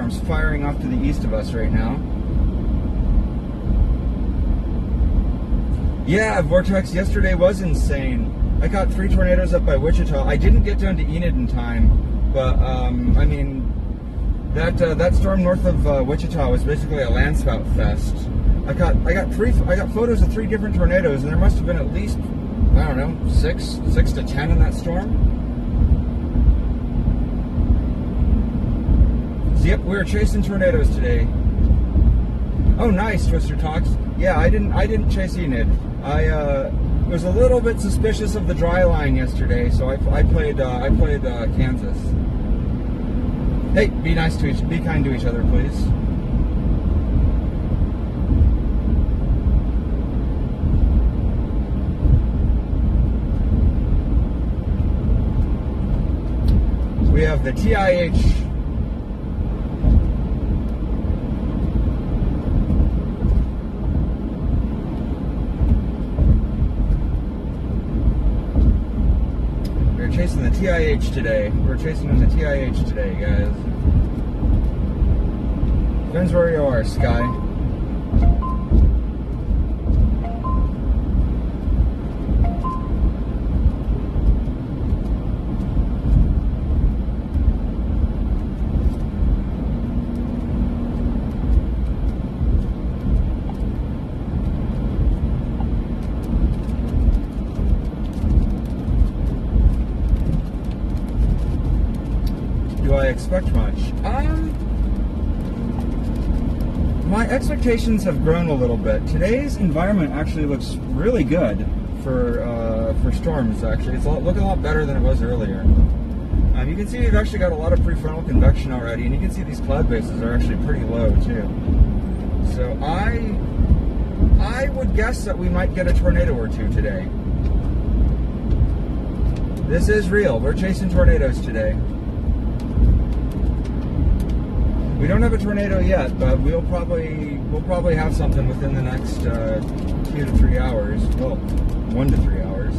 storms firing off to the east of us right now. Yeah, Vortex, yesterday was insane. I caught 3 tornadoes up by Wichita. I didn't get down to Enid in time, but I mean, that storm north of Wichita was basically a landspout fest. I got photos of 3 different tornadoes, and there must have been at least, I don't know, 6 to 10 in that storm. So yep, we were chasing tornadoes today. Oh, nice, Twister Talks. Yeah, I didn't chase Enid. I was a little bit suspicious of the dry line yesterday, so I played Kansas. Hey, be kind to each other, please. We have the TIH. Chasing the TIH today. We're chasing in the TIH today, guys. Depends where you are, Sky. Do I expect much? My expectations have grown a little bit. Today's environment actually looks really good for storms. Actually, it's looking a lot better than it was earlier. You can see we've actually got a lot of prefrontal convection already, and you can see these cloud bases are actually pretty low too. So I would guess that we might get a tornado or 2 today. This is real. We're chasing tornadoes today. We don't have a tornado yet, but we'll probably have something within the next 2 to 3 hours. Well, 1 to 3 hours.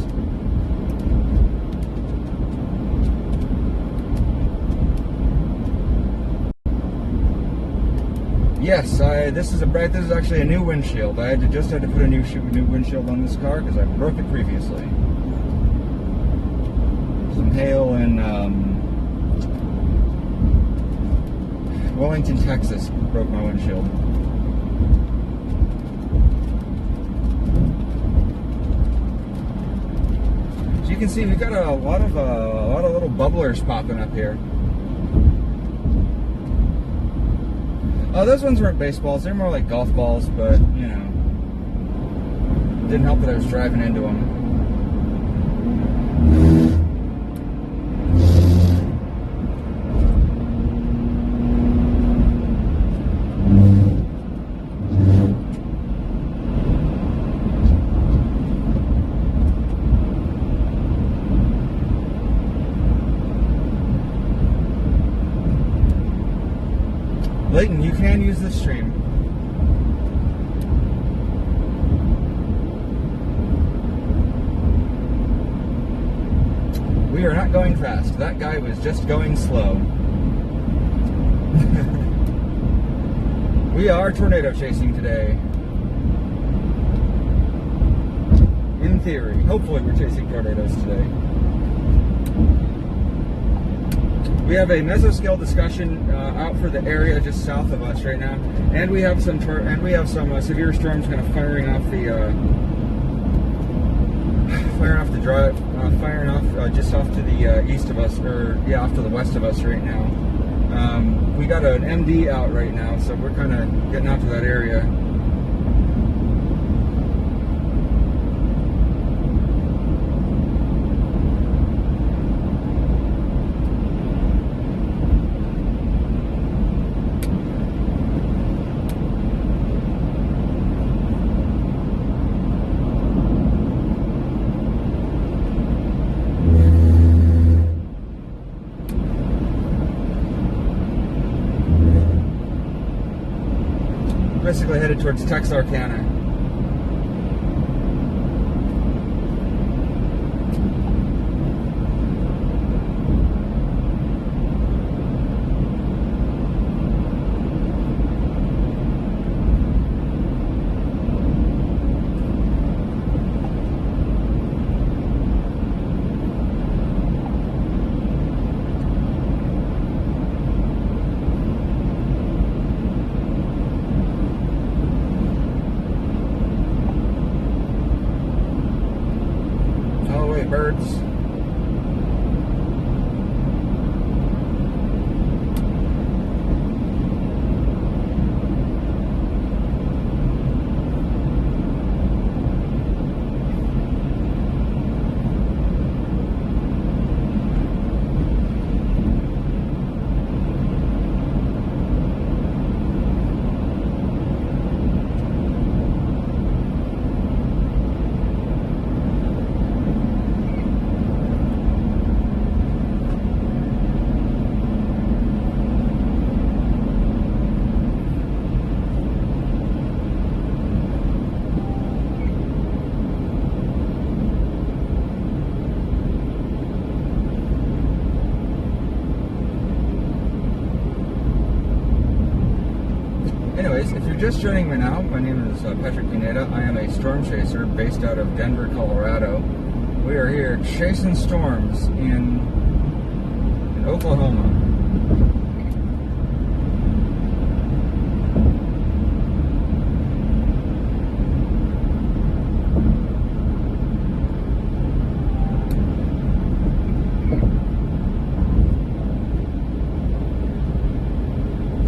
Yes, this is actually a new windshield. I just had to put a new windshield on this car because I broke it previously. Some hail and Wellington, Texas broke my windshield. So you can see we've got a lot of little bubblers popping up here. Those ones weren't baseballs; they're more like golf balls. But you know, didn't help that I was driving into them. Layton, you can use this stream. We are not going fast. That guy was just going slow. We are tornado chasing today. In theory. Hopefully we're chasing tornadoes today. We have a mesoscale discussion out for the area just south of us right now, and we have some severe storms kind of firing off just off to the east of us, or yeah, off to the west of us right now. We got an MD out right now, so we're kind of getting out to that area. Basically headed towards Texarkana. Anyways, if you're just joining me now, my name is Patrick Pineda. I am a storm chaser based out of Denver, Colorado. We are here chasing storms in Oklahoma.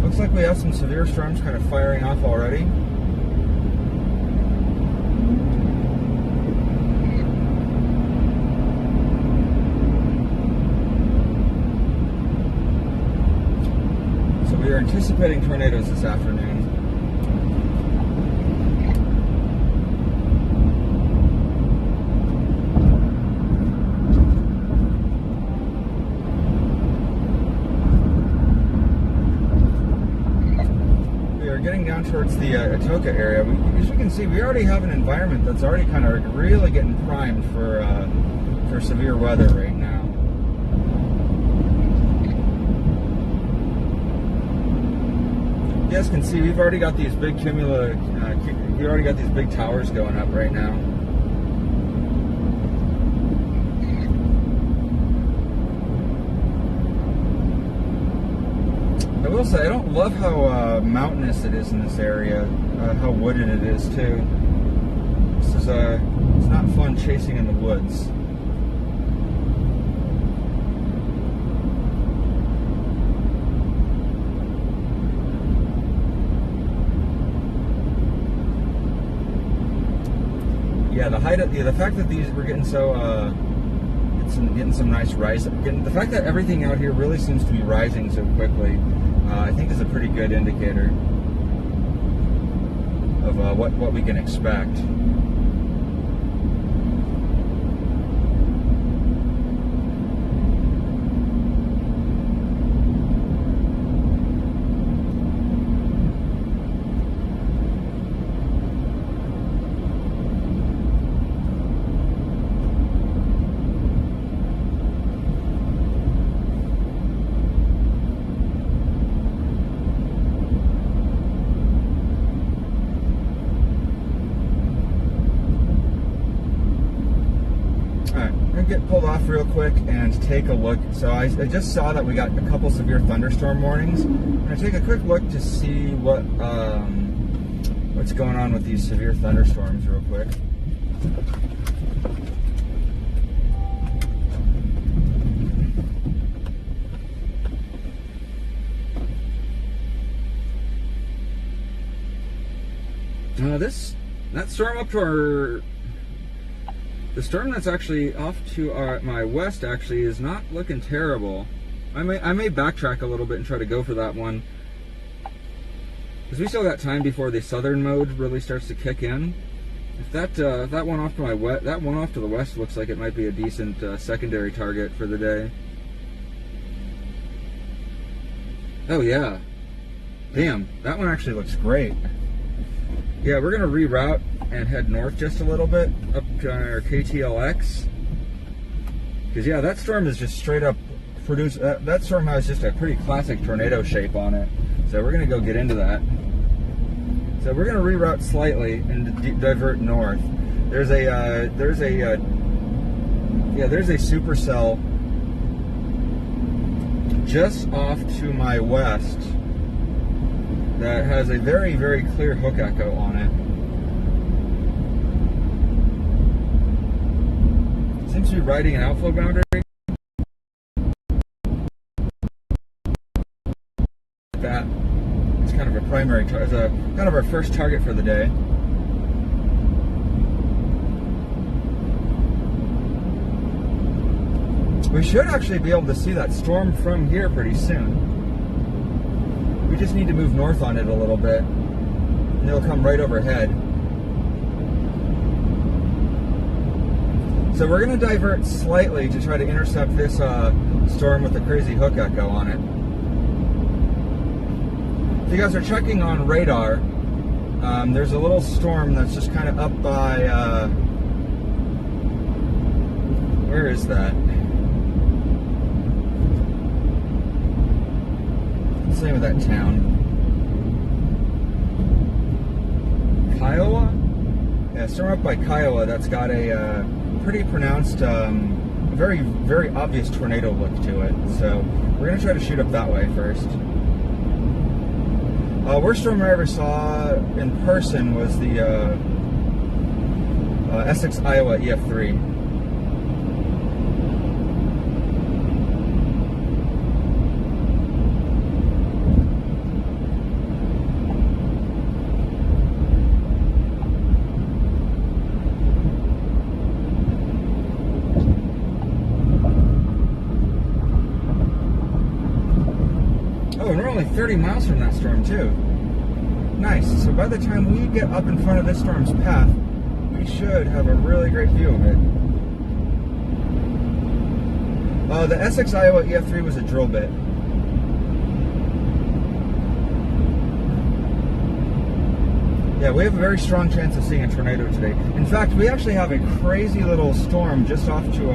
Looks like we have some severe storms kind of firing off already. So we are anticipating tornadoes this afternoon. Getting down towards the Atoka area, as you can see, we already have an environment that's already kind of really getting primed for severe weather right now. You guys can see we've already got these big we already got these big towers going up right now. I will say, I don't love how mountainous it is in this area, how wooded it is too. This is it's not fun chasing in the woods. Yeah, the fact that we're getting so getting some nice rise. The fact that everything out here really seems to be rising so quickly, I think is a pretty good indicator of what we can expect. Get pulled off real quick and take a look. So I just saw that we got a couple severe thunderstorm warnings. I'm going to take a quick look to see what's going on with these severe thunderstorms real quick. That storm up to the storm that's actually off to my west actually is not looking terrible. I may backtrack a little bit and try to go for that one, because we still got time before the southern mode really starts to kick in. If that one off to the west looks like it might be a decent secondary target for the day. Oh yeah, damn, that one actually looks great. Yeah, we're gonna reroute and head north just a little bit up to our KTLX, because yeah, that storm is just straight up produced. That storm has just a pretty classic tornado shape on it, so we're gonna go get into that. So we're gonna reroute slightly and divert north. There's a supercell just off to my west that has a very, very clear hook echo on it. Seems to be riding an outflow boundary. That is kind of a primary target, kind of our first target for the day. We should actually be able to see that storm from here pretty soon. We just need to move north on it a little bit, and it'll come right overhead. So we're going to divert slightly to try to intercept this storm with the crazy hook echo on it. If you guys are checking on radar, there's a little storm that's just kind of up by, where is that? What's the name of that town? Kiowa. Yeah, storm up by Kiowa that's got a pretty pronounced, very, very obvious tornado look to it. So we're going to try to shoot up that way first. Worst storm I ever saw in person was the Essex, Iowa EF3. Oh, and we're only 30 miles from that storm, too. Nice. So by the time we get up in front of this storm's path, we should have a really great view of it. The Essex, Iowa EF3 was a drill bit. Yeah, we have a very strong chance of seeing a tornado today. In fact, we actually have a crazy little storm just off to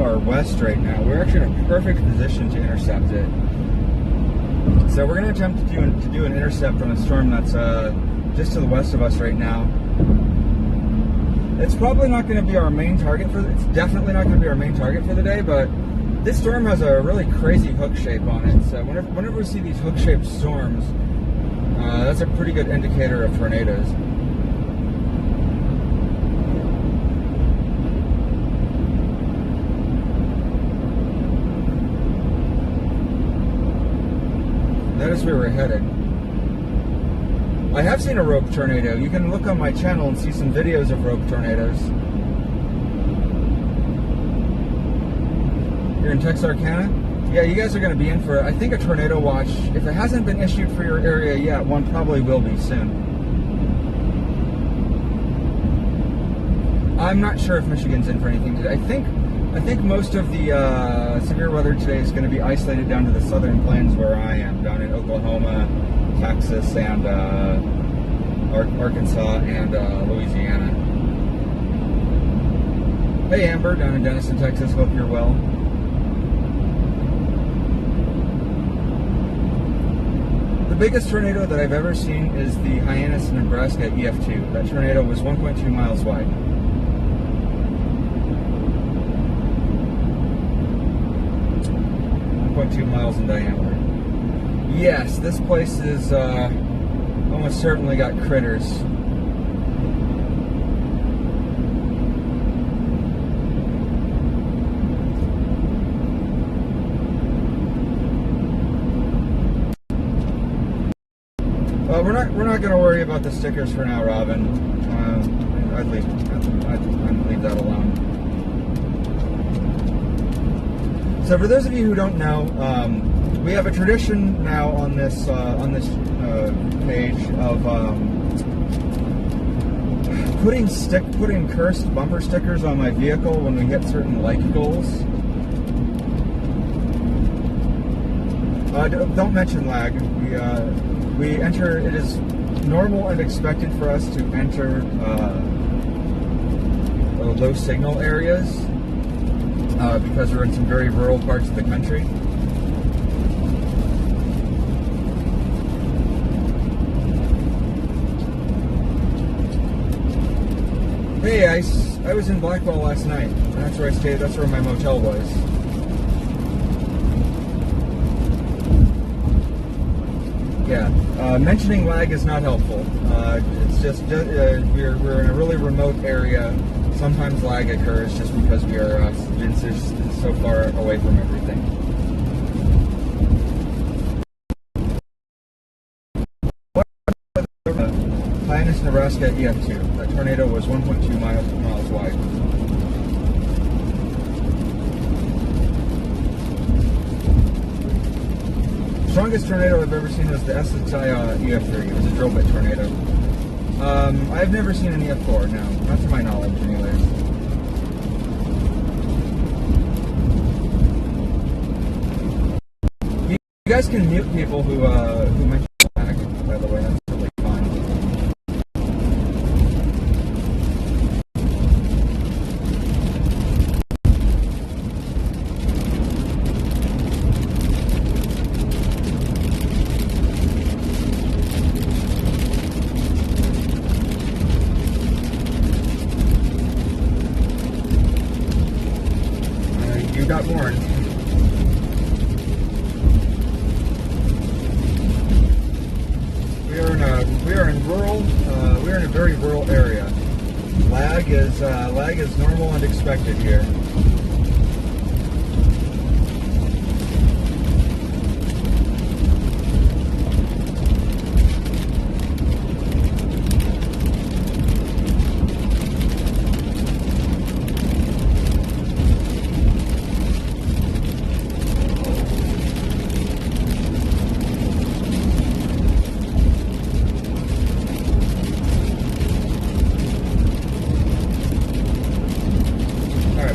our west right now. We're actually in a perfect position to intercept it. So we're going to attempt to do an intercept on a storm that's just to the west of us right now. It's probably not going to be our main target it's definitely not going to be our main target for the day, but this storm has a really crazy hook shape on it. So whenever we see these hook-shaped storms, that's a pretty good indicator of tornadoes. That is where we're headed. I have seen a rope tornado. You can look on my channel and see some videos of rope tornadoes. You're in Texarkana? Yeah, you guys are going to be in for, I think, a tornado watch. If it hasn't been issued for your area yet, one probably will be soon. I'm not sure if Michigan's in for anything today. I think most of the severe weather today is going to be isolated down to the southern plains where I am, down in Oklahoma, Texas, and Arkansas, and Louisiana. Hey Amber, down in Denison, Texas, hope you're well. The biggest tornado that I've ever seen is the Hyannis, Nebraska EF2. That tornado was 1.2 miles wide. .2 miles in diameter. Yes, this place is almost certainly got critters. We're not going to worry about the stickers for now, Robin. I'd leave that alone. So for those of you who don't know, we have a tradition now on this page of putting cursed bumper stickers on my vehicle when we hit certain like goals. Don't mention lag. We enter. It is normal and expected for us to enter low signal areas. Because we're in some very rural parts of the country. Hey, I was in Blackwell last night. That's where I stayed. That's where my motel was. Yeah, mentioning lag is not helpful. It's just we're in a really remote area. Sometimes lag occurs just because we are so far away from everything. Hyannis, Nebraska EF2. That tornado was 1.2 miles wide. Strongest tornado I've ever seen was the Essex, Iowa EF3. It was a drill bit tornado. I've never seen an EF4, no. Not to my knowledge, anyways. You guys can mute people who mention lag, by the way. That's really fun. is normal and expected here.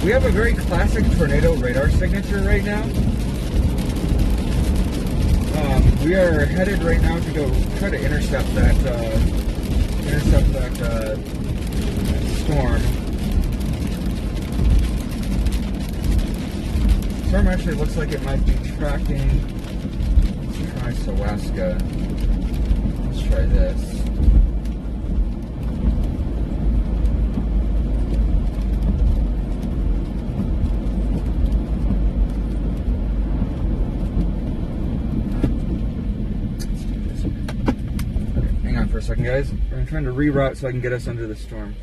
We have a very classic tornado radar signature right now. We are headed right now to go try to intercept that storm. Storm actually looks like it might be tracking. Let's try Sawaska. Let's try this. For a second, guys. I'm trying to reroute so I can get us under the storm.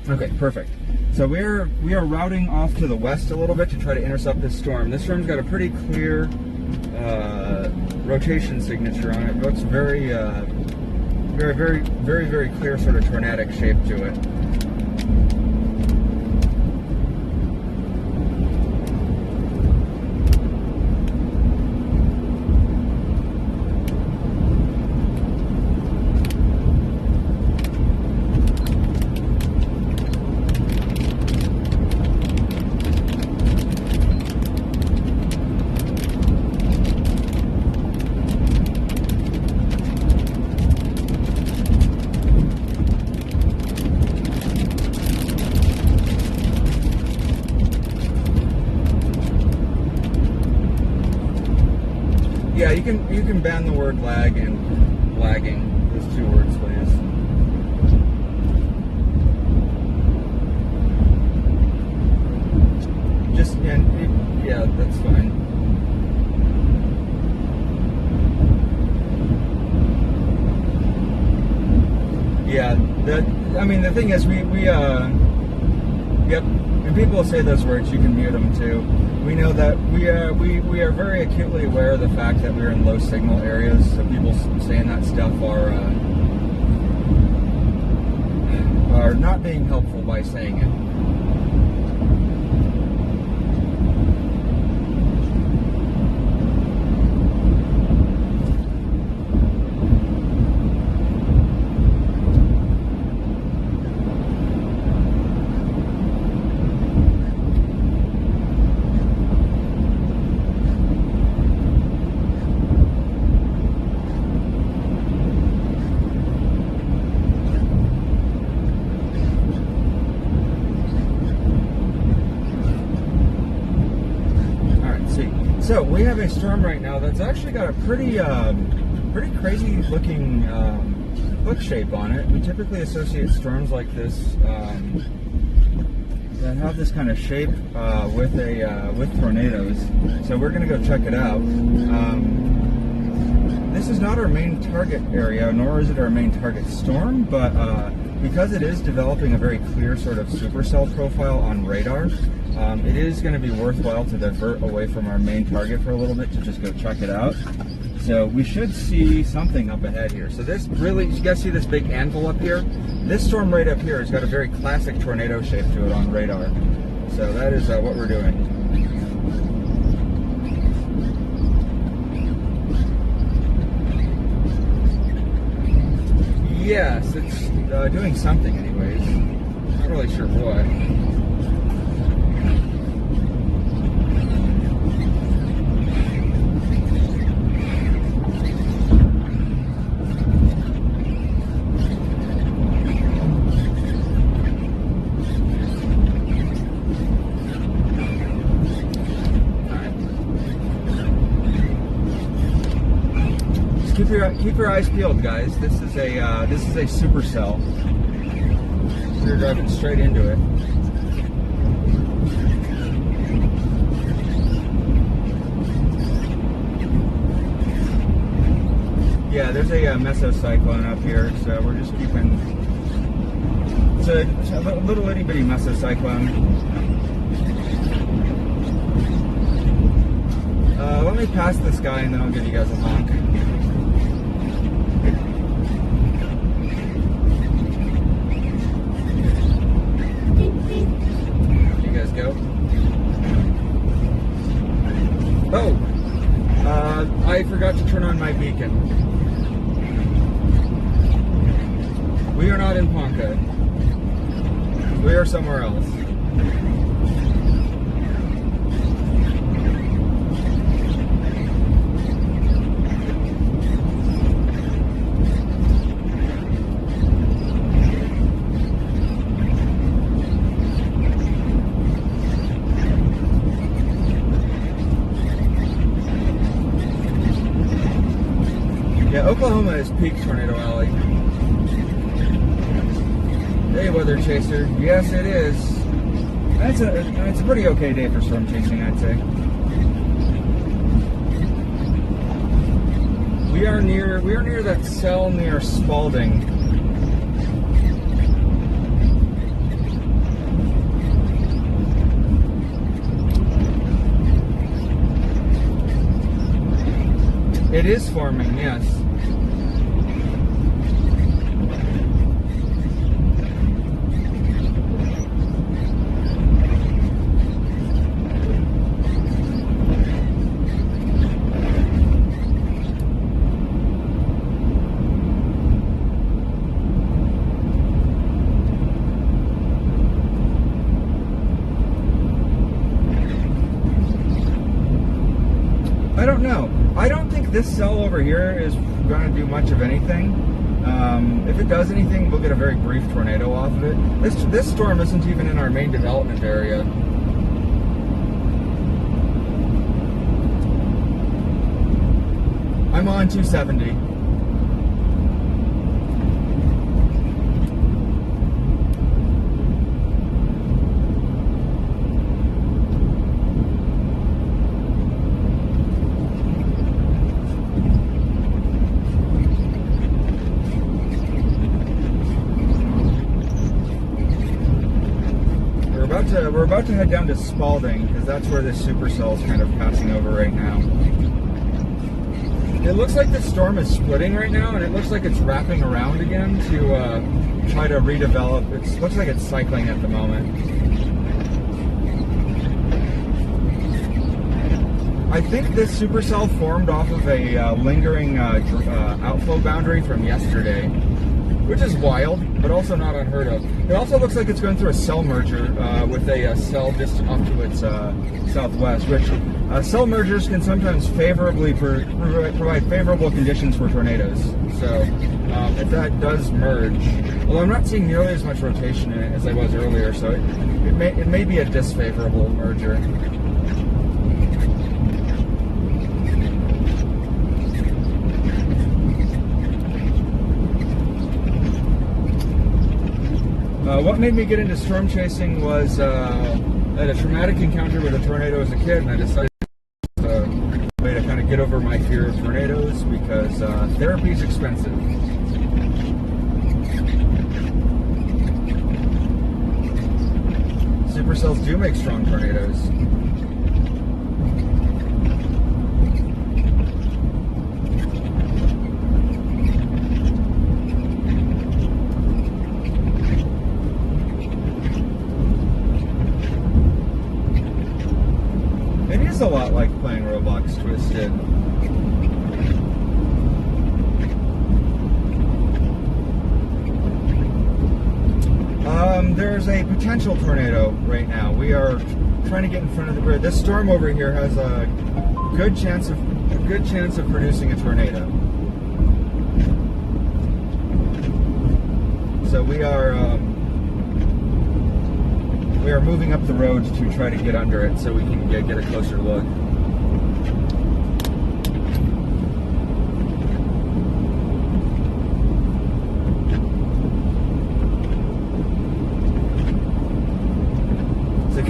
Okay, perfect. So we are routing off to the west a little bit to try to intercept this storm. This storm's got a pretty clear rotation signature on it. It looks very clear sort of tornadic shape to it. Yeah, you can ban the word lag and lagging. Those two words, please. Just yeah, that's fine. Yeah, I mean, the thing is, yep. When people say those words, you can mute them too. We know that we are very acutely aware of the fact that we're in low signal areas, so people saying that stuff are not being helpful by saying it. So we have a storm right now that's actually got a pretty crazy looking book shape on it. We typically associate storms like this that have this kind of shape with tornadoes. So we're going to go check it out. This is not our main target area, nor is it our main target storm, but because it is developing a very clear sort of supercell profile on radar, it is going to be worthwhile to divert away from our main target for a little bit to just go check it out. So we should see something up ahead here. So this really, you guys see this big anvil up here? This storm right up here has got a very classic tornado shape to it on radar. So that is what we're doing. Yes, it's doing something anyways. Not really sure what. keep your eyes peeled, guys. This is a supercell. We're driving straight into it. Yeah, there's a mesocyclone up here, so we're just keeping. It's a little itty bitty mesocyclone. Let me pass this guy and then I'll give you guys a honk. You guys go. Oh! I forgot to turn on my beacon. We are not in Ponca. We are somewhere else. Yeah, Oklahoma is peak tornado alley. Hey, weather chaser. Yes, it is. It's a pretty okay day for storm chasing, I'd say. We are near that cell near Spalding. It is forming, yes. I don't know. I don't think this cell over here is going to do much of anything. If it does anything, we'll get a very brief tornado off of it. This storm isn't even in our main development area. I'm on 270. We're about to head down to Spalding because that's where this supercell is kind of passing over right now. It looks like the storm is splitting right now, and it looks like it's wrapping around again to try to redevelop. It looks like it's cycling at the moment. I think this supercell formed off of a lingering outflow boundary from yesterday, which is wild, but also not unheard of. It also looks like it's going through a cell merger with a cell just off to its southwest, which cell mergers can sometimes favorably provide favorable conditions for tornadoes. So if that does merge, although I'm not seeing nearly as much rotation in it as I was earlier, so it may be a disfavorable merger. What made me get into storm chasing was I had a traumatic encounter with a tornado as a kid, and I decided a way to kind of get over my fear of tornadoes because therapy is expensive. Supercells do make strong tornadoes. A lot like playing Roblox Twisted. There's a potential tornado right now. We are trying to get in front of the grid. This storm over here has a good chance of producing a tornado. So we are moving up the road to try to get under it so we can get a closer look.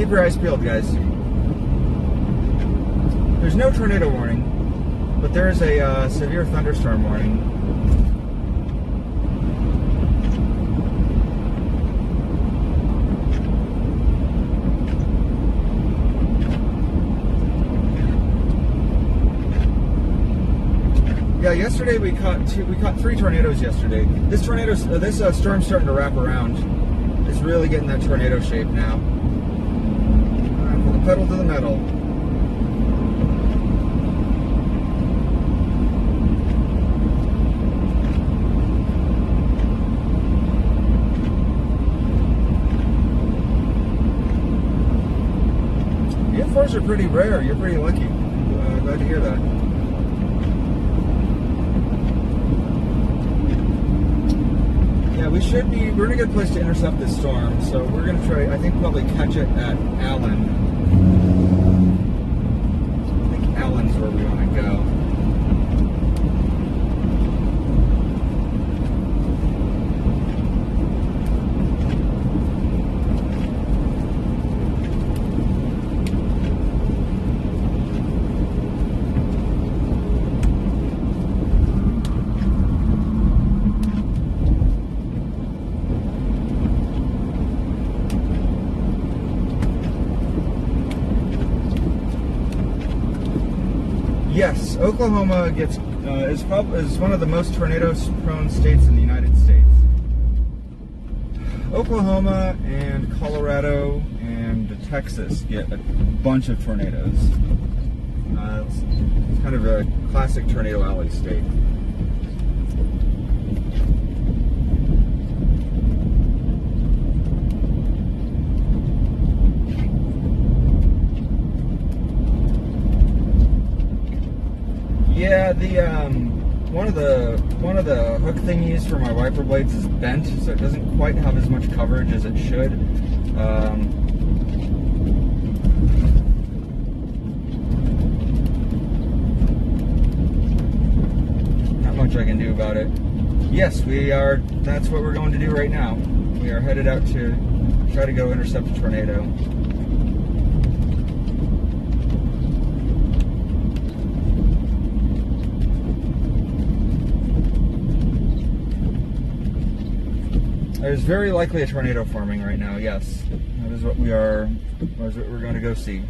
keep your eyes peeled, guys. There's no tornado warning, but there is a severe thunderstorm warning. Yeah, yesterday we caught 3 tornadoes yesterday. This storm's starting to wrap around. It's really getting that tornado shape now. Put the pedal to the metal. EF4s are pretty rare. You're pretty lucky. Glad to hear that. Yeah, we're in a good place to intercept this storm, so we're going to try, I think, probably catch it at Allen. I think Allen's where we want to go. Yes, Oklahoma is one of the most tornado-prone states in the United States. Oklahoma and Colorado and Texas get a bunch of tornadoes. It's kind of a classic tornado alley state. Yeah, one of the hook thingies for my wiper blades is bent, so it doesn't quite have as much coverage as it should. Not much I can do about it. Yes, that's what we're going to do right now. We are headed out to try to go intercept a tornado. There's very likely a tornado forming right now, yes. That is what we're going to go see.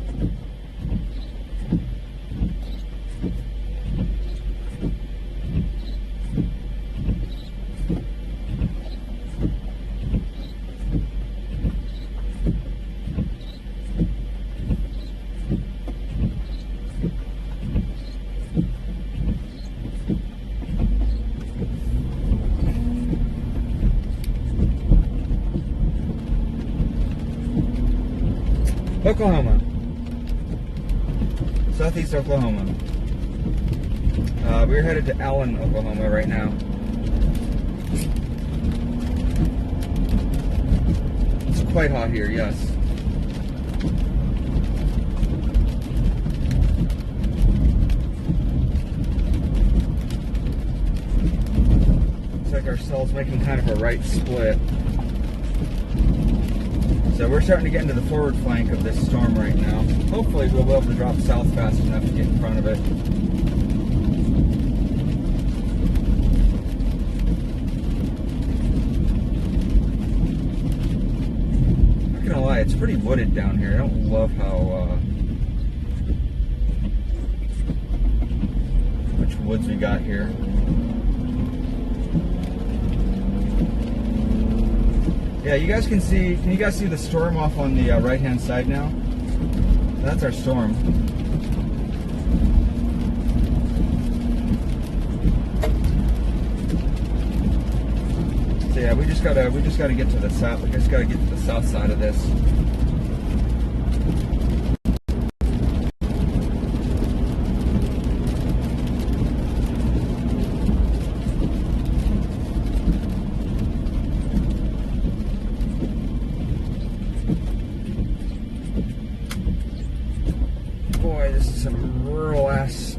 Oklahoma. Southeast Oklahoma. We're headed to Allen, Oklahoma right now. It's quite hot here, yes. Looks like our cell's making kind of a right split. So we're starting to get into the forward flank of this storm right now. Hopefully we'll be able to drop south fast enough to get in front of it. Not gonna lie, it's pretty wooded down here. I don't love how much woods we got here. Yeah, you guys can you guys see the storm off on the right-hand side now? That's our storm. So yeah, we just gotta get to the south. We just gotta get to the south side of this. Boy, this is some rural ass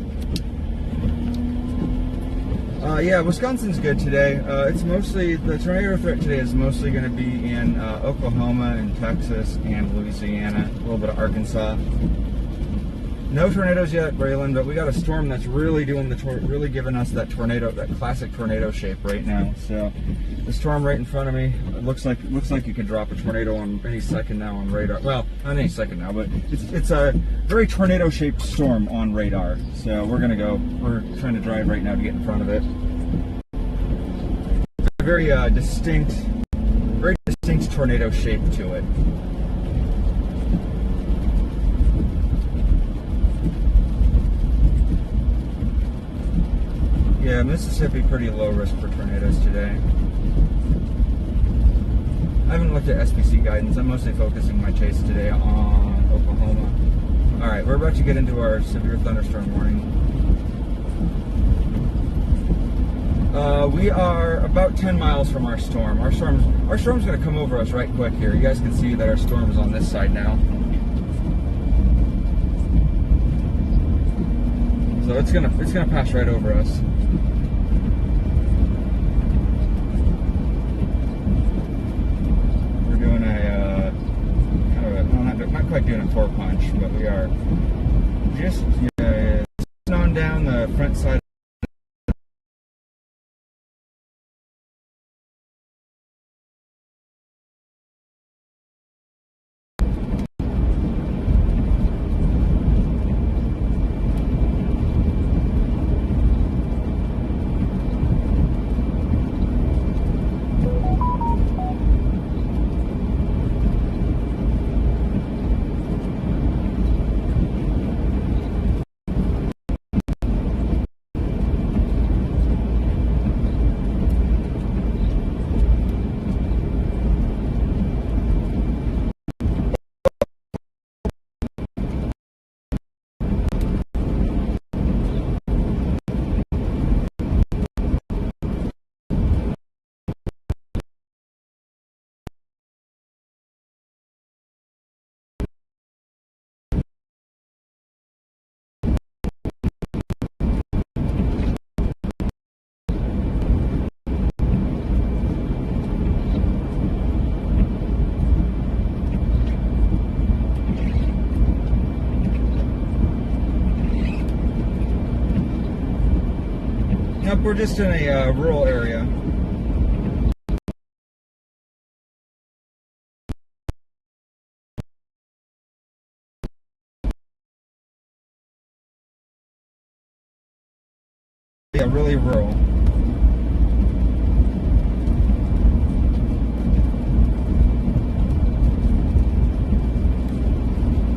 Yeah, Wisconsin's good today. It's mostly, the tornado threat today is mostly going to be in Oklahoma and Texas and Louisiana, a little bit of Arkansas. No tornadoes yet, Braylon, but we got a storm that's really doing really giving us that tornado, that classic tornado shape right now. So the storm right in front of me, it looks like you could drop a tornado on any second now on radar. Well, not any second now, but it's a very tornado-shaped storm on radar. So we're trying to drive right now to get in front of it. It's a very distinct tornado shape to it. Yeah, Mississippi pretty low risk for tornadoes today. I haven't looked at SPC guidance. I'm mostly focusing my chase today on Oklahoma. Alright, we're about to get into our severe thunderstorm warning. We are about 10 miles from our storm. Our storm's going to come over us right quick here. You guys can see that our storm is on this side now. So it's gonna pass right over us. We're doing a kind of a, well, not quite doing a four punch, but we are just on down the front side. Nope, we're just in a rural area. Yeah, really rural.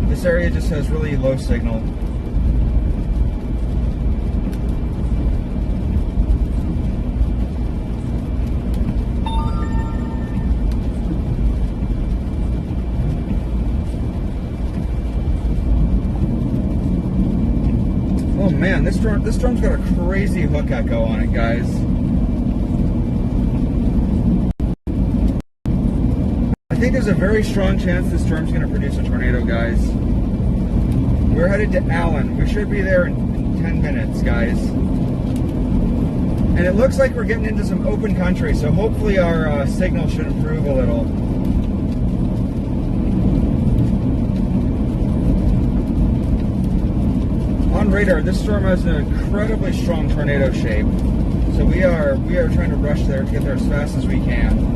This area just has really low signal. Oh man, this storm's got a crazy hook echo on it, guys. I think there's a very strong chance this storm's going to produce a tornado, guys. We're headed to Allen. We should be there in 10 minutes, guys. And it looks like we're getting into some open country, so hopefully our signal should improve a little. On radar, this storm has an incredibly strong tornado shape, so we are trying to rush there to get there as fast as we can.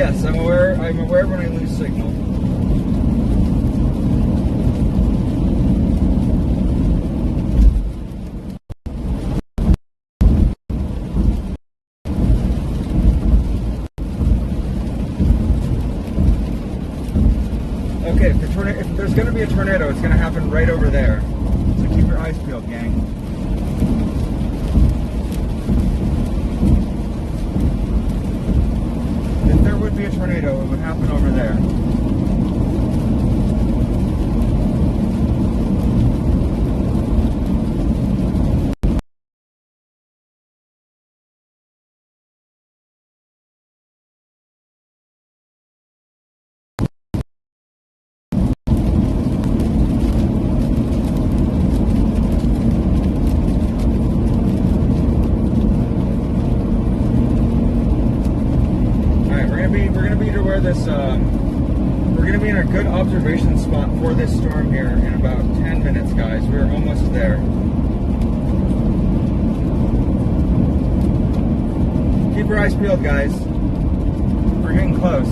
Yes, I'm aware when I lose signal. Okay, if there's going to be a tornado, it's going to happen right over there. So keep your eyes peeled, gang. If there would be a tornado, it would happen over there. We're going to be in a good observation spot for this storm here in about 10 minutes, guys. We're almost there. Keep your eyes peeled, guys. We're getting close.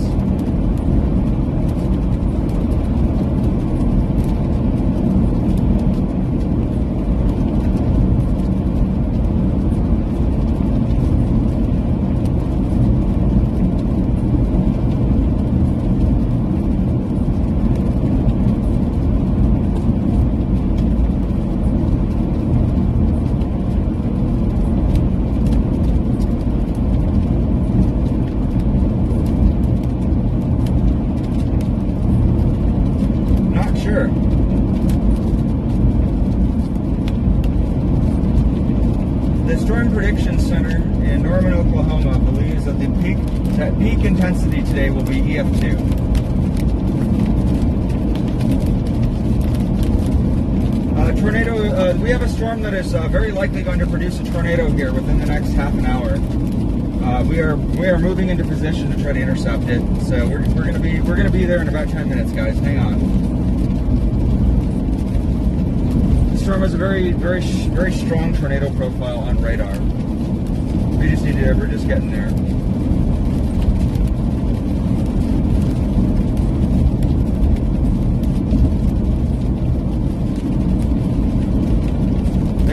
The Storm Prediction Center in Norman, Oklahoma believes that peak intensity today will be EF2. Tornado. We have a storm that is very likely going to produce a tornado here within the next half an hour. We are moving into position to try to intercept it. So we're gonna be there in about 10 minutes, guys. Hang on. The storm has a very strong tornado profile on radar. We're just getting there.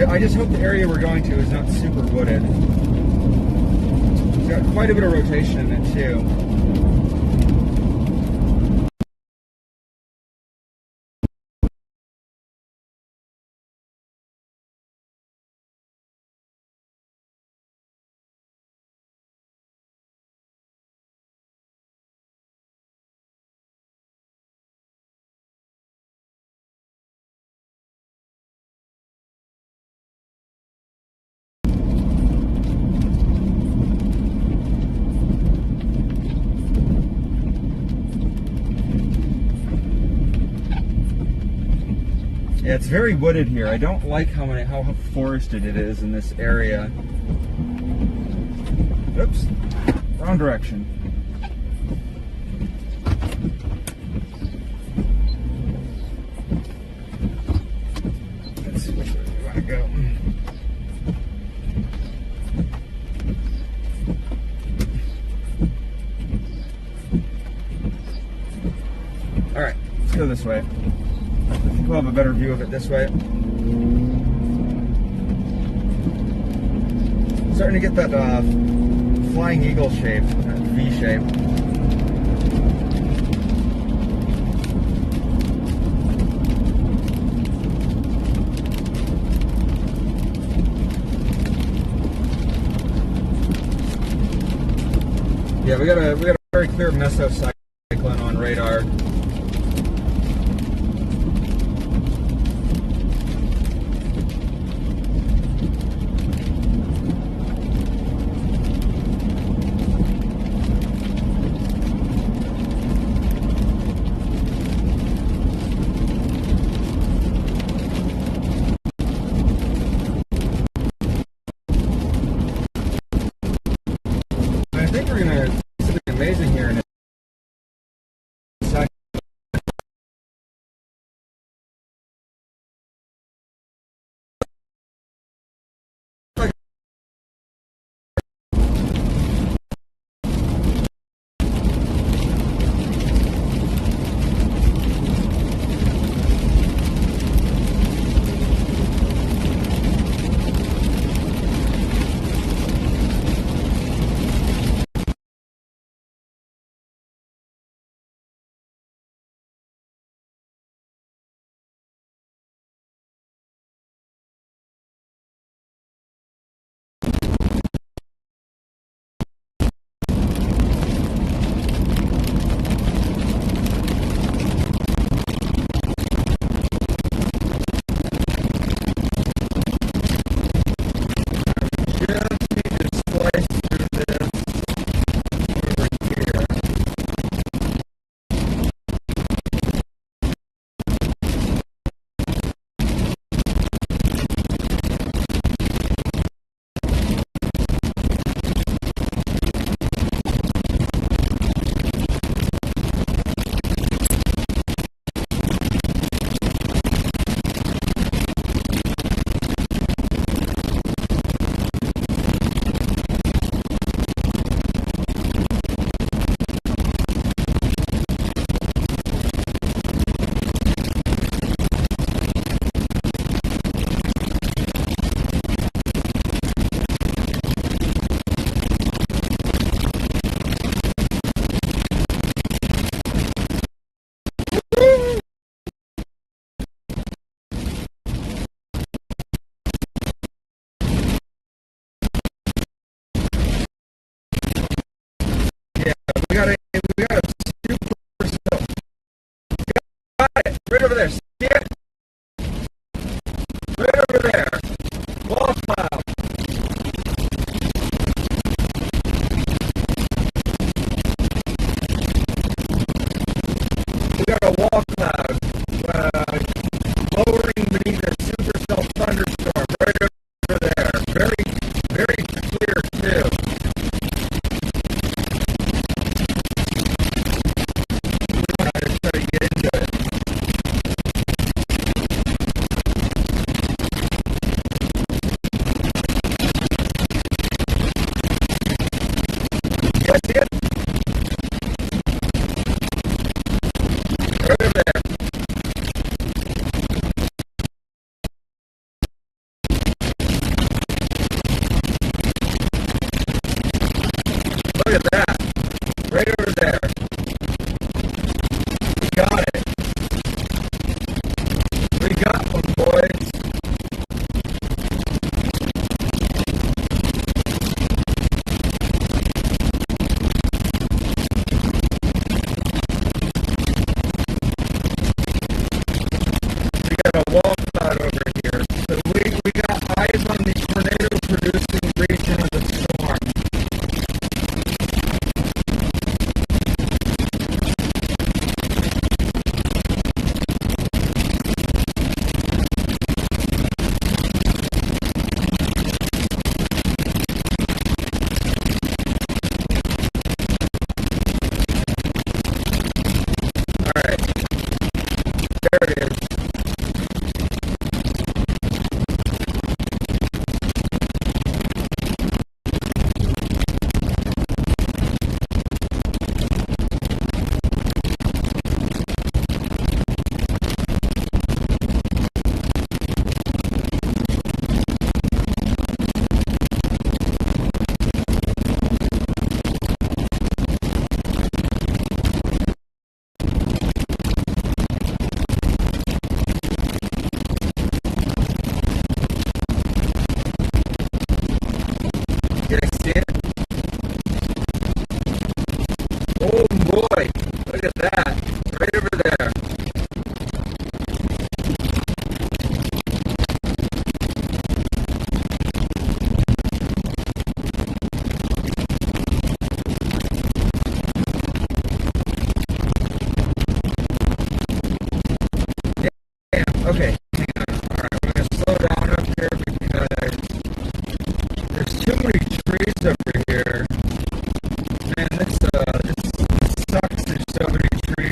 I just hope the area we're going to is not super wooded. It's got quite a bit of rotation in it too. Yeah, it's very wooded here. I don't like how forested it is in this area. Oops, wrong direction. Let's see which way we want to go. All right, let's go this way. We'll have a better view of it this way. Starting to get that flying eagle shape, that V shape. Yeah, we got a very clear mesocyclone on radar. I think we're going to see something amazing here in a second. Right over there. See it? Right over there. Wall cloud. We got a wall cloud lowering beneath a supercell thunderstorm right over there. Very, very clear too. I just try to get into it. You guys see it? Right over there. Look at that. Right over there. We got it. We got one, boys. We got a wall cloud over here. So we got eyes on the tornado producing region of the storm. Alright. There it is. Can I see it? Oh boy, look at that. Right over there. Damn, okay. Hang on. Alright, we're going to slow down up here because there's too many trees over here. Man, this sucks. There's so many trees.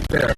there.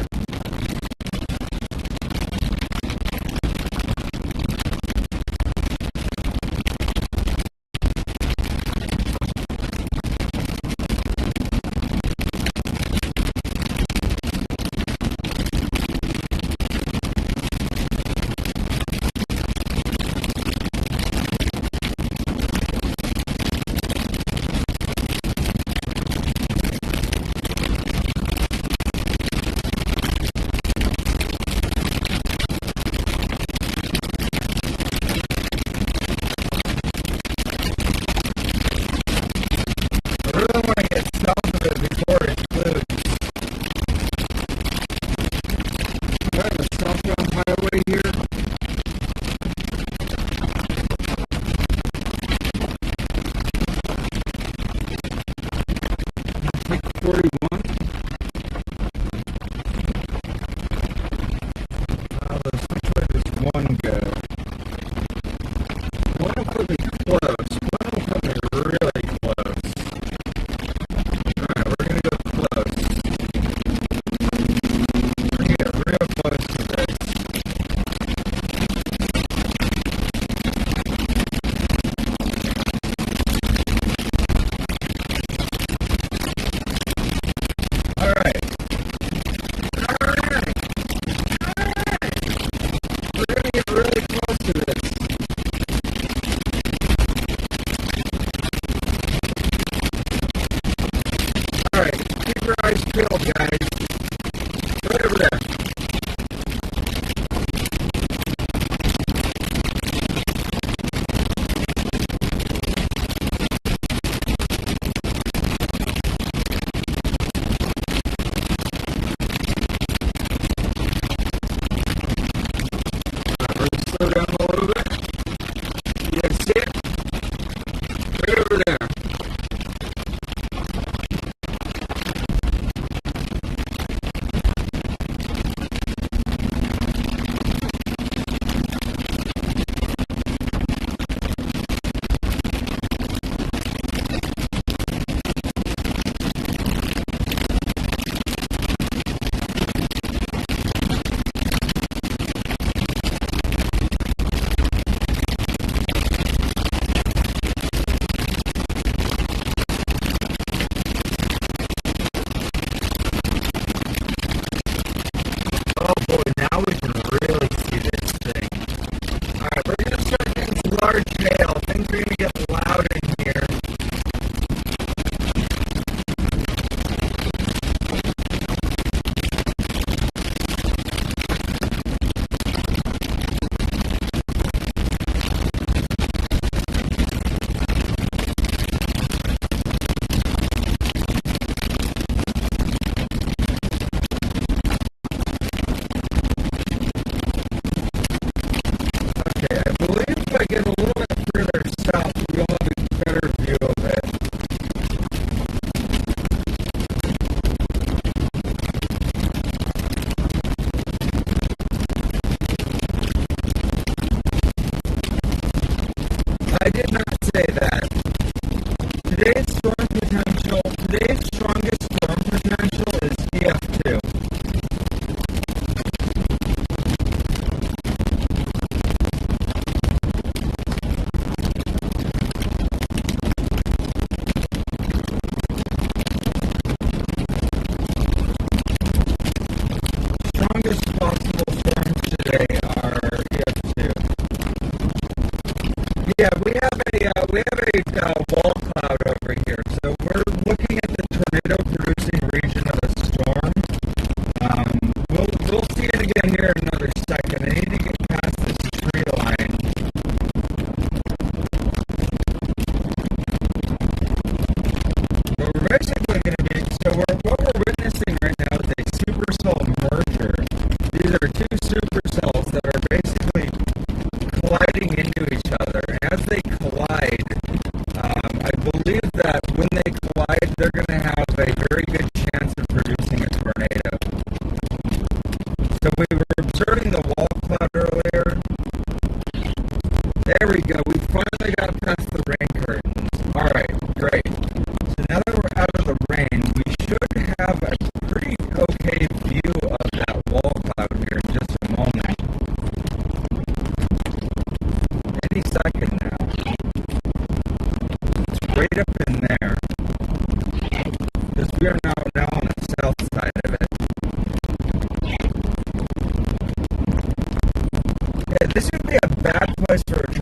So we were observing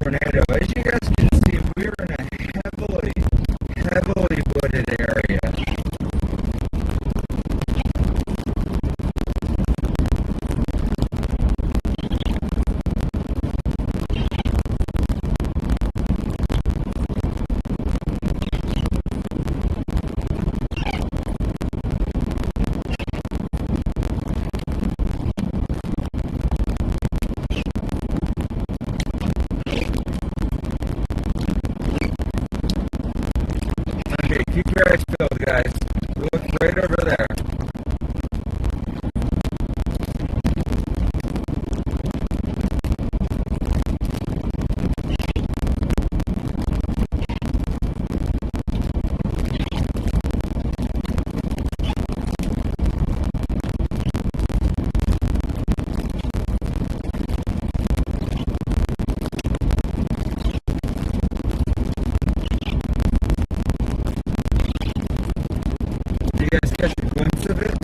tornado. As you guys can see, we're in a heavily wooded area. Okay, keep your eyes peeled, guys. Look right over there. You guys catch a glimpse of it?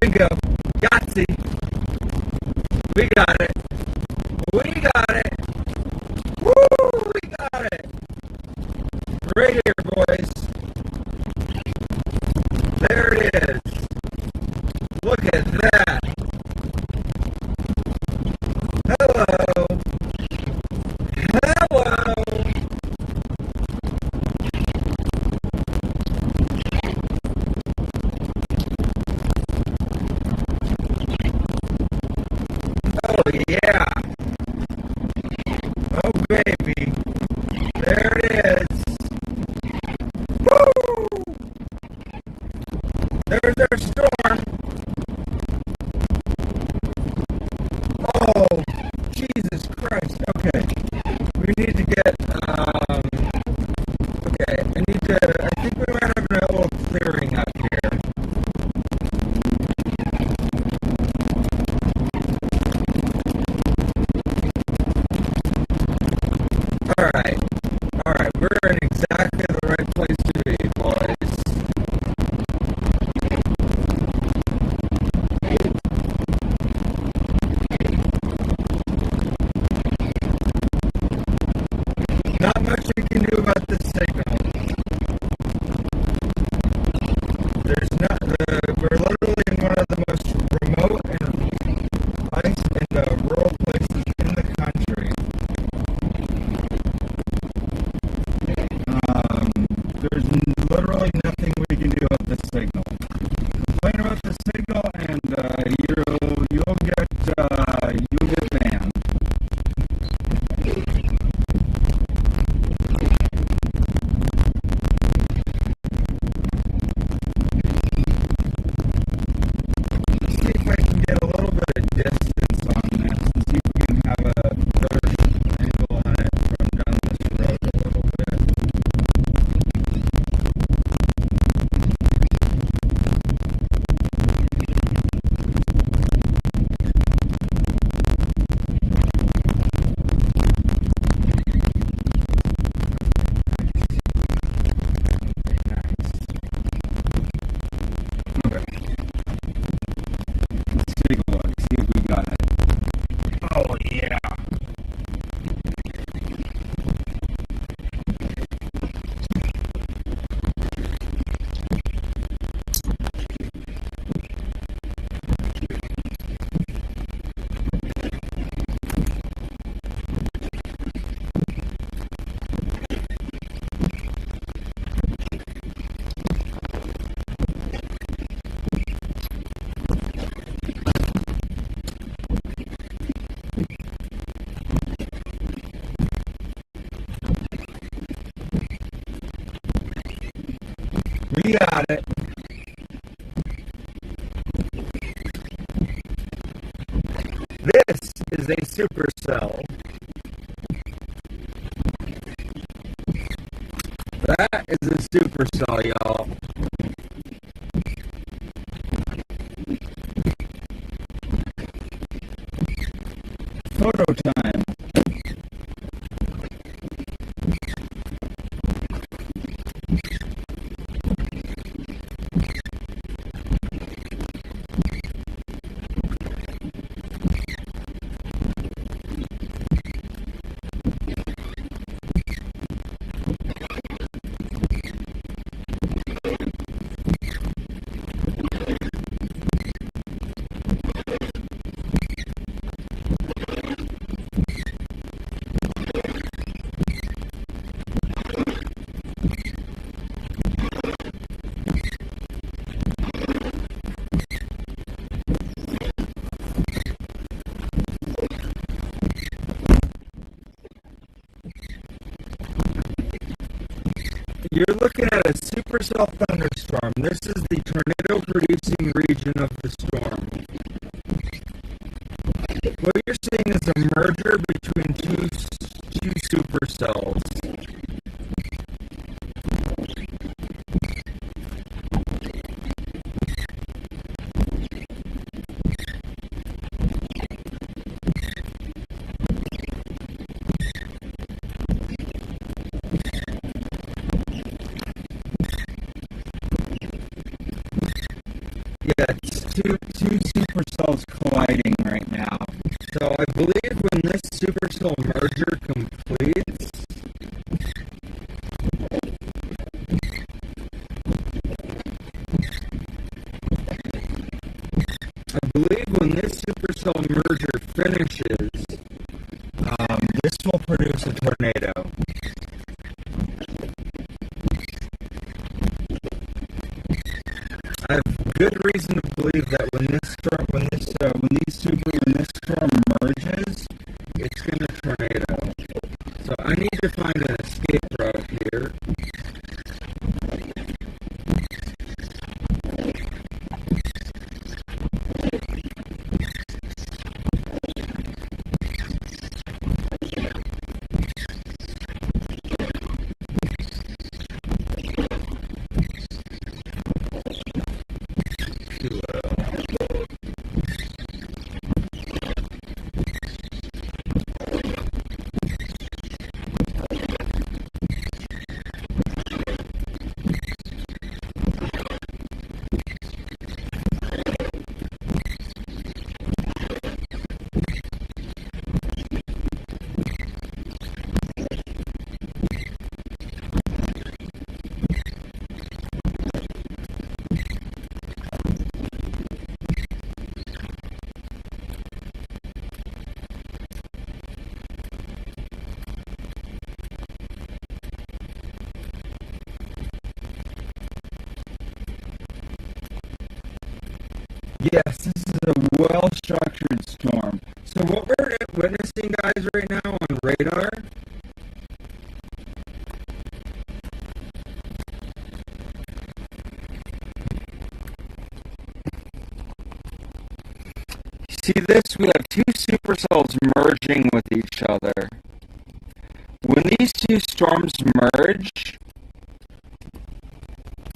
Bingo. Yahtzee. We got it. We got it. Woo! We got it. Right here, boys. There it is. Look at that. Hello. Hello. Oh, yeah. Oh, baby. There it is. Woo! There's our storm. Oh, Jesus Christ. Okay. We need to get, okay. I think we might have a little clearing up here. All right, we're in exactly the right place to be, boys. Not much we can do about this signal. We're literally in one of the most remote and rural places in the country. There's literally nothing we can do about this signal. Complain about the signal, and you'll get banned. Let's see if I can get a little bit of distance on this and see if we can have a better angle on it from down this road a little bit. We got it. This is a supercell. That is a supercell, y'all. Photo time. You're looking at a supercell thunderstorm. This is the tornado-producing region of the storm. What you're seeing is a merger between two supercells. Yeah, it's two supercells colliding right now. So I believe when this supercell merger completes, finishes, this will produce a tornado. I have good reason to believe that when this storm merges, it's going to tornado. So I need to find an escape route here. Yes, this is a well-structured storm. So what we're witnessing, guys, right now on radar, see this? We have two supercells merging with each other. When these two storms merge,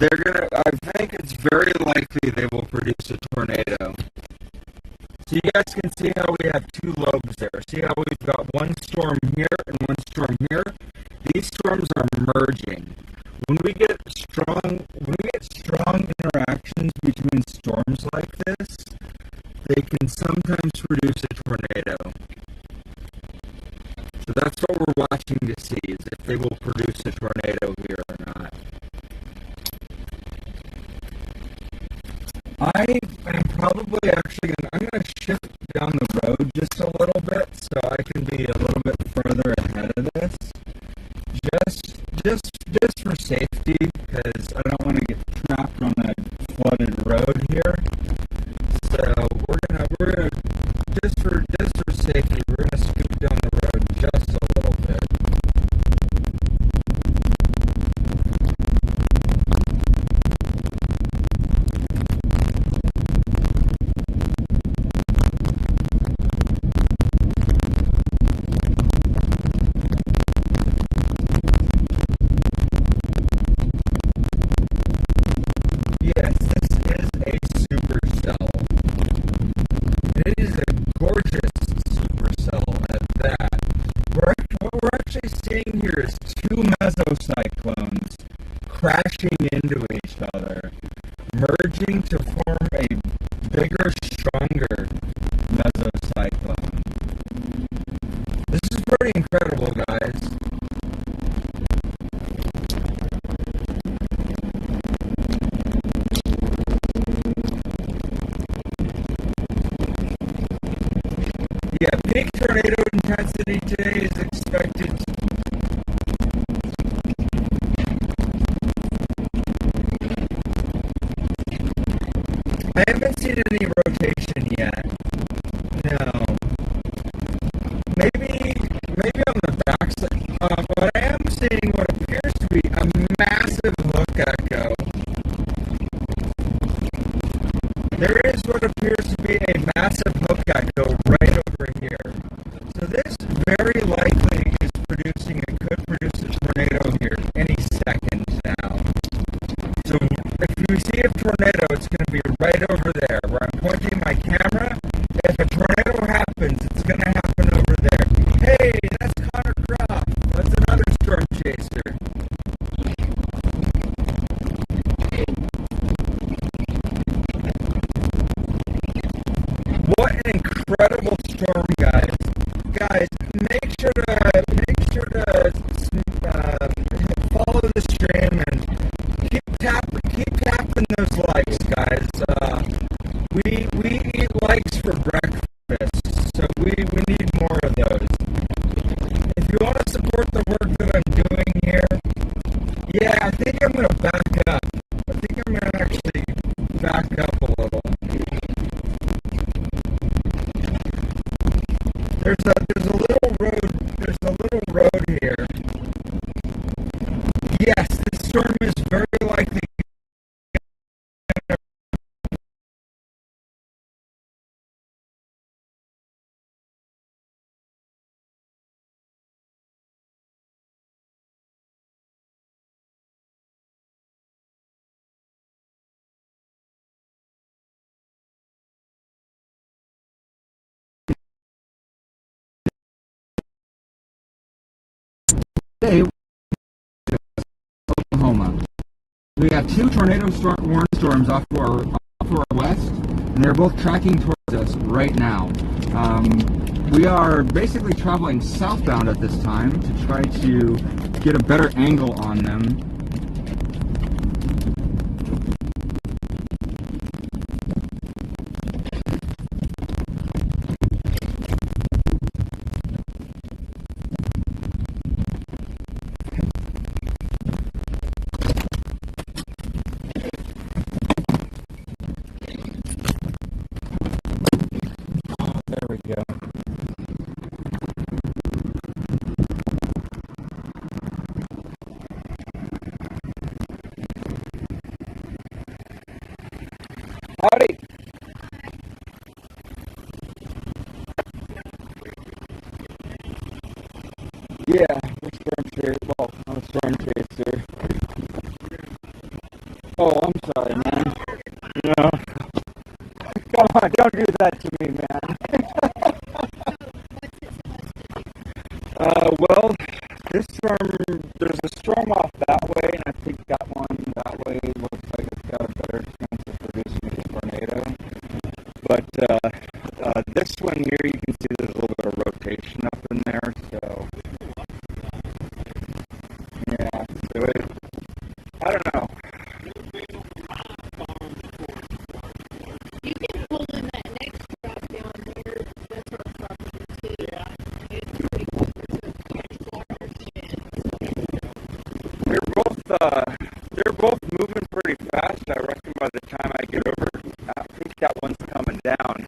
I think it's very likely they will produce a tornado. So you guys can see how we have two lobes there. See how we've got one storm here and one storm here? These storms are merging. When we get strong interactions between storms like this, they can sometimes produce a tornado. So that's what we're watching to see, is if they will produce a tornado here or not. I am probably I'm going to shift down the road just a little bit so I can be a little bit further ahead of this. Just for safety, because I don't want to get trapped on a flooded road here. So we're gonna just for safety, we're gonna scoot down the road just a little bit. crashing into each other, merging to form a bigger, stronger mesocyclone. This is pretty incredible, guys. Yeah, peak tornado intensity today is expected to I haven't seen any rotation yet. No. Maybe on the backside. But I am seeing what appears to be a massive hook echo. There is what appears to be a massive hook echo right over here. So this very likely is producing, it could produce a tornado here any second now. So if you see a tornado, it's going to be right over there where I'm pointing my camera. If a tornado happens, it's going to happen over there. Hey, that's Connor Croft. That's another storm chaser. What an incredible storm, guys! Guys, make sure to follow the stream and keep tapping those likes, guys. We eat likes for breakfast, so we need more of those. If you want to support the work that I'm doing here, yeah, I think I'm going to back up. I think I'm going to actually back up a little. There's a little road here. Yes, this storm is very likely. Today, Oklahoma. We got two tornado warning storms off to our west, and they're both tracking towards us right now. We are basically traveling southbound at this time to try to get a better angle on them. There we go. Howdy. Yeah, we're storm chaser. Well, I'm a storm chaser. Oh, I'm sorry, man. No. Come on, don't do that to me, man. Well, this storm, there's a storm off that way, and I think that one that way looks like it's got a better chance of producing a tornado. But this one here, you can see there's a little bit of rotation up in there, so yeah, so I don't know. You can pull in that next drop down here. That's our property too. Yeah. It's pretty close to They're both moving pretty fast. I reckon by the time I get over, I think that one's coming down.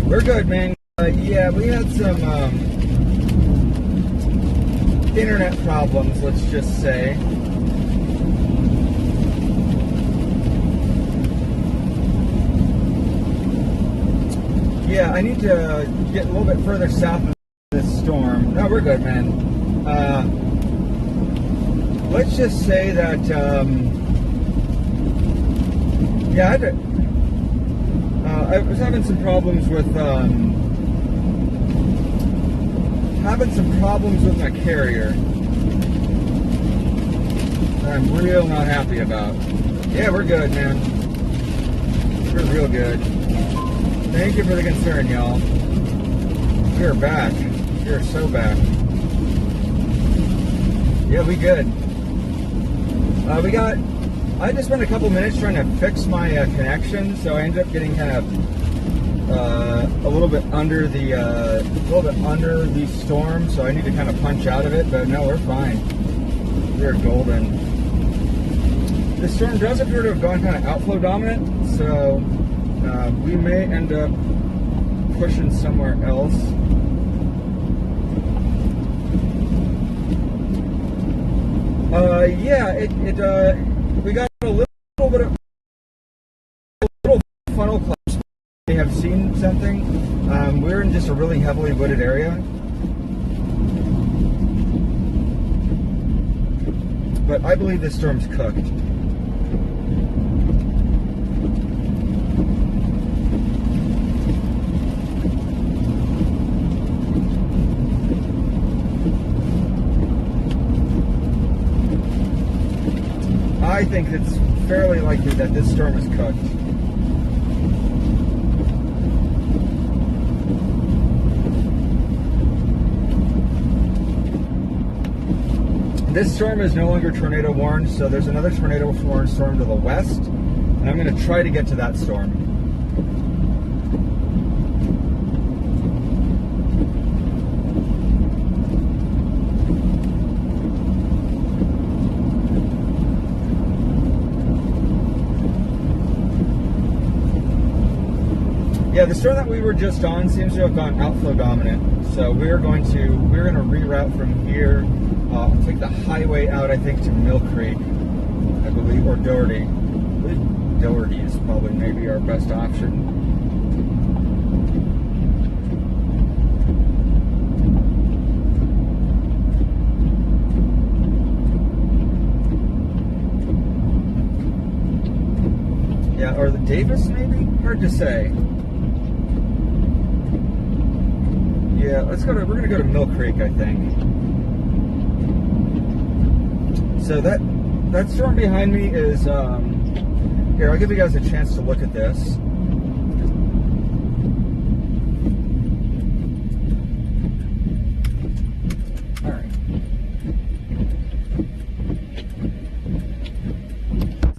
We're good, man. Yeah, we had some internet problems, let's just say. Yeah, I need to get a little bit further south of this storm. No, we're good, man. Let's just say that, yeah, I was having some problems with, my carrier that I'm real not happy about. Yeah, we're good, man. We're real good. Thank you for the concern, y'all. We are back. We are so back. Yeah, we good. I just spent a couple minutes trying to fix my connection, so I ended up getting kind of a little bit under the storm, so I need to kind of punch out of it, but no, we're fine. We're golden. The storm does appear to have gone kind of outflow dominant, so we may end up pushing somewhere else. Yeah, we got a little bit of funnel clouds. We have seen something. We're in just a really heavily wooded area. But I believe this storm's cooked. I think it's fairly likely that this storm is cooked. This storm is no longer tornado warned, so there's another tornado warned storm to the west, and I'm going to try to get to that storm. Yeah, the storm that we were just on seems to have gone outflow dominant. So we're going to reroute from here, take the highway out, I think, to Mill Creek, I believe, or Doherty. I believe Doherty is probably maybe our best option. Yeah, or the Davis maybe? Hard to say. Yeah, we're gonna go to Mill Creek, I think. So that storm behind me is, here, I'll give you guys a chance to look at this. All right.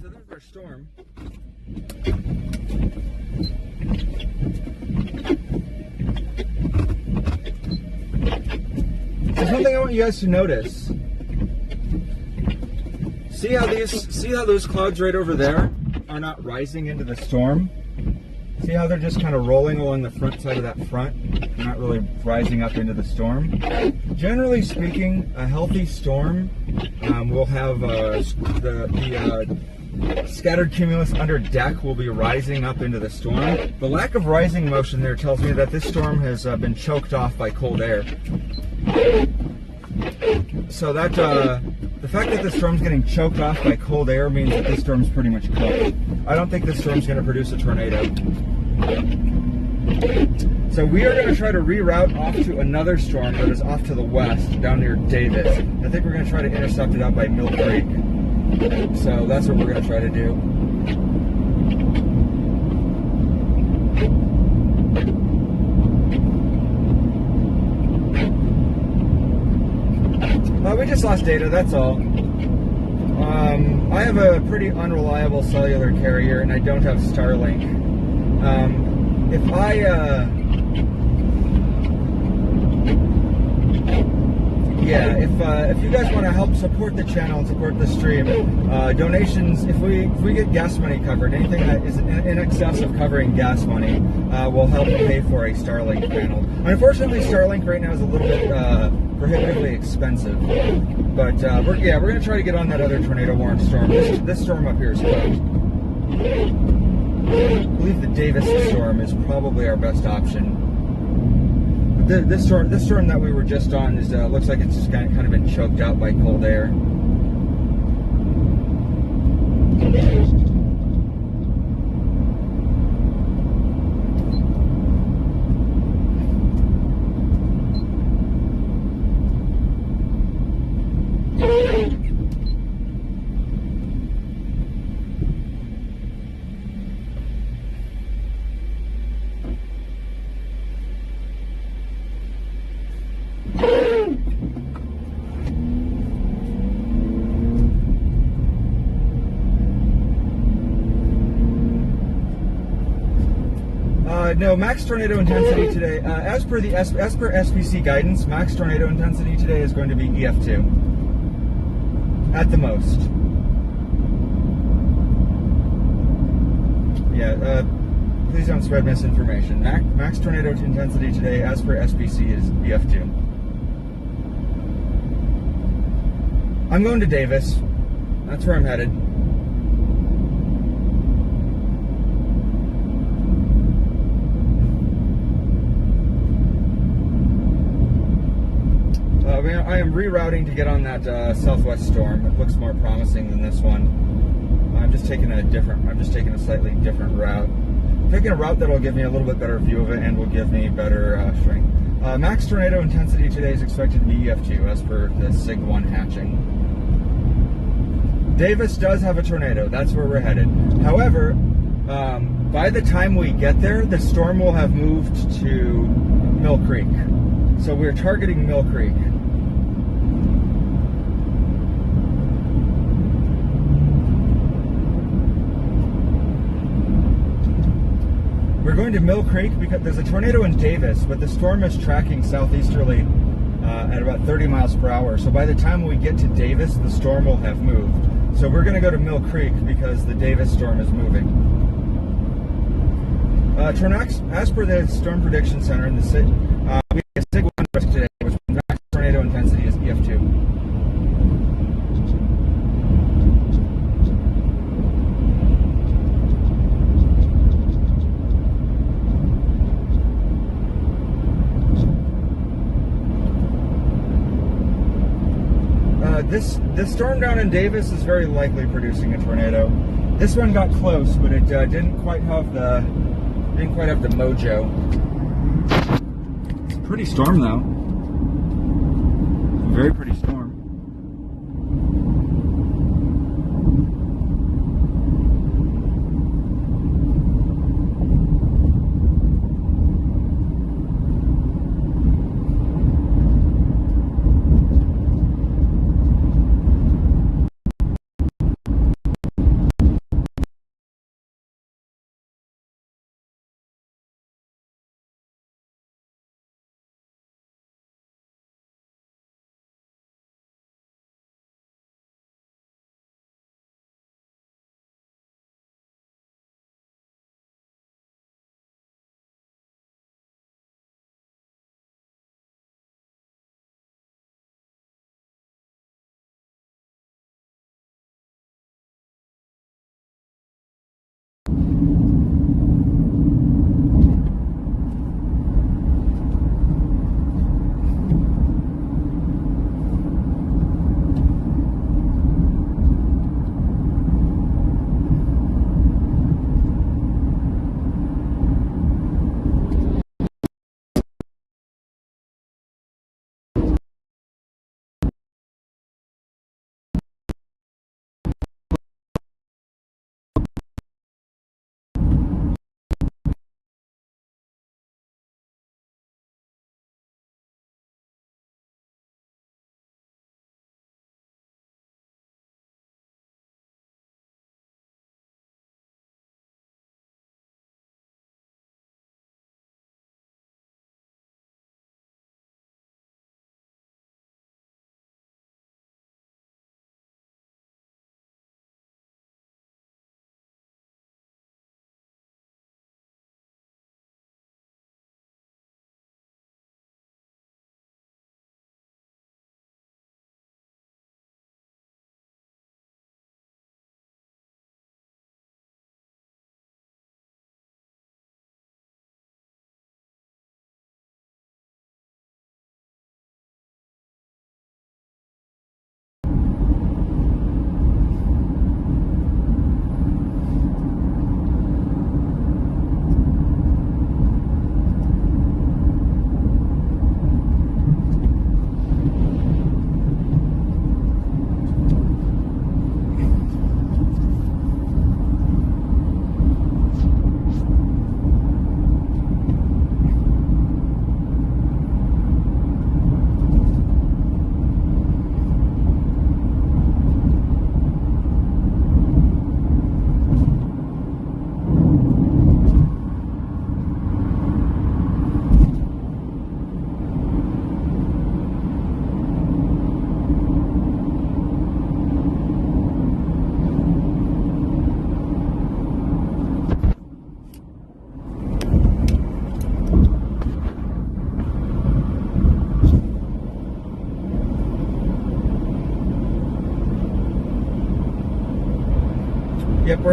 So there's our storm. There's one thing I want you guys to notice. See how those clouds right over there are not rising into the storm? See how they're just kind of rolling along the front side of that front? They're not really rising up into the storm. Generally speaking, a healthy storm will have the scattered cumulus under deck will be rising up into the storm. The lack of rising motion there tells me that this storm has been choked off by cold air. So that the fact that the storm's getting choked off by cold air means that this storm's pretty much cooked. I don't think this storm's going to produce a tornado. So we are going to try to reroute off to another storm that is off to the west, down near Davis. I think we're going to try to intercept it out by Mill Creek. So that's what we're going to try to do. We just lost data, that's all. I have a pretty unreliable cellular carrier and I don't have Starlink. yeah, if you guys want to help support the channel and support the stream, donations, if we get gas money covered, anything that is in excess of covering gas money will help pay for a Starlink panel. Unfortunately, Starlink right now is a little bit prohibitively expensive, but we're going to try to get on that other tornado warning storm. This storm up here is closed. I believe the Davis storm is probably our best option. This storm that we were just on is looks like it's just kind of been choked out by cold air. No, max tornado intensity today, as per SPC guidance, max tornado intensity today is going to be EF2 at the most. Yeah, please don't spread misinformation. Max tornado intensity today, as per SPC, is EF2. I'm going to Davis. That's where I'm headed. I am rerouting to get on that southwest storm. It looks more promising than this one. I'm just taking a slightly different route. I'm taking a route that will give me a little bit better view of it and will give me better strength. Max tornado intensity today is expected to be EF2 as per the SIG-1 hatching. Davis does have a tornado. That's where we're headed. However, by the time we get there, the storm will have moved to Mill Creek. So we're targeting Mill Creek. We're going to Mill Creek because there's a tornado in Davis, but the storm is tracking southeasterly at about 30 miles per hour. So by the time we get to Davis, the storm will have moved. So we're going to go to Mill Creek because the Davis storm is moving. As per the Storm Prediction Center in the city, we have a SIG-1 risk today, which max tornado intensity is EF2. This storm down in Davis is very likely producing a tornado. This one got close, but it didn't quite have the mojo. It's a pretty storm though. Very pretty storm.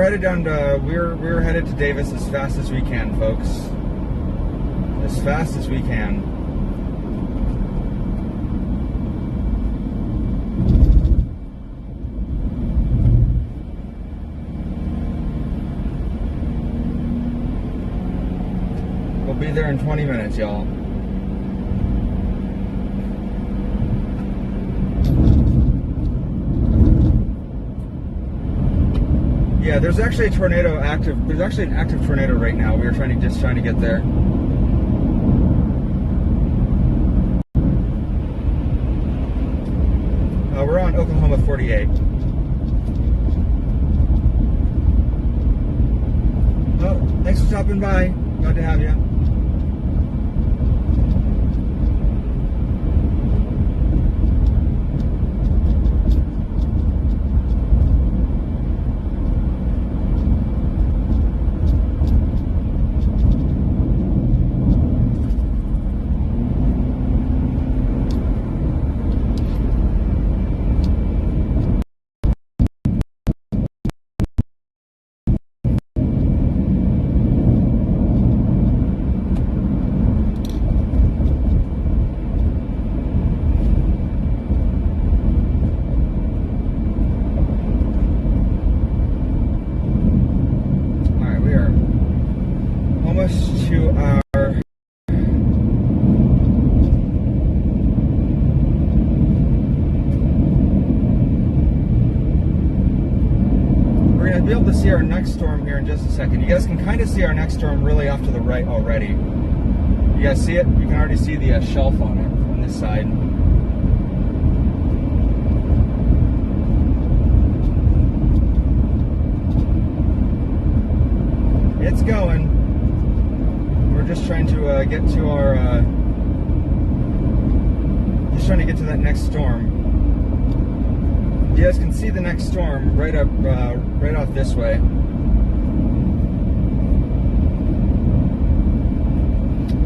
headed down to we're headed to Davis as fast as we can, folks. As fast as we can. We'll be there in 20 minutes, y'all. Yeah, there's actually a tornado active. There's actually an active tornado right now. We were just trying to get there. We're on Oklahoma 48. Oh, thanks for stopping by. Glad to have you. To our we're going to be able to see our next storm here in just a second. You guys can kind of see our next storm really off to the right already. You guys see it? You can already see the shelf on it on this side. It's going. We're just trying to get to our, just trying to get to that next storm. You guys can see the next storm right up, right off this way.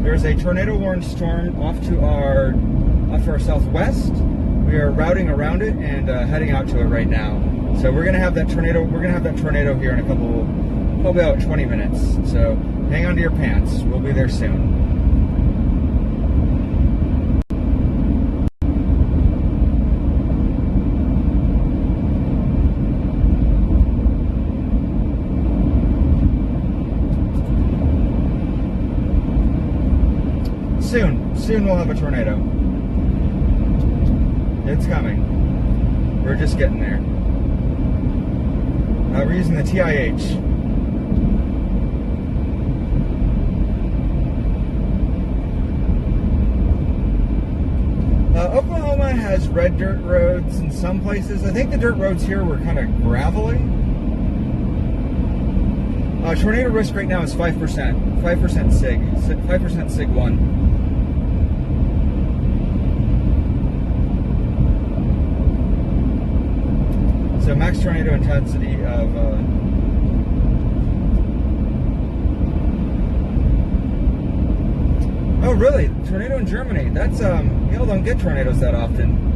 There's a tornado warned storm off to our southwest. We are routing around it and heading out to it right now. So we're gonna have that tornado. We're gonna have that tornado here in a couple, probably about 20 minutes. So hang on to your pants. We'll be there soon. Soon we'll have a tornado. It's coming. We're just getting there. We're using the TIH. Oklahoma has red dirt roads in some places. I think the dirt roads here were kind of gravelly. Tornado risk right now is 5%. 5% SIG. 5% SIG 1. So max tornado intensity of oh really? Tornado in Germany. That's y'all don't get tornadoes that often.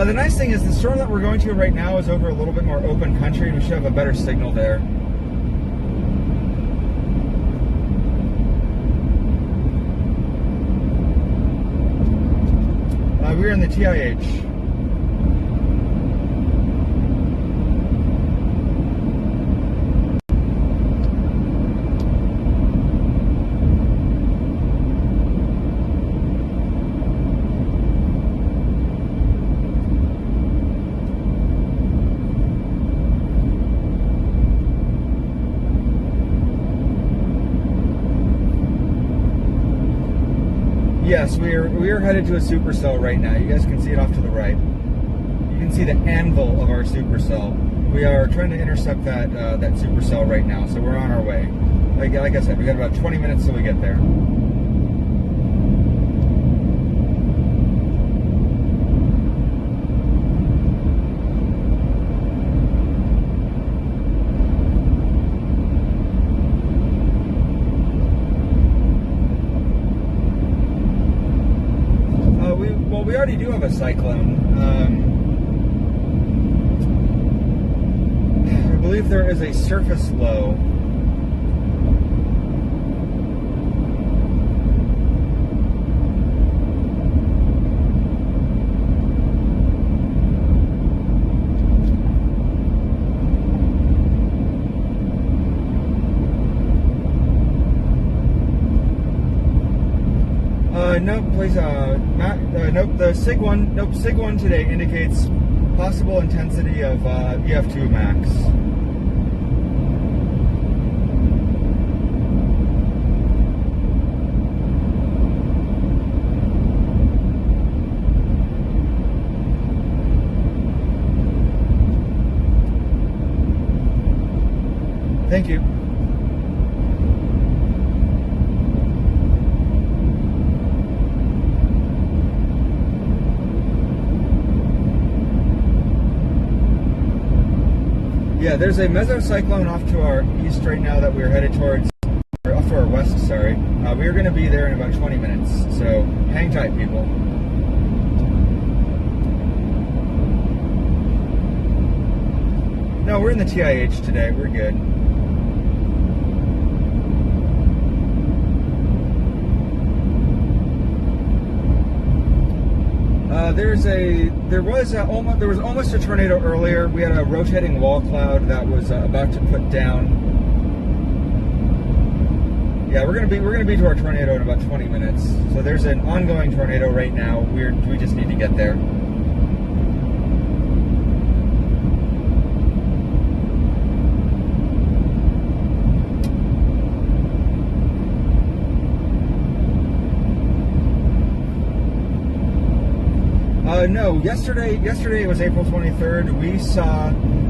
The nice thing is the storm that we're going to right now is over a little bit more open country, and we should have a better signal there. We're in the TIH. Yes, we are headed to a supercell right now. You guys can see it off to the right. You can see the anvil of our supercell. We are trying to intercept that supercell right now, so we're on our way. Like I said, we got about 20 minutes till we get there. of a cyclone. I believe there is a surface low. Nope, please, nope, the SIG 1 today indicates possible intensity of EF2 max. Thank you. Yeah, there's a mesocyclone off to our east right now that we're headed towards, or off to our west, sorry. We're going to be there in about 20 minutes, so hang tight, people. No, we're in the TIH today, we're good. There was almost a tornado earlier. We had a rotating wall cloud that was about to put down. Yeah, we're gonna be to our tornado in about 20 minutes. So there's an ongoing tornado right now. We just need to get there. No, yesterday was April 23rd. We saw,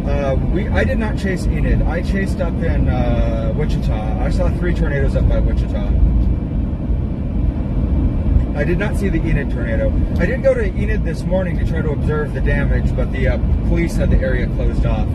I did not chase Enid. I chased up in Wichita. I saw 3 tornadoes up by Wichita. I did not see the Enid tornado. I did go to Enid this morning to try to observe the damage, but the police had the area closed off.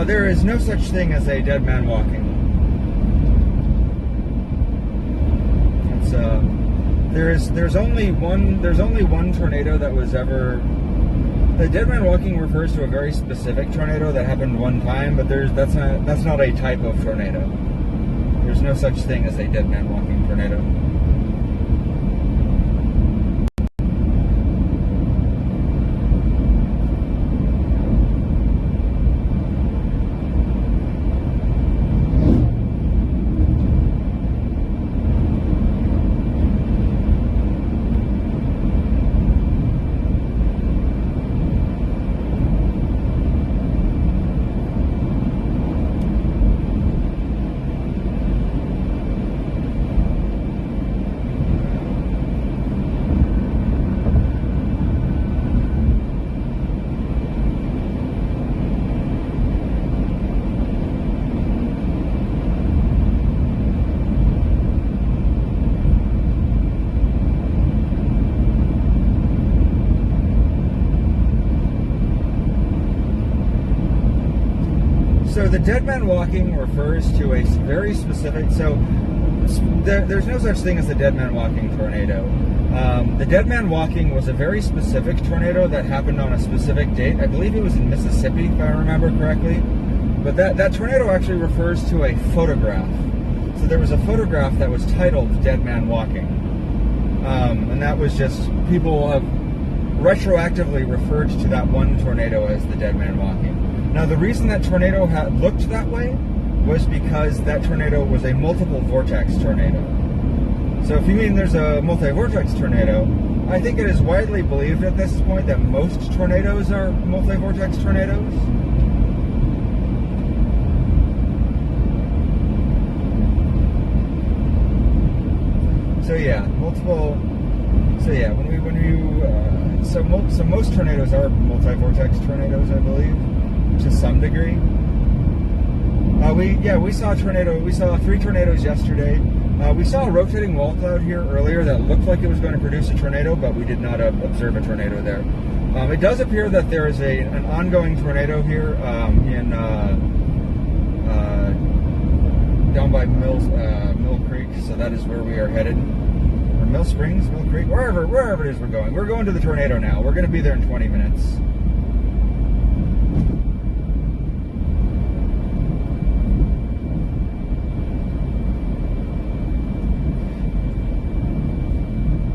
There is no such thing as a dead man walking. It's there's only one tornado that was ever. The dead man walking refers to a very specific tornado that happened one time, but that's not a type of tornado. There's no such thing as a dead man walking tornado. So the dead man walking refers to a very specific, there's no such thing as the dead man walking tornado. The dead man walking was a very specific tornado that happened on a specific date. I believe it was in Mississippi, if I remember correctly. But that tornado actually refers to a photograph. So there was a photograph that was titled Dead Man Walking. And that was just, people have retroactively referred to that one tornado as the Dead Man Walking. Now, the reason that tornado looked that way was because that tornado was a multiple vortex tornado. So if you mean there's a multi-vortex tornado, I think it is widely believed at this point that most tornadoes are multi-vortex tornadoes. yeah, multiple. So yeah, so most tornadoes are multi-vortex tornadoes, I believe, to some degree. We saw a tornado. We saw 3 tornadoes yesterday. We saw a rotating wall cloud here earlier that looked like it was going to produce a tornado, but we did not observe a tornado there. It does appear that there is an ongoing tornado here down by Mill Creek, so that is where we are headed. Or Mill Springs, Mill Creek, wherever it is we're going. We're going to the tornado now. We're going to be there in 20 minutes.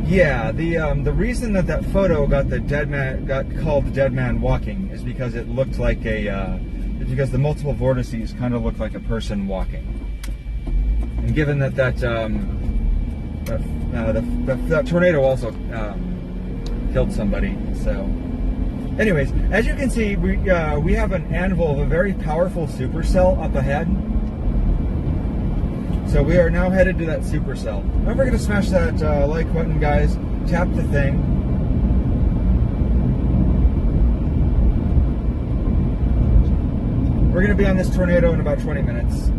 Yeah, the reason that photo got called the dead man walking is because it looked like because the multiple vortices kind of looked like a person walking. And given that tornado also killed somebody, so anyways, as you can see, we have an anvil of a very powerful supercell up ahead. So we are now headed to that supercell. Don't forget to smash that like button, guys. Tap the thing. We're going to be on this tornado in about 20 minutes.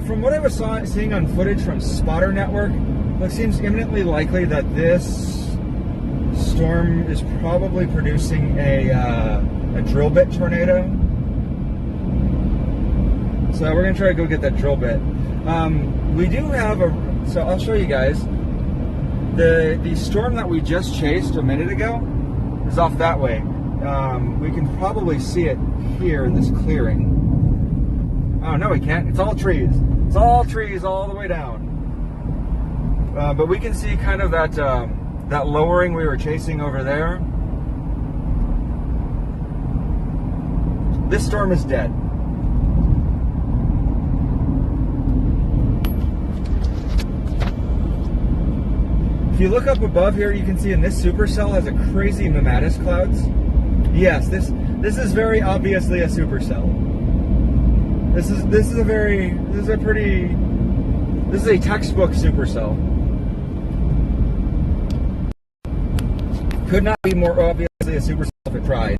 From what I was seeing on footage from Spotter Network, it seems imminently likely that this storm is probably producing a drill bit tornado. So we're going to try to go get that drill bit. We do have so I'll show you guys. The storm that we just chased a minute ago is off that way. We can probably see it here in this clearing. Oh, no, we can't. It's all trees. It's all trees all the way down. But we can see kind of that lowering we were chasing over there. This storm is dead. If you look up above here, you can see in this supercell has a crazy mammatus clouds. Yes, this is very obviously a supercell. This is a textbook supercell. Could not be more obviously a supercell if it tried.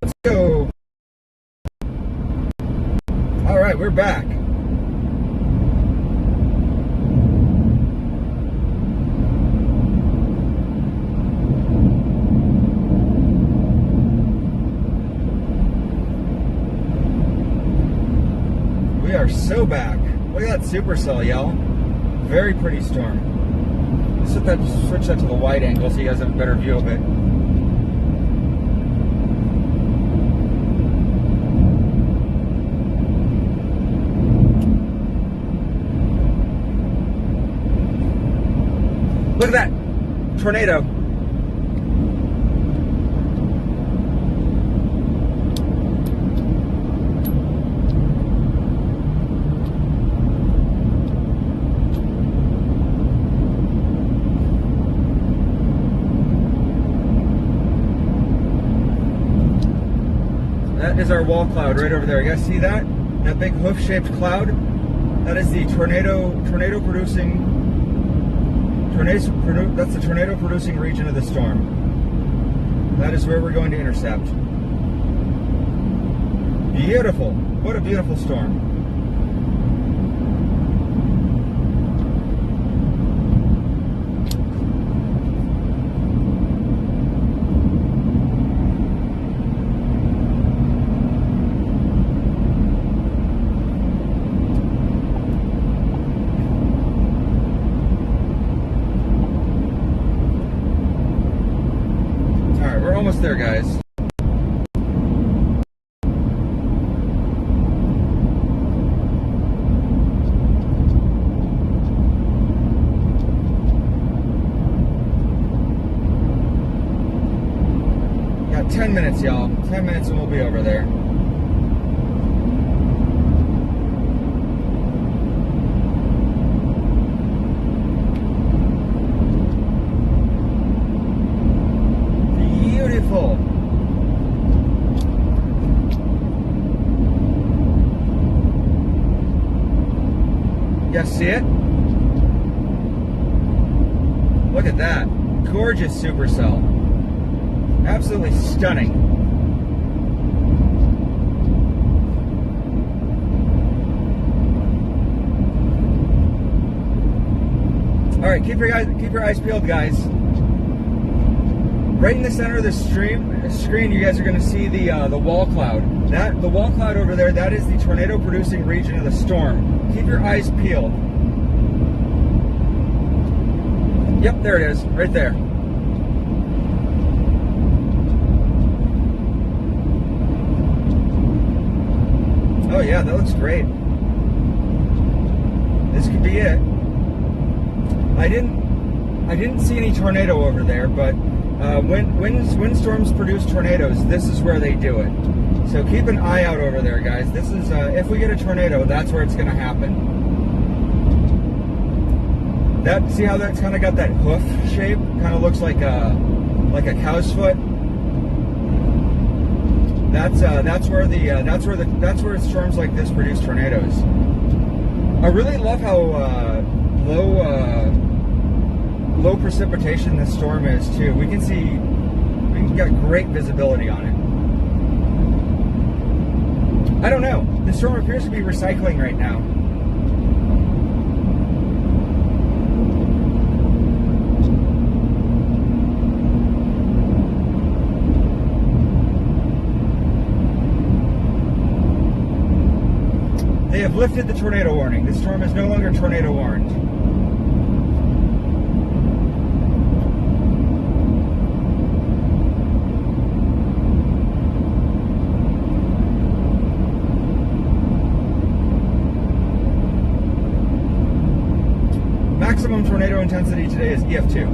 Let's go. All right, we're back. We are so back. Look at that supercell, y'all. Very pretty storm. Switch that to the wide angle so you guys have a better view of it. Look at that tornado. That is our wall cloud right over there. You guys see that? That big hoof-shaped cloud? That is the tornado producing region of the storm. That is where we're going to intercept. Beautiful. What a beautiful storm. Almost there, guys. 10 minutes, y'all. 10 minutes and we'll be over there. Beautiful. You see it? Look at that. Gorgeous supercell. Absolutely stunning. All right, keep your eyes peeled, guys. Right in the center of the screen, you guys are going to see the wall cloud. The wall cloud over there, that is the tornado-producing region of the storm. Keep your eyes peeled. Yep, there it is, right there. Oh yeah, that looks great. This could be it. I didn't see any tornado over there, but when storms produce tornadoes, this is where they do it. So keep an eye out over there, guys. This is if we get a tornado, that's where it's going to happen. See how that's kind of got that hoof shape? Kind of looks like a cow's foot. That's where storms like this produce tornadoes. I really love how low precipitation this storm is too. We got great visibility on it. I don't know. The storm appears to be recycling right now. They have lifted the tornado warning. This storm is no longer tornado warned. Maximum tornado intensity today is EF2.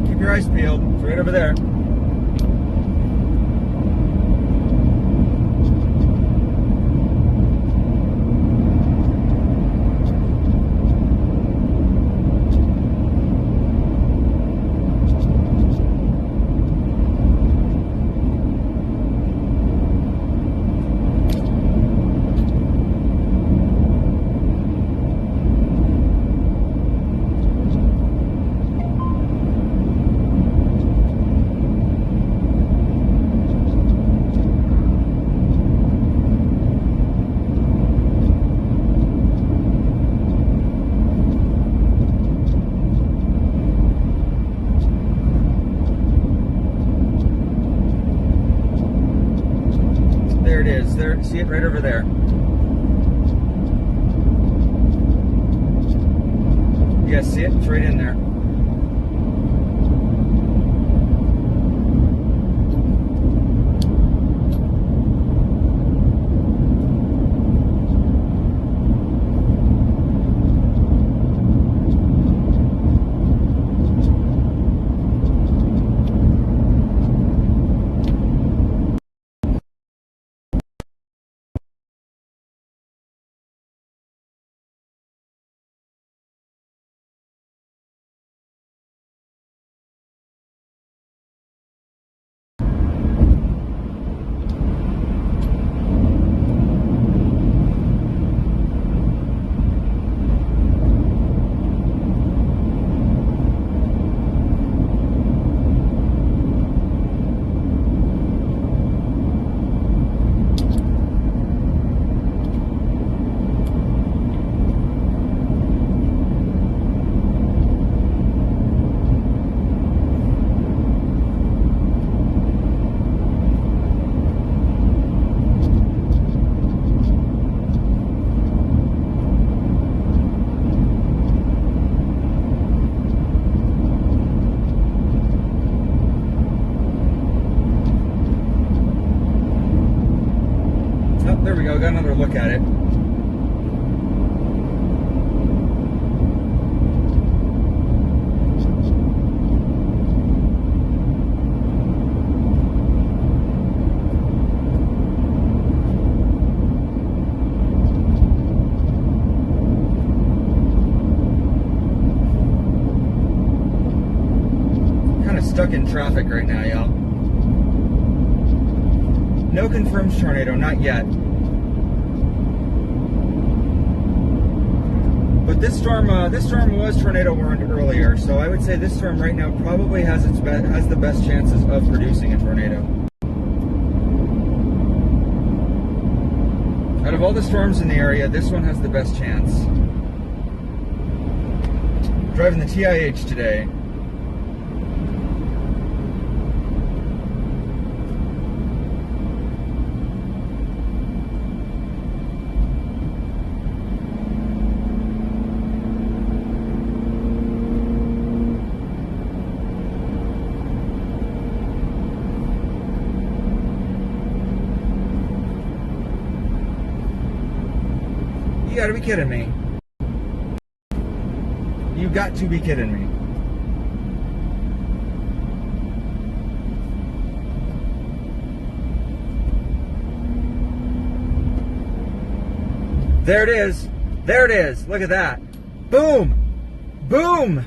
Keep your eyes peeled. It's right over there. There it is. There, see it right over there. You guys see it? It's right in there. look at it. Stuck in traffic right now, y'all. No confirmed tornado, not yet. But this storm was tornado warned earlier, so I would say this storm right now probably has the best chances of producing a tornado. Out of all the storms in the area, this one has the best chance. Driving the TIH today. You gotta be kidding me. You got to be kidding me. There it is. There it is. Look at that. Boom. Boom.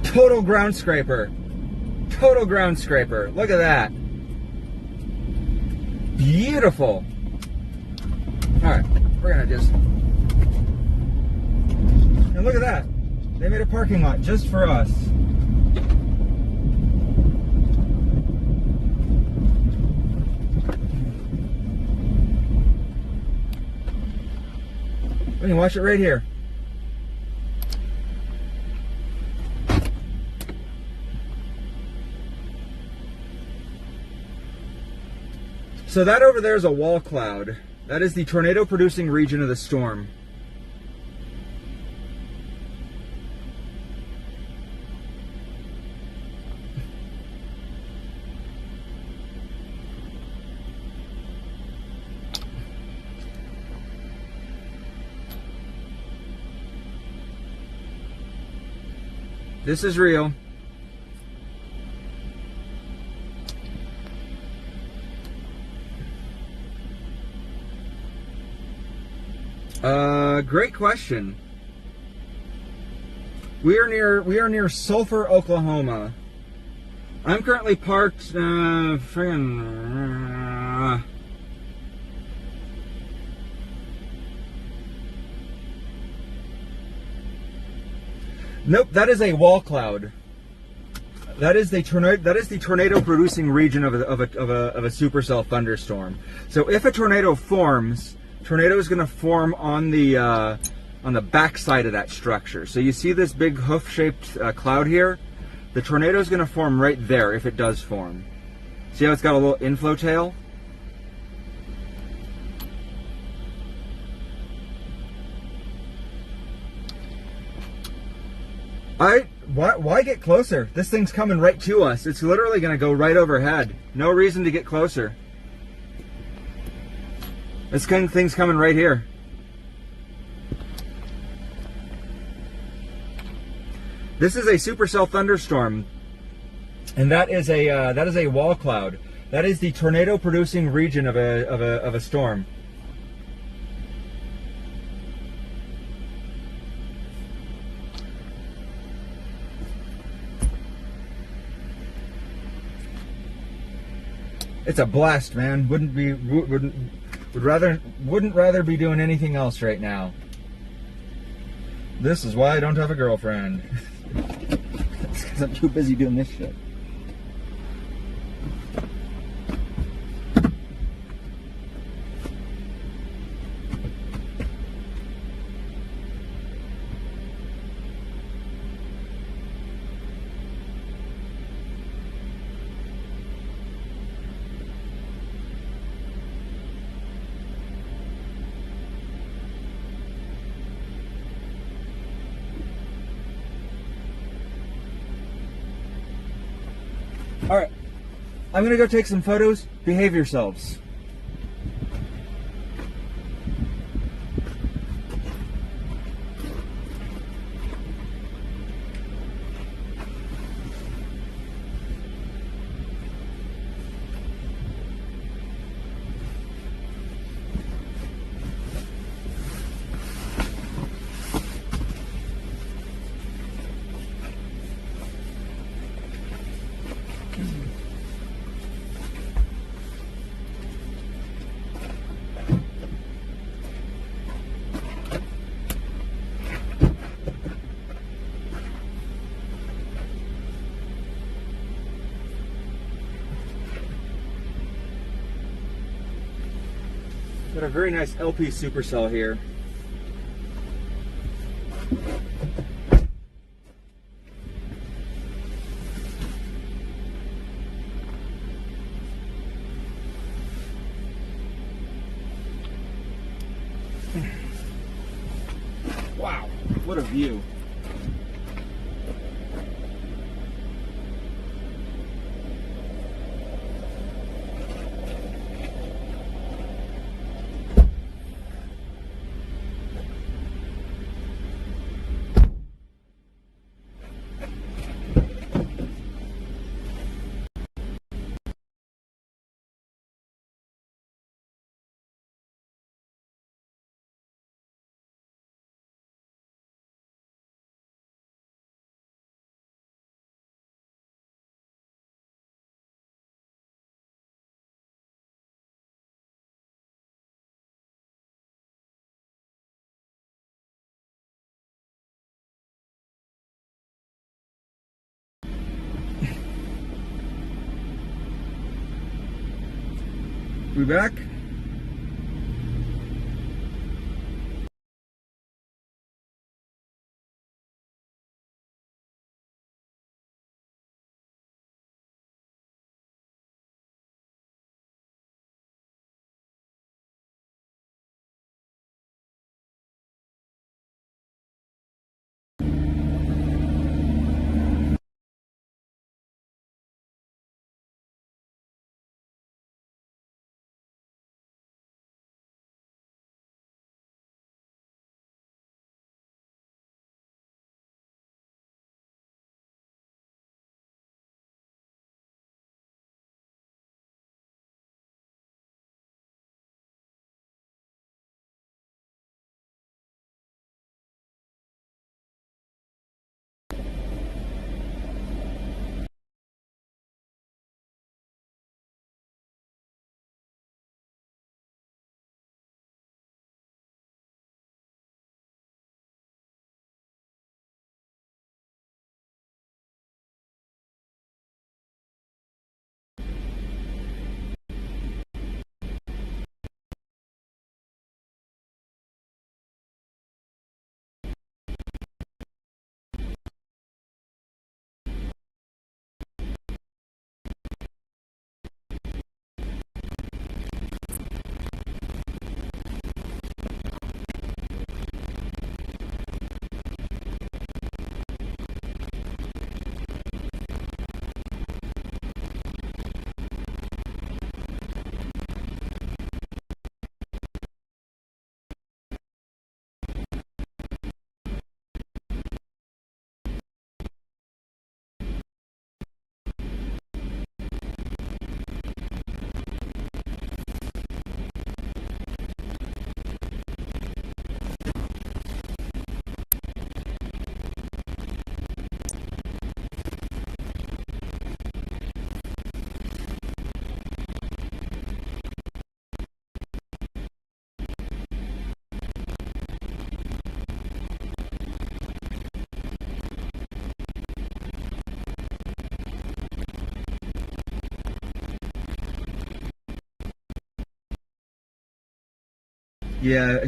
Total ground scraper. Total ground scraper. Look at that. Beautiful. All right, we're gonna just. And look at that. They made a parking lot just for us. We can watch it right here. So that over there is a wall cloud. That is the tornado producing region of the storm. This is real. Great question. We are near Sulphur, Oklahoma. I'm currently parked. Nope, that is a wall cloud. That is the tornado producing region of a supercell thunderstorm. So if a tornado forms, tornado is going to form on the back side of that structure. So you see this big hoof-shaped cloud here? The tornado is going to form right there if it does form. See how it's got a little inflow tail? Why get closer? This thing's coming right to us. It's literally going to go right overhead. No reason to get closer. This kind of thing's coming right here. This is a supercell thunderstorm, and that is a wall cloud. That is the tornado producing region of a storm. It's a blast, man. Wouldn't rather be doing anything else right now. This is why I don't have a girlfriend. It's because I'm too busy doing this shit. All right, I'm gonna go take some photos. Behave yourselves. Got a very nice LP supercell here. Wow, what a view. We back? Yeah,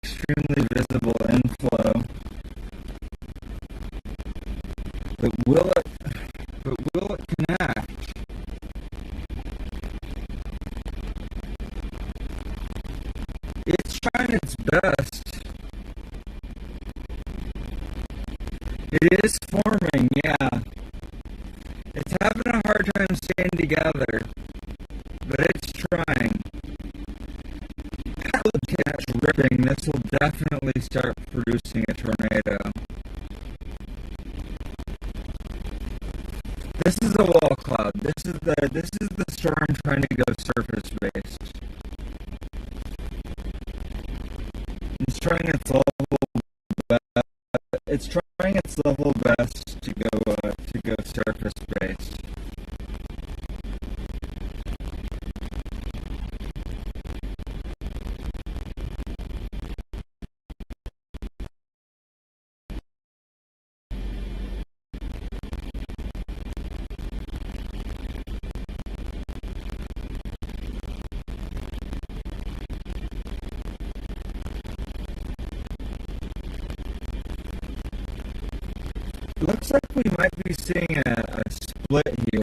extremely visible inflow. But will it connect? It's trying its best. It is forming, yeah. It's having a hard time dripping, this will definitely start producing a tornado. This is a wall cloud. This is the storm trying to go surface based. It's trying its level best to go surface based. Looks like we might be seeing a split here.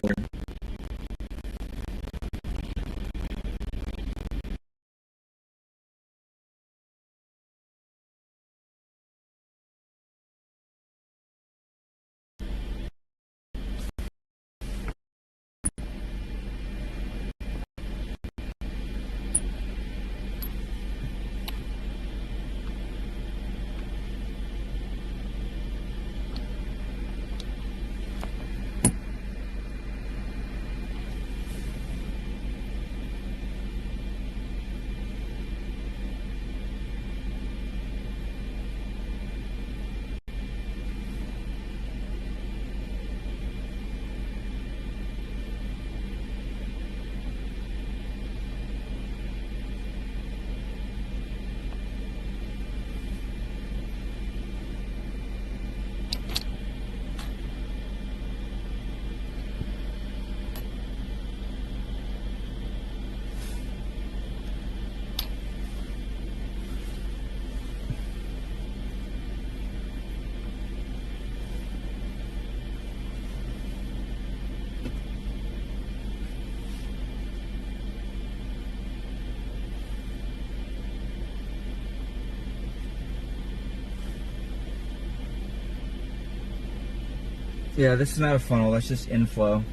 Yeah, this is not a funnel, that's just inflow.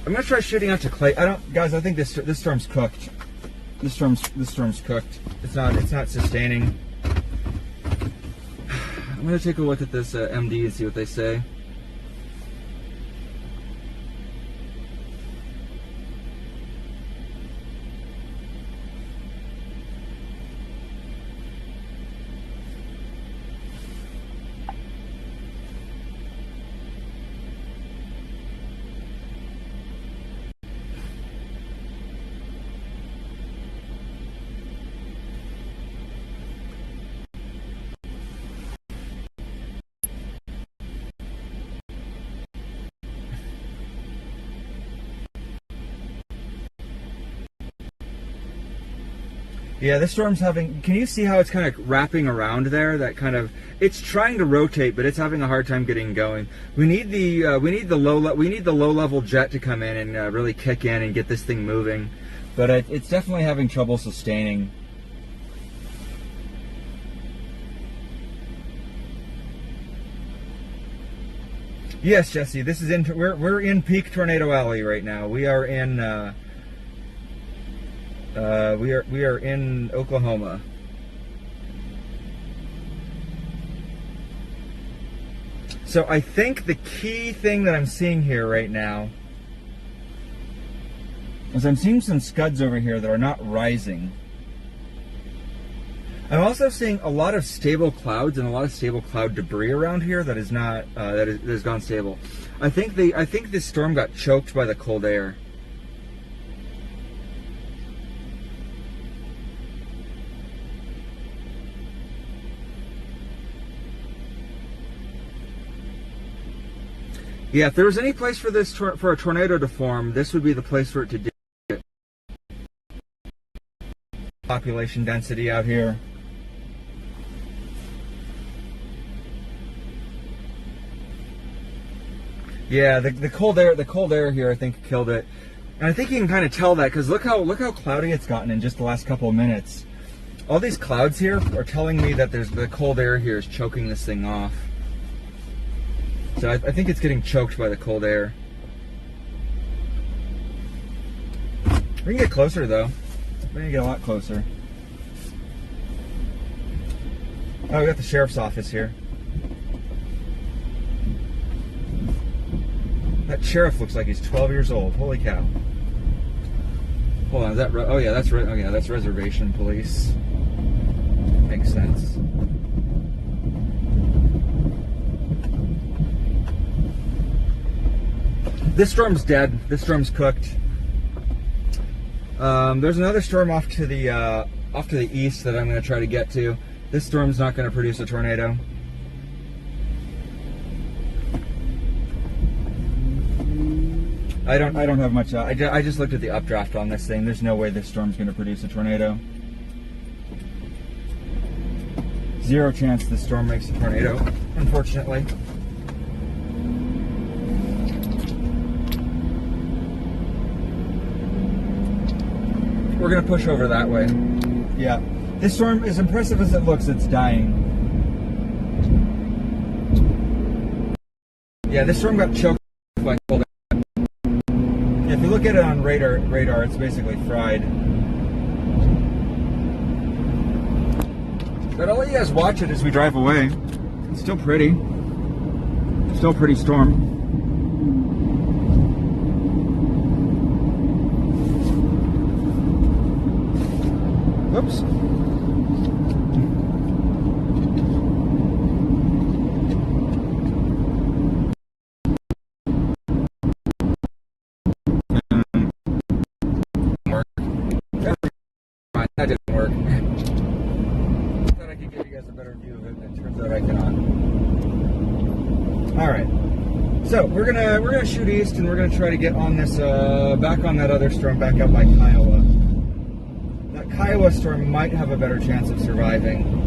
I'm gonna try shooting out to clay. Guys, I think this storm's cooked. This storm's cooked. It's not sustaining. I'm gonna take a look at this MD and see what they say. Yeah, this storm's having, can you see how it's kind of wrapping around there? That kind of, it's trying to rotate, but it's having a hard time getting going. We need the low level jet to come in and really kick in and get this thing moving. But it's definitely having trouble sustaining. Yes, Jesse, this is we're in peak Tornado Alley right now. We are in we are in Oklahoma. So I think the key thing that I'm seeing here right now is I'm seeing some scuds over here that are not rising. I'm also seeing a lot of stable clouds and a lot of stable cloud debris around here that is not that has gone stable. I think this storm got choked by the cold air. Yeah, if there was any place for this for a tornado to form, this would be the place for it to do it. Population density out here. Yeah, the cold air here I think killed it. And I think you can kind of tell that because look how cloudy it's gotten in just the last couple of minutes. All these clouds here are telling me that the cold air here is choking this thing off. So I think it's getting choked by the cold air. We can get closer though. We can get a lot closer. Oh, we got the sheriff's office here. That sheriff looks like he's 12 years old. Holy cow. Hold on, is that oh yeah, that's oh yeah, that's reservation police. Makes sense. This storm's dead. This storm's cooked. There's another storm off to the east that I'm going to try to get to. This storm's not going to produce a tornado. I don't have much. I just looked at the updraft on this thing. There's no way this storm's going to produce a tornado. Zero chance this storm makes a tornado, unfortunately. We're going to push over that way. Yeah. This storm, as impressive as it looks, it's dying. Yeah, this storm got choked by cold air. If you look at it on radar, it's basically fried. But I'll let you guys watch it as we drive away. It's still pretty. Still a pretty storm. Whoops. That didn't work. I thought I could give you guys a better view of it, but it turns out I cannot. Alright. So we're gonna shoot east and we're gonna try to get on this back on that other storm back up by Kiowa. That Kiowa storm might have a better chance of surviving.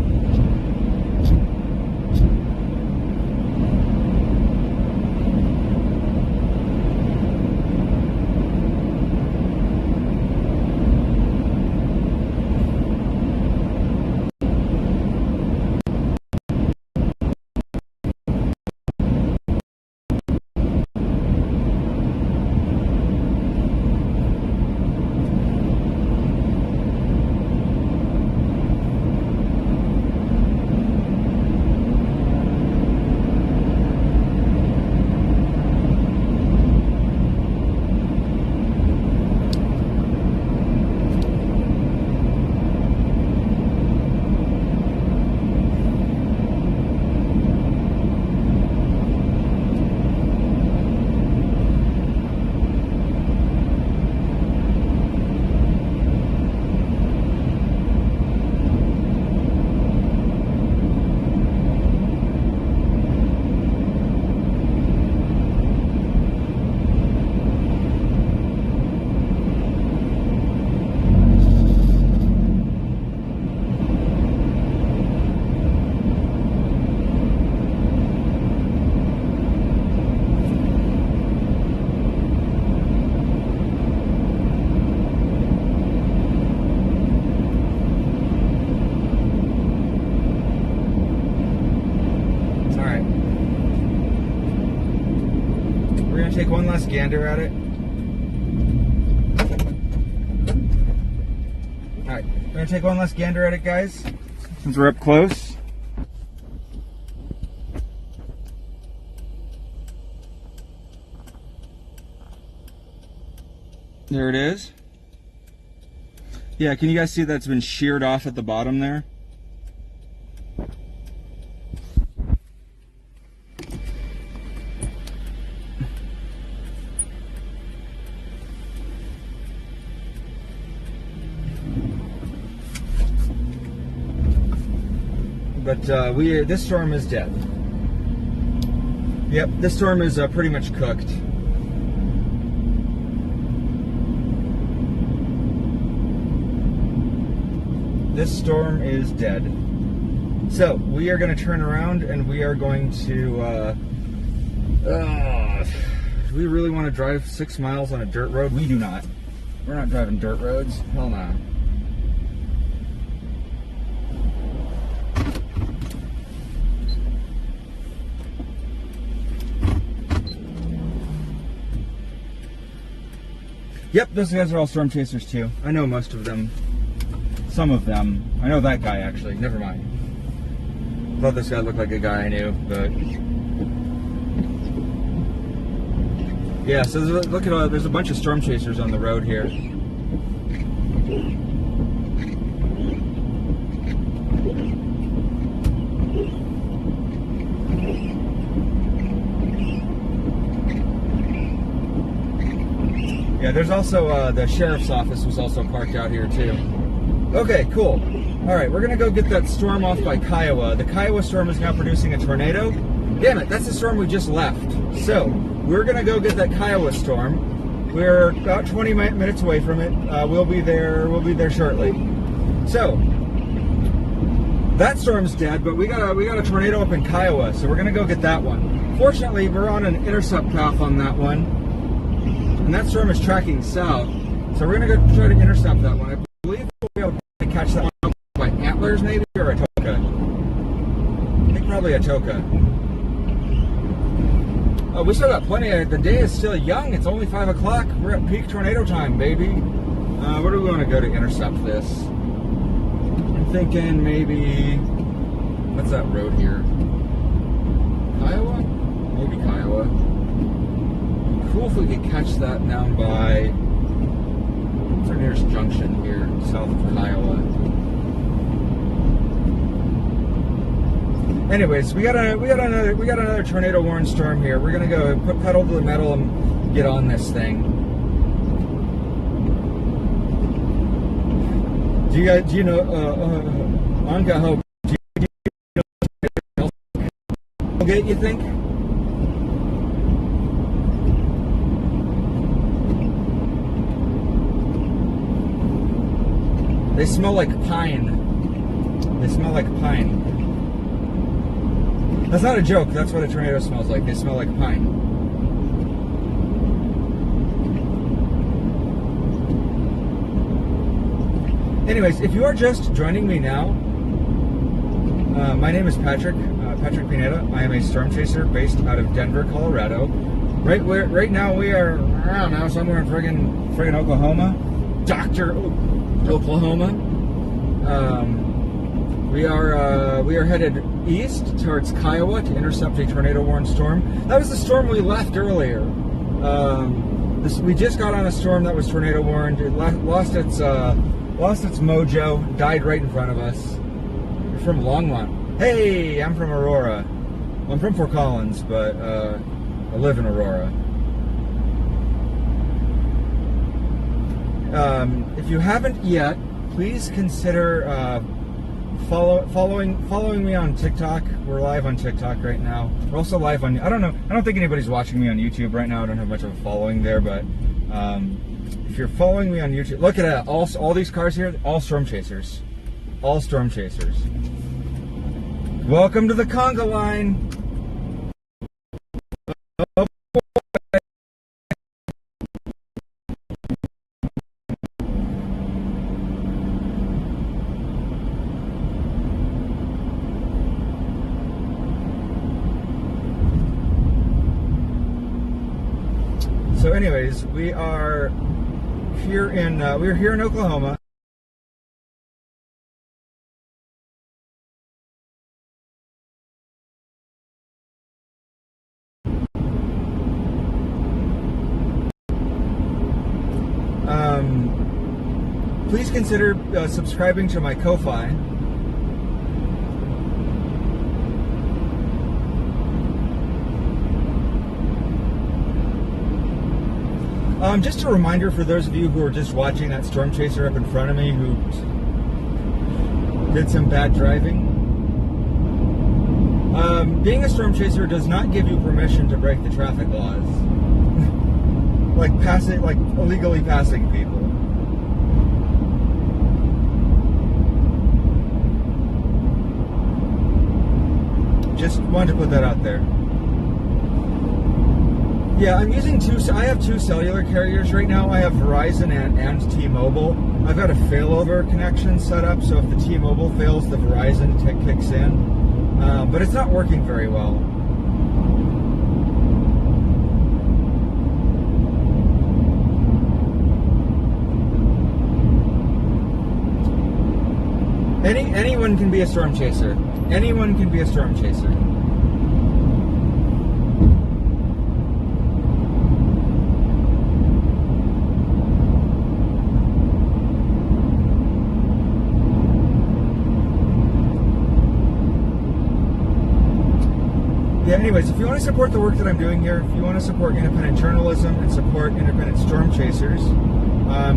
Take one last gander at it. Alright, we're going to take one last gander at it, guys, since we're up close. There it is. Yeah, can you guys see that's been sheared off at the bottom there? But this storm is dead. Yep, this storm is pretty much cooked. This storm is dead. So we are going to turn around and we are going to. Do we really want to drive 6 miles on a dirt road? We do not. We're not driving dirt roads. Hell no. Yep, those guys are all storm chasers too. I know most of them. Some of them. I know that guy actually. Never mind. Thought this guy looked like a guy I knew, but yeah. So look at all. There's a bunch of storm chasers on the road here. Yeah, there's also the sheriff's office was also parked out here too. Okay, cool. All right, we're gonna go get that storm off by Kiowa. The Kiowa storm is now producing a tornado. Damn it, that's the storm we just left. So we're gonna go get that Kiowa storm. We're about 20 minutes away from it. We'll be there shortly. So that storm's dead, but we got a tornado up in Kiowa, so we're gonna go get that one. Fortunately, we're on an intercept path on that one, and that storm is tracking south. So we're gonna go try to intercept that one. I believe we'll be able to catch that one by antlers, maybe, or a toka. I think probably a toka. Oh, we still got plenty. The day is still young. It's only 5 o'clock. We're at peak tornado time, baby. Where do we want to go to intercept this? I'm thinking maybe, what's that road here? Kiowa? Maybe Kiowa. Cool if we could catch that down by, what's our nearest junction here, south of Kiowa. Anyways, we got another tornado warning storm here. We're gonna go put pedal to the metal and get on this thing. Do you know Anka Hope? Do you know Gate, you think? They smell like pine. They smell like pine. That's not a joke. That's what a tornado smells like. They smell like pine. Anyways, if you are just joining me now, my name is Patrick Pineda. I am a storm chaser based out of Denver, Colorado. Right now we are, I don't know, somewhere in friggin' Oklahoma. Oklahoma. We are headed east towards Kiowa to intercept a tornado warning storm. That was the storm we left earlier. We just got on a storm that was tornado warned. It lost its mojo, died right in front of us. We're from Longmont. Hey, I'm from Aurora. Well, I'm from Fort Collins, but I live in Aurora. If you haven't yet, please consider following me on TikTok. We're live on TikTok right now. We're also live on, I don't think anybody's watching me on YouTube right now. I don't have much of a following there, but if you're following me on YouTube, look at that. All these cars here, all storm chasers. All storm chasers. Welcome to the conga line. So anyways, we're here in Oklahoma. Please consider subscribing to my Ko-Fi. Just a reminder for those of you who are just watching that storm chaser up in front of me who did some bad driving. Being a storm chaser does not give you permission to break the traffic laws. like illegally passing people. Just wanted to put that out there. Yeah, I'm using I have two cellular carriers right now. I have Verizon and T-Mobile. I've got a failover connection set up, so if the T-Mobile fails, the Verizon kicks in. But it's not working very well. Anyone can be a storm chaser. Anyone can be a storm chaser. Yeah, anyways, if you want to support the work that I'm doing here, if you want to support independent journalism and support independent storm chasers,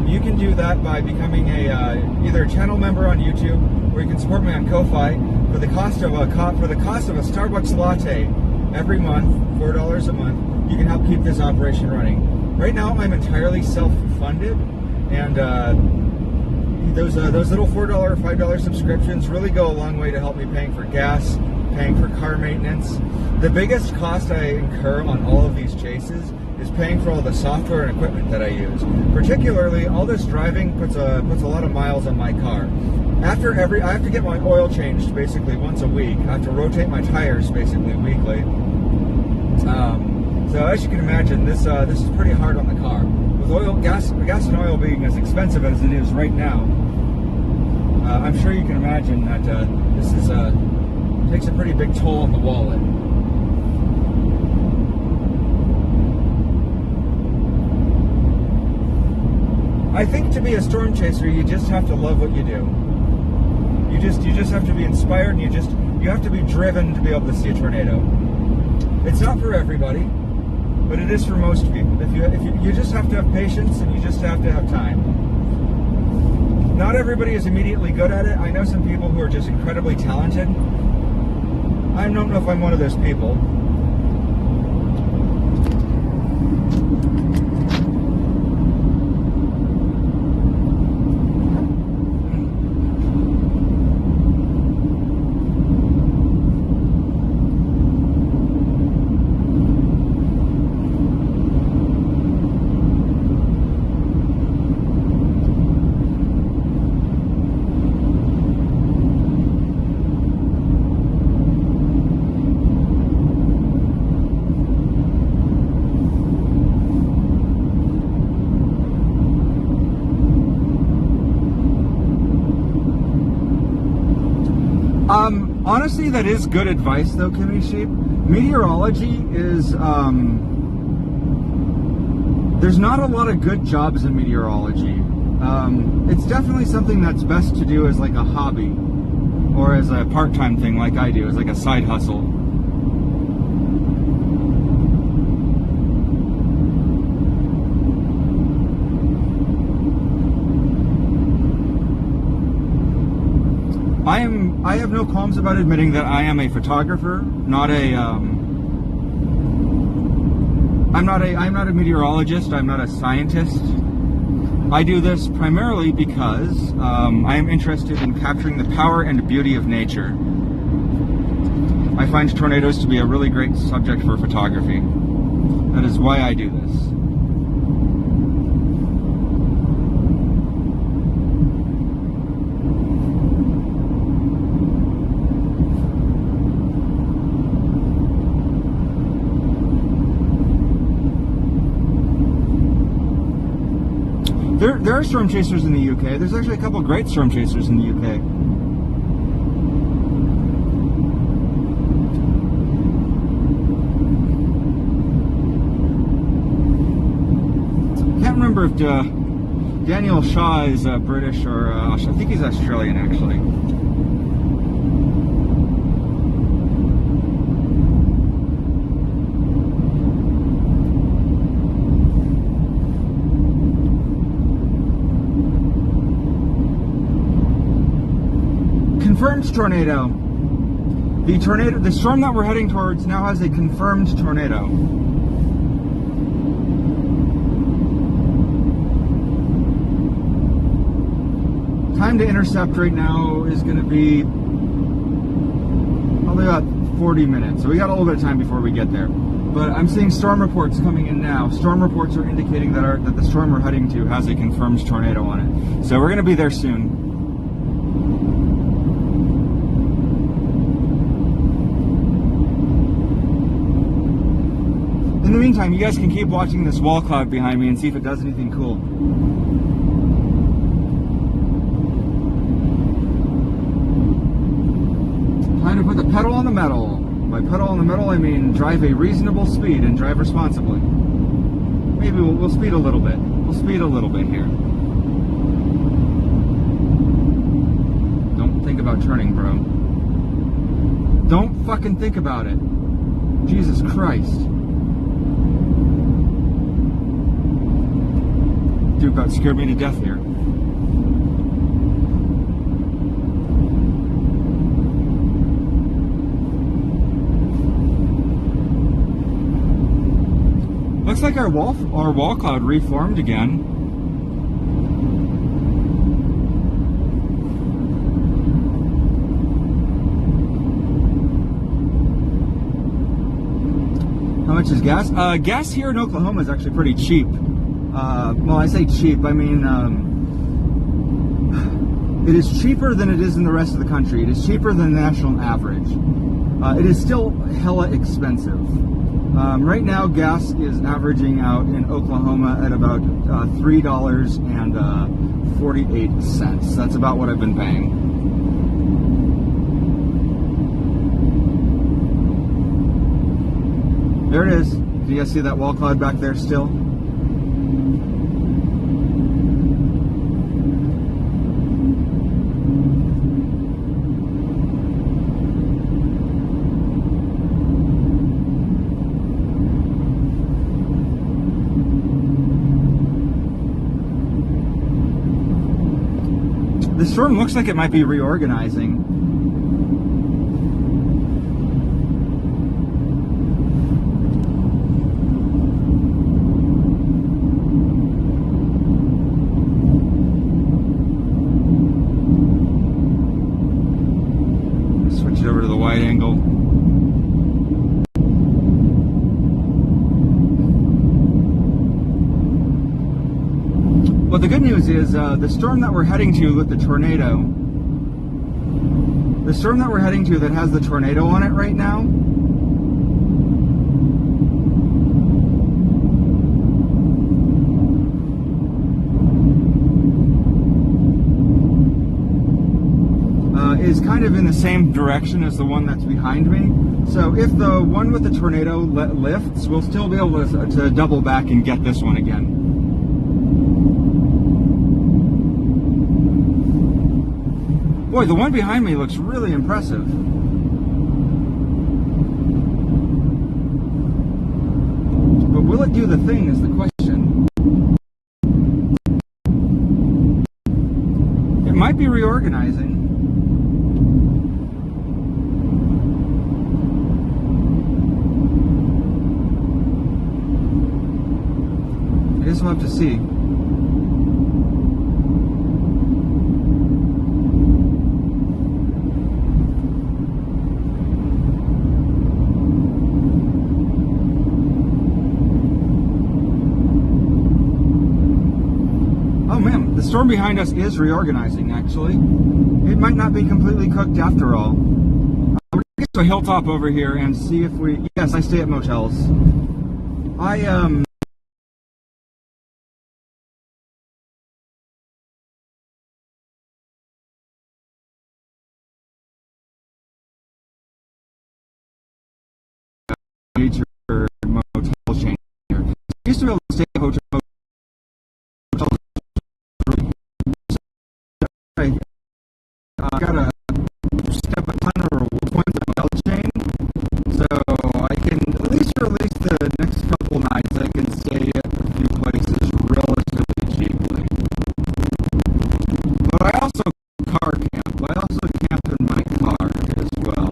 you can do that by becoming either a channel member on YouTube, or you can support me on Ko-Fi for the cost of a Starbucks latte every month, $4 a month. You can help keep this operation running. Right now, I'm entirely self-funded, and those little $4 or $5 subscriptions really go a long way to help me paying for gas, paying for car maintenance. The biggest cost I incur on all of these chases is paying for all the software and equipment that I use. Particularly, all this driving puts a lot of miles on my car. I have to get my oil changed basically once a week. I have to rotate my tires basically weekly. So as you can imagine, this is pretty hard on the car. With gas and oil being as expensive as it is right now, I'm sure you can imagine that this takes a pretty big toll on the wallet. I think to be a storm chaser, you just have to love what you do. You just have to be inspired, and you have to be driven to be able to see a tornado. It's not for everybody, but it is for most people. If you just have to have patience, and you just have to have time. Not everybody is immediately good at it. I know some people who are just incredibly talented. I don't know if I'm one of those people. Honestly, that is good advice, though, Kimmy Sheep. Meteorology is, there's not a lot of good jobs in meteorology. It's definitely something that's best to do as like a hobby, or as a part-time thing like I do, as like a side hustle. I have no qualms about admitting that I am a photographer, not a I'm not a meteorologist, I'm not a scientist. I do this primarily because I am interested in capturing the power and beauty of nature. I find tornadoes to be a really great subject for photography. That is why I do this. There are storm chasers in the UK. There's actually a couple great storm chasers in the UK. Can't remember if Daniel Shaw is British or I think he's Australian actually. Confirmed tornado. The storm that we're heading towards now has a confirmed tornado. Time to intercept right now is going to be probably about 40 minutes. So we got a little bit of time before we get there. But I'm seeing storm reports coming in now. Storm reports are indicating that the storm we're heading to has a confirmed tornado on it. So we're going to be there soon. In the meantime, you guys can keep watching this wall cloud behind me and see if it does anything cool. the pedal on the metal. By pedal on the metal, I mean drive a reasonable speed and drive responsibly. Maybe we'll speed a little bit. We'll speed a little bit here. Don't think about turning, bro. Don't fucking think about it. Jesus Christ. Dude got scared me to death here. Looks like our wall cloud reformed again. How much is gas? Gas here in Oklahoma is actually pretty cheap. Well, I say cheap, I mean, it is cheaper than it is in the rest of the country. It is cheaper than the national average. It is still hella expensive. Right now, gas is averaging out in Oklahoma at about $3.48. That's about what I've been paying. There it is. Do you guys see that wall cloud back there still? The storm looks like it might be reorganizing. Switch it over to the wide angle. Well, the good news is the storm that we're heading to with the tornado, the storm that we're heading to that has the tornado on it right now, is kind of in the same direction as the one that's behind me. So if the one with the tornado lifts, we'll still be able to double back and get this one again. Boy, the one behind me looks really impressive. But will it do the thing is the question. It might be reorganizing. I guess we'll have to see. The storm behind us is reorganizing, actually. It might not be completely cooked after all. We're going to get to a hilltop over here and see if we... Yes, I stay at motels. Major motel chain here. I used to be able to stay at hotels. I got a step a ton or 1 mile chain, so I can, at least for the next couple nights, I can stay at a few places relatively cheaply. But I also car camp. I also camp in my car as well.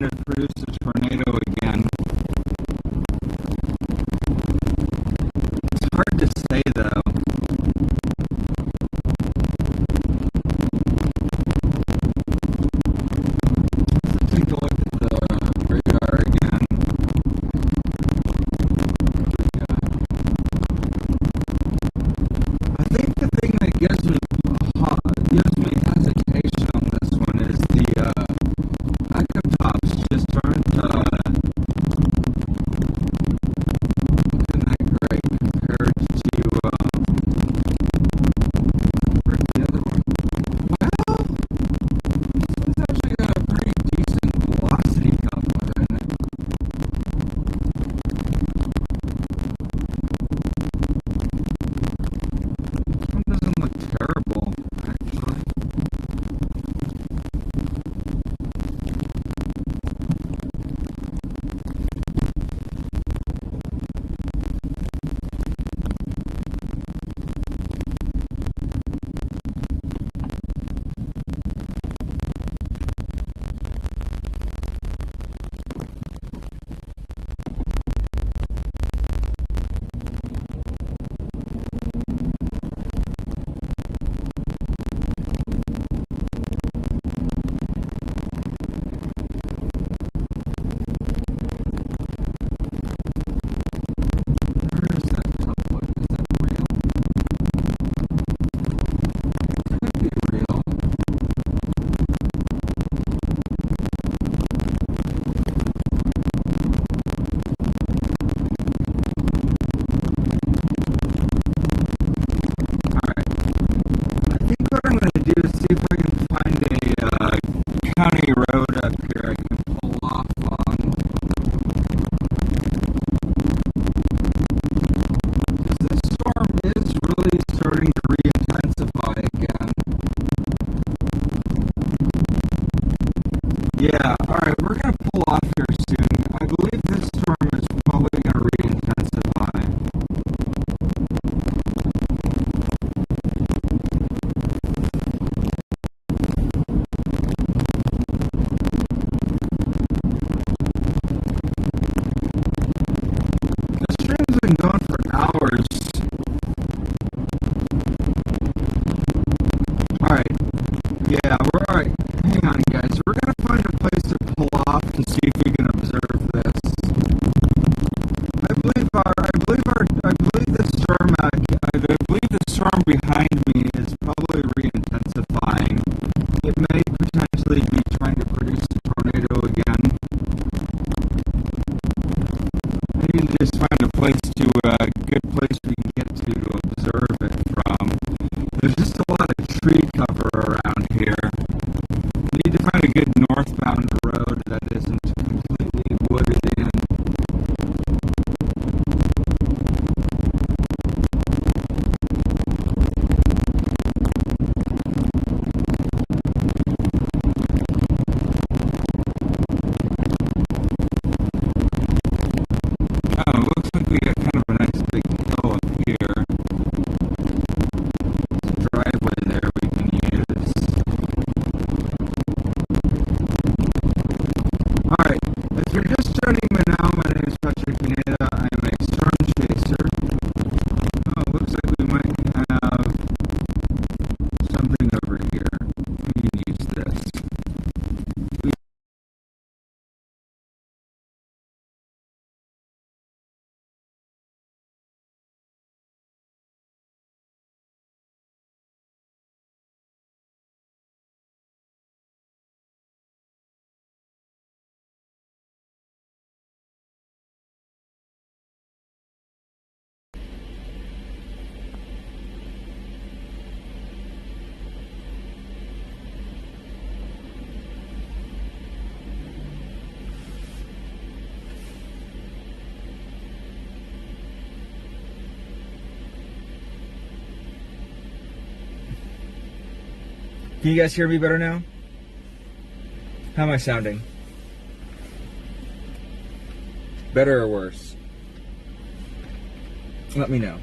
to produce a tornado again. It's hard to say though. Let's take a look at the radar again. I think the thing that gives me hesitation on this one is the echo tops just aren't looking that great compared to the other one. Well, this one's actually got a pretty decent velocity coupler in it. This one doesn't look terrible, actually. Where is that coupler? Is that real? Could be real. Alright. I think what I'm going to do is see if I can find a county road up here I can pull off on. Because this storm is really starting to re-intensify again. Yeah, alright, we're going to pull off here soon. I believe this storm is probably going to re-intensify. The stream's been going for hours. Alright, yeah, we're alright. Hang on, guys. We're going to find a place to pull off to see if we can observe this. I believe the storm behind me is probably re-intensifying. It may potentially be trying to produce a tornado again. I need to just find a good place we can get to observe it from. There's just a lot of tree cover around here. We need to find a good northbound road that isn't completely wooded in. Oh, it looks like we got kind of a nice big hill up here. There's a driveway there we can use. Alright, if you're just joining me now, my name is McKinney. I'm a storm chaser. Oh, it looks like we might have something over here. We can use this. Can you guys hear me better now? How am I sounding? Better or worse? Let me know.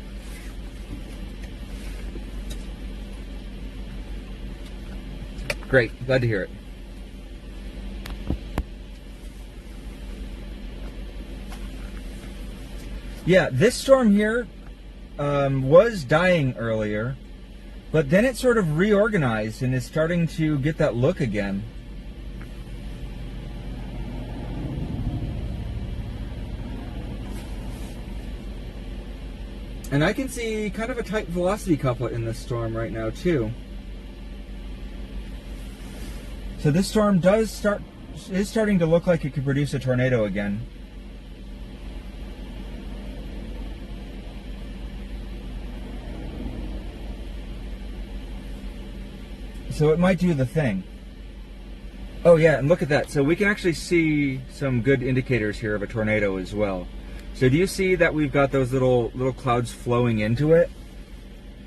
Great, glad to hear it. Yeah, this storm here was dying earlier, but then it sort of reorganized and is starting to get that look again. And I can see kind of a tight velocity couplet in this storm right now too. So this storm is starting to look like it could produce a tornado again. So it might do the thing. Oh yeah, and look at that. So we can actually see some good indicators here of a tornado as well. So do you see that we've got those little clouds flowing into it?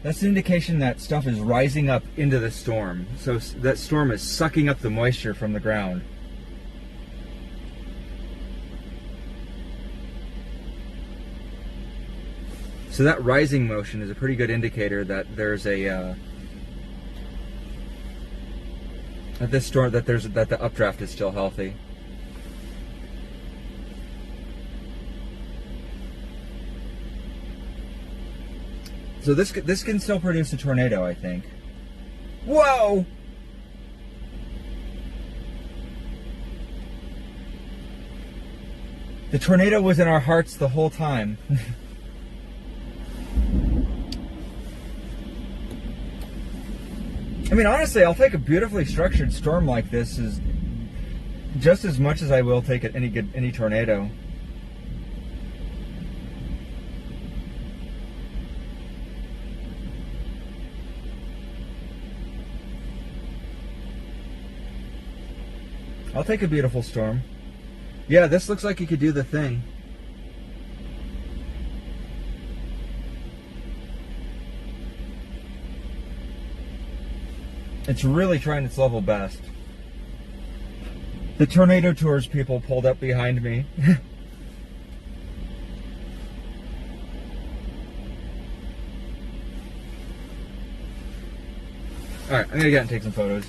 That's an indication that stuff is rising up into the storm. So that storm is sucking up the moisture from the ground. So that rising motion is a pretty good indicator that there's a that the updraft is still healthy. So this can still produce a tornado, I think. Whoa! The tornado was in our hearts the whole time. I mean, honestly, I'll take a beautifully structured storm like this just as much as I will take any tornado. I'll take a beautiful storm. Yeah, this looks like it could do the thing. It's really trying its level best. The Tornado Tours people pulled up behind me. Alright, I'm gonna get out and take some photos.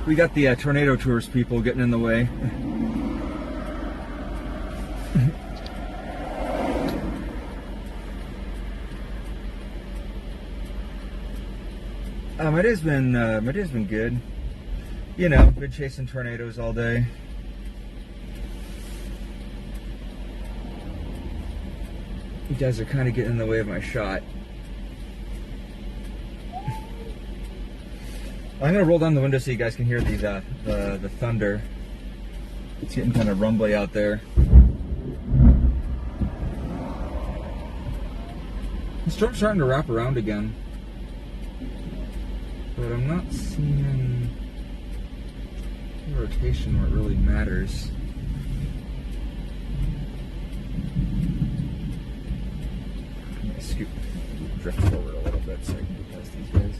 We got the Tornado Tours people getting in the way. My day's been good. You know, been chasing tornadoes all day. You guys are kind of getting in the way of my shot. I'm gonna roll down the window so you guys can hear the thunder. It's getting kind of rumbly out there. The storm's starting to wrap around again, but I'm not seeing the rotation where it really matters. Scoop. drift forward a little bit so I can get past these guys.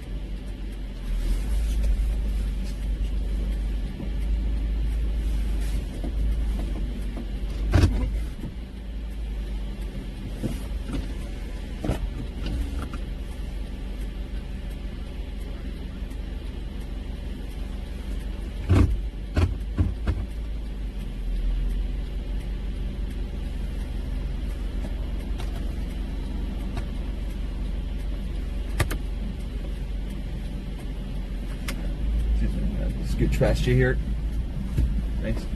Scooch past you here. Thanks.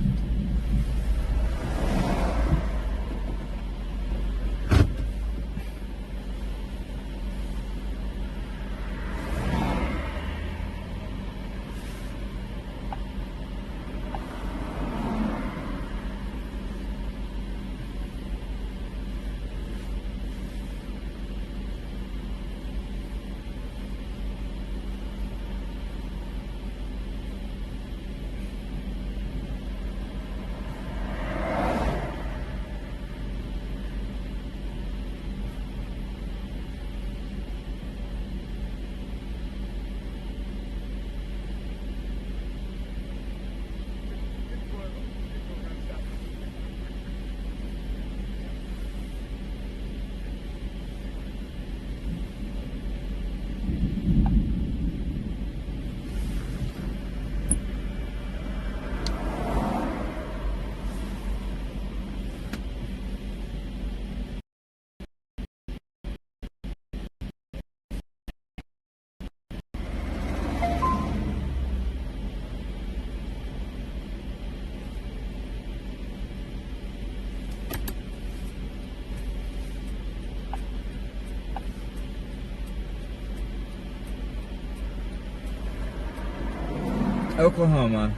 Oklahoma.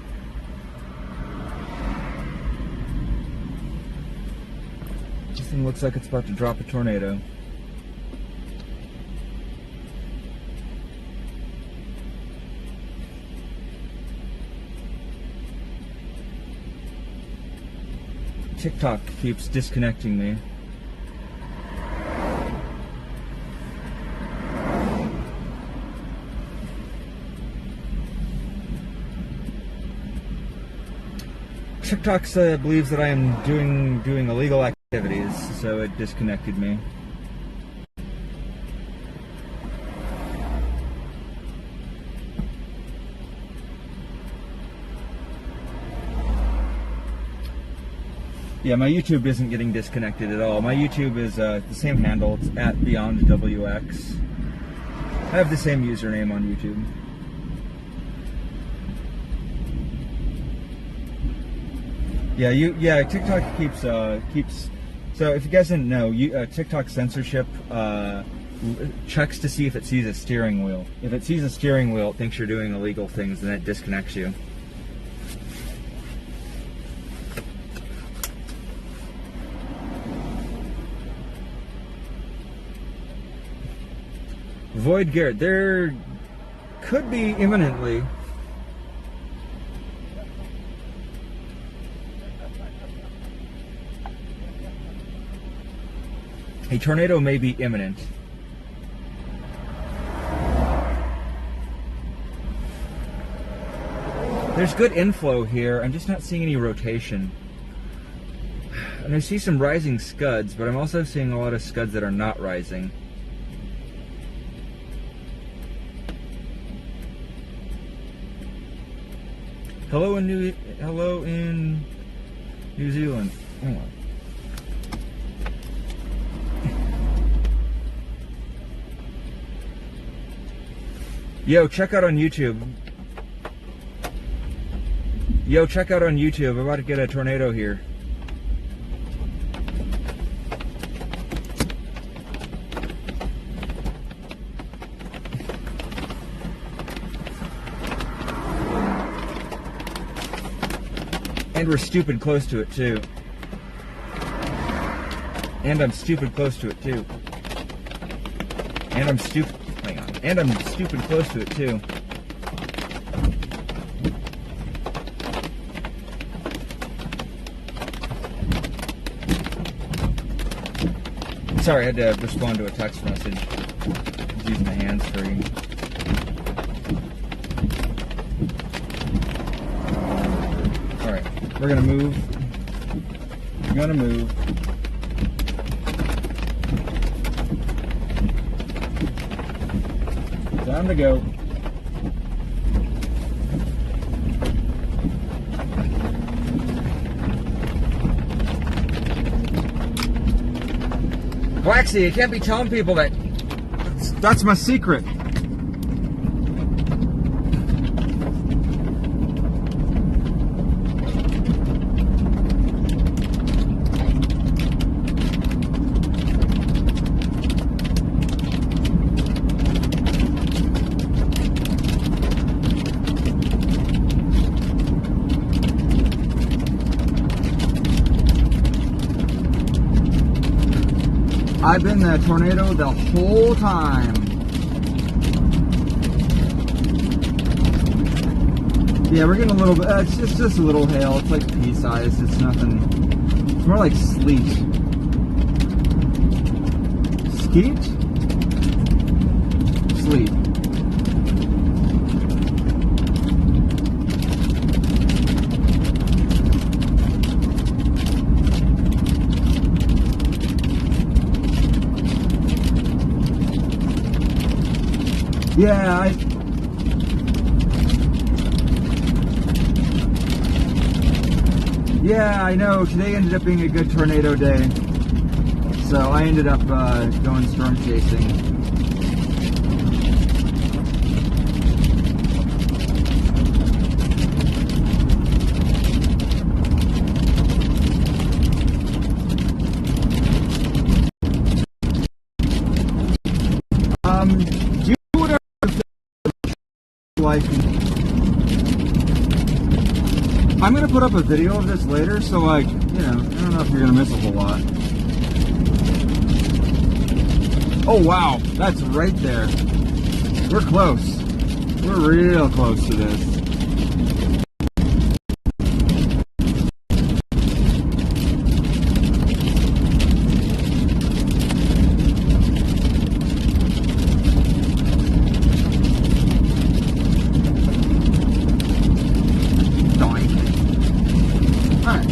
This thing looks like it's about to drop a tornado. TikTok keeps disconnecting me. TikTok believes that I am doing illegal activities, so it disconnected me. Yeah, my YouTube isn't getting disconnected at all. My YouTube is the same handle. It's at BeyondWX. I have the same username on YouTube. Yeah, TikTok keeps. So if you guys didn't know, TikTok censorship checks to see if it sees a steering wheel. If it sees a steering wheel, it thinks you're doing illegal things, and it disconnects you. Void Garrett, there could be imminently. A tornado may be imminent. There's good inflow here. I'm just not seeing any rotation. And I see some rising scuds, but I'm also seeing a lot of scuds that are not rising. Hello in New Zealand. Hang on. Yo, check out on YouTube. I'm about to get a tornado here. And we're stupid close to it too. And I'm stupid close to it too. And I'm stupid. Hang on. And I'm stupid close to it too. Sorry, I had to respond to a text message. using the hands free. Alright, we're gonna move. We're gonna move. Time to go. Waxy, you can't be telling people that. That's my secret. I've been the tornado the whole time. Yeah, we're getting a little bit, it's just a little hail. It's like pea size, it's nothing. It's more like sleet. Skeet? Sleet. Yeah, I know. Today ended up being a good tornado day. So I ended up going storm chasing. Do whatever like. I'm gonna put up a video of this later, so like, you know, I don't know if you're gonna miss a whole lot. Oh wow, that's right there. We're close. We're real close to this.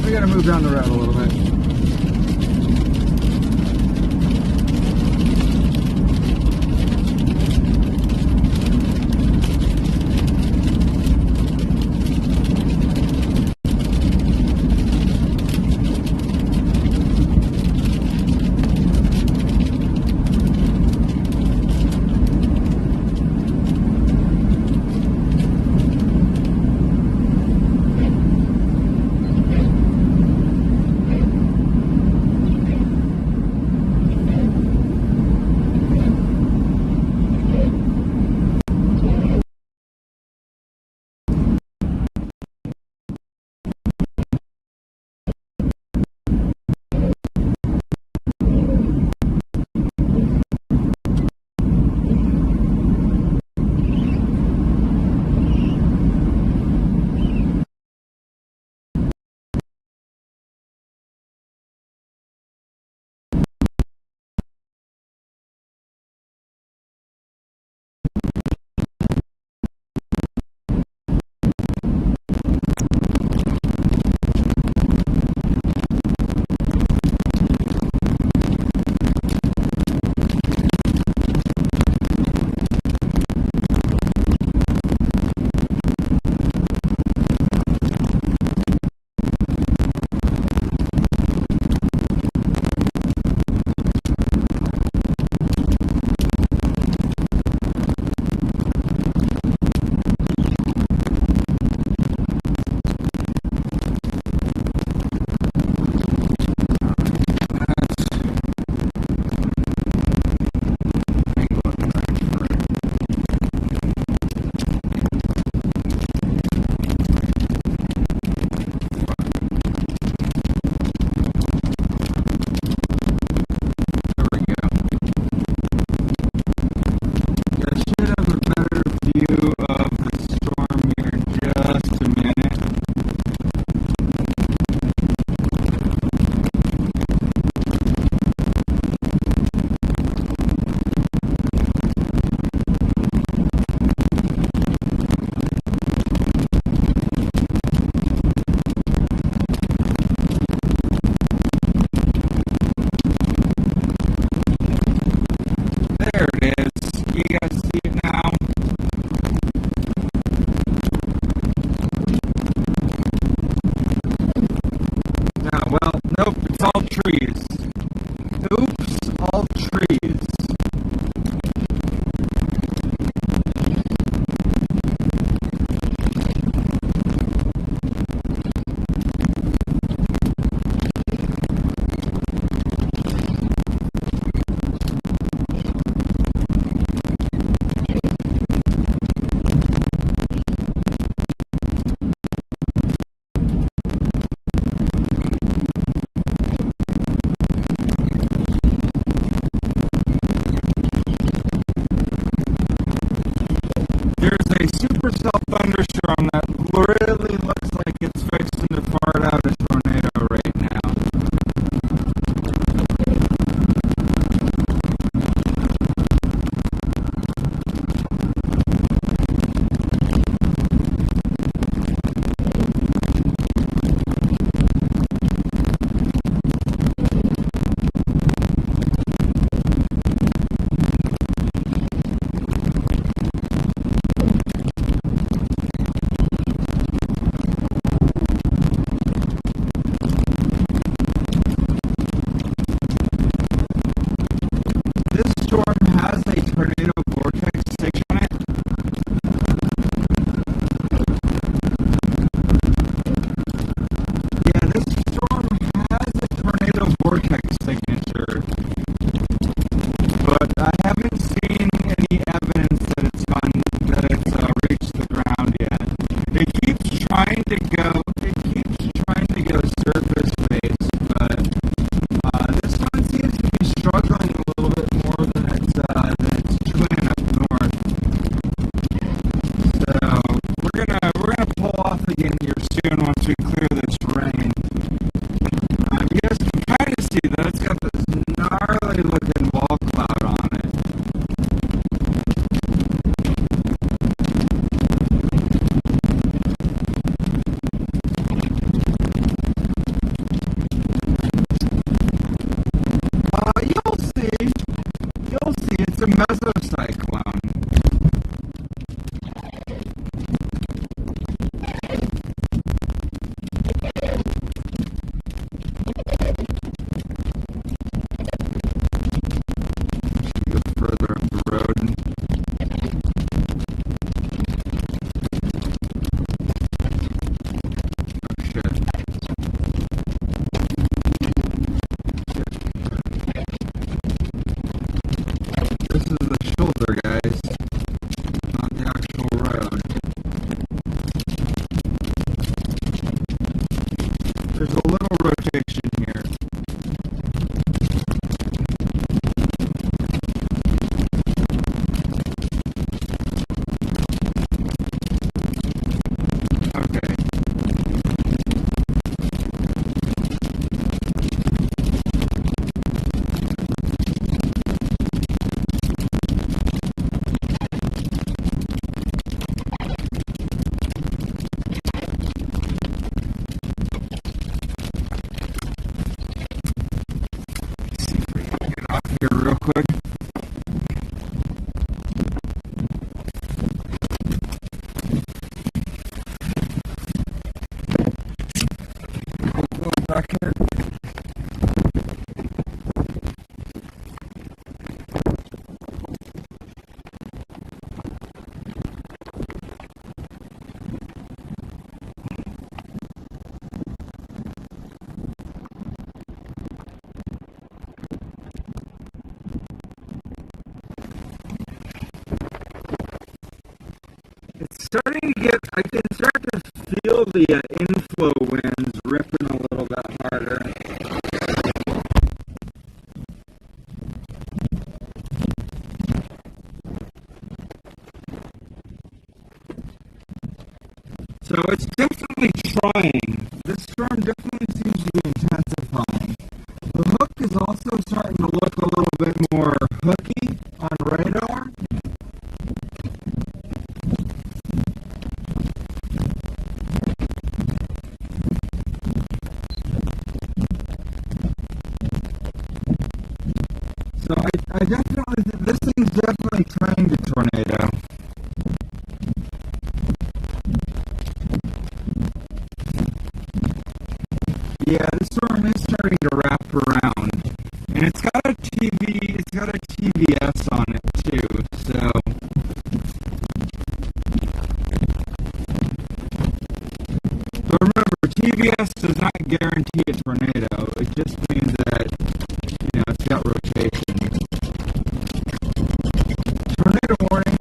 We gotta move down the road a little bit. here real quick. Go back here. It's starting to get, I can start to feel the inflow winds ripping a little bit harder. So it's definitely trying. This storm definitely seems to be intensifying. The hook is also starting to look a little bit more hooky on radar. So I definitely think this thing's definitely trying to tornado. Yeah, this storm is starting to wrap around. And it's got a TVS on it too, so. But remember, TVS does not guarantee a tornado. It just means that, you know, it's got rotation. Tornado warning. Tornado warning.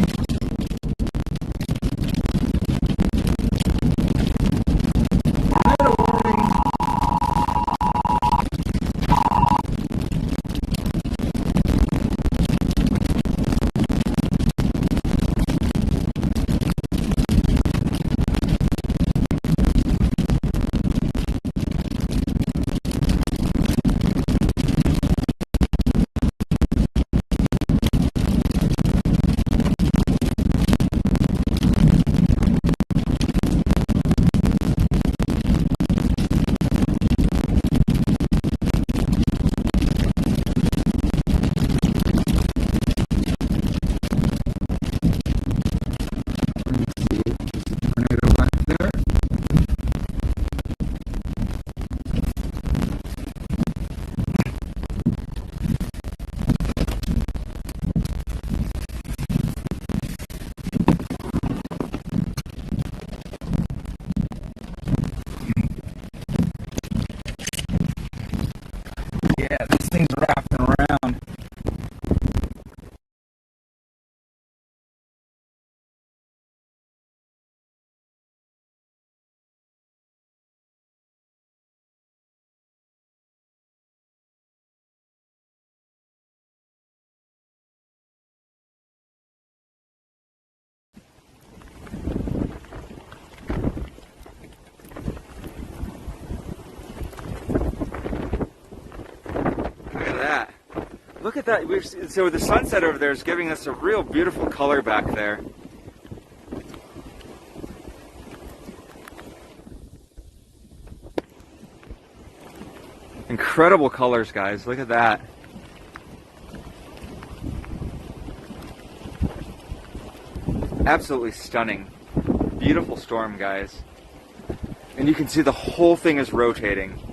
Yeah, this thing's wrapping around. Look at that. So the sunset over there is giving us a real beautiful color back there. Incredible colors, guys. Look at that. Absolutely stunning. Beautiful storm, guys. And you can see the whole thing is rotating.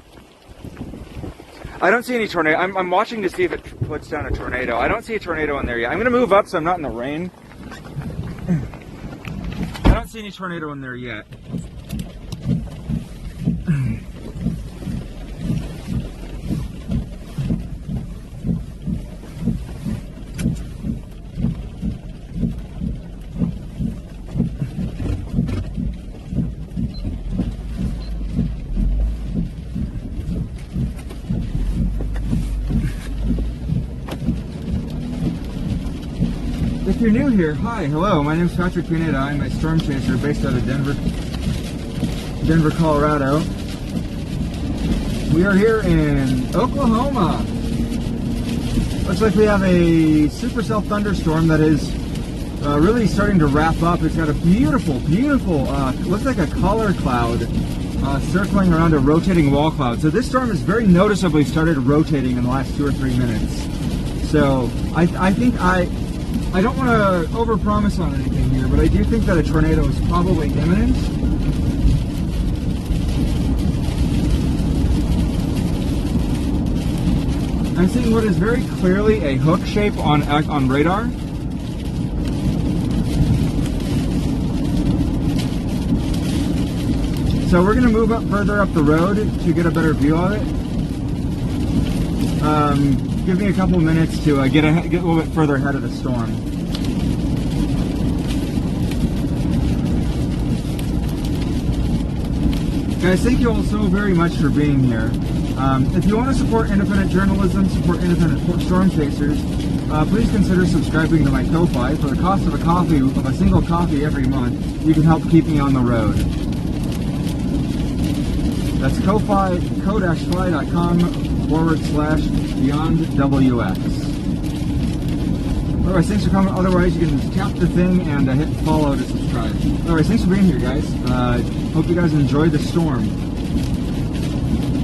I don't see any tornado. I'm watching to see if it puts down a tornado. I don't see a tornado in there yet. I'm going to move up so I'm not in the rain. I don't see any tornado in there yet. If you're new here, hi, hello, my name is Patrick Pineda. I'm a storm chaser based out of Denver, Colorado. We are here in Oklahoma. Looks like we have a supercell thunderstorm that is really starting to wrap up. It's got a beautiful, looks like a color cloud circling around a rotating wall cloud. So this storm has very noticeably started rotating in the last 2 or 3 minutes. So I think I don't want to overpromise on anything here, but I do think that a tornado is probably imminent. I'm seeing what is very clearly a hook shape on radar. So we're going to move up further up the road to get a better view of it. Give me a couple minutes to get a little bit further ahead of the storm. Guys, thank you all so very much for being here. If you want to support independent journalism, support independent storm chasers, please consider subscribing to my Ko-Fi. For the cost of a single coffee every month, you can help keep me on the road. That's Ko-Fi, ko-fi.com/BeyondWX. Otherwise, thanks for coming. Otherwise, you can tap the thing and hit follow to subscribe. Otherwise, thanks for being here, guys. Hope you guys enjoy the storm.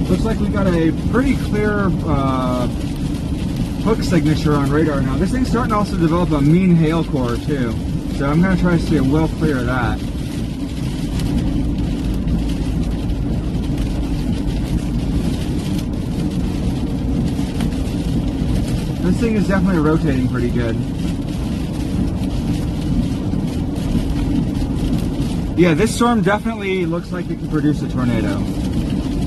Looks like we got a pretty clear hook signature on radar now. This thing's starting to also develop a mean hail core too, so I'm going to try to stay well clear of that. This thing is definitely rotating pretty good. Yeah, this storm definitely looks like it can produce a tornado.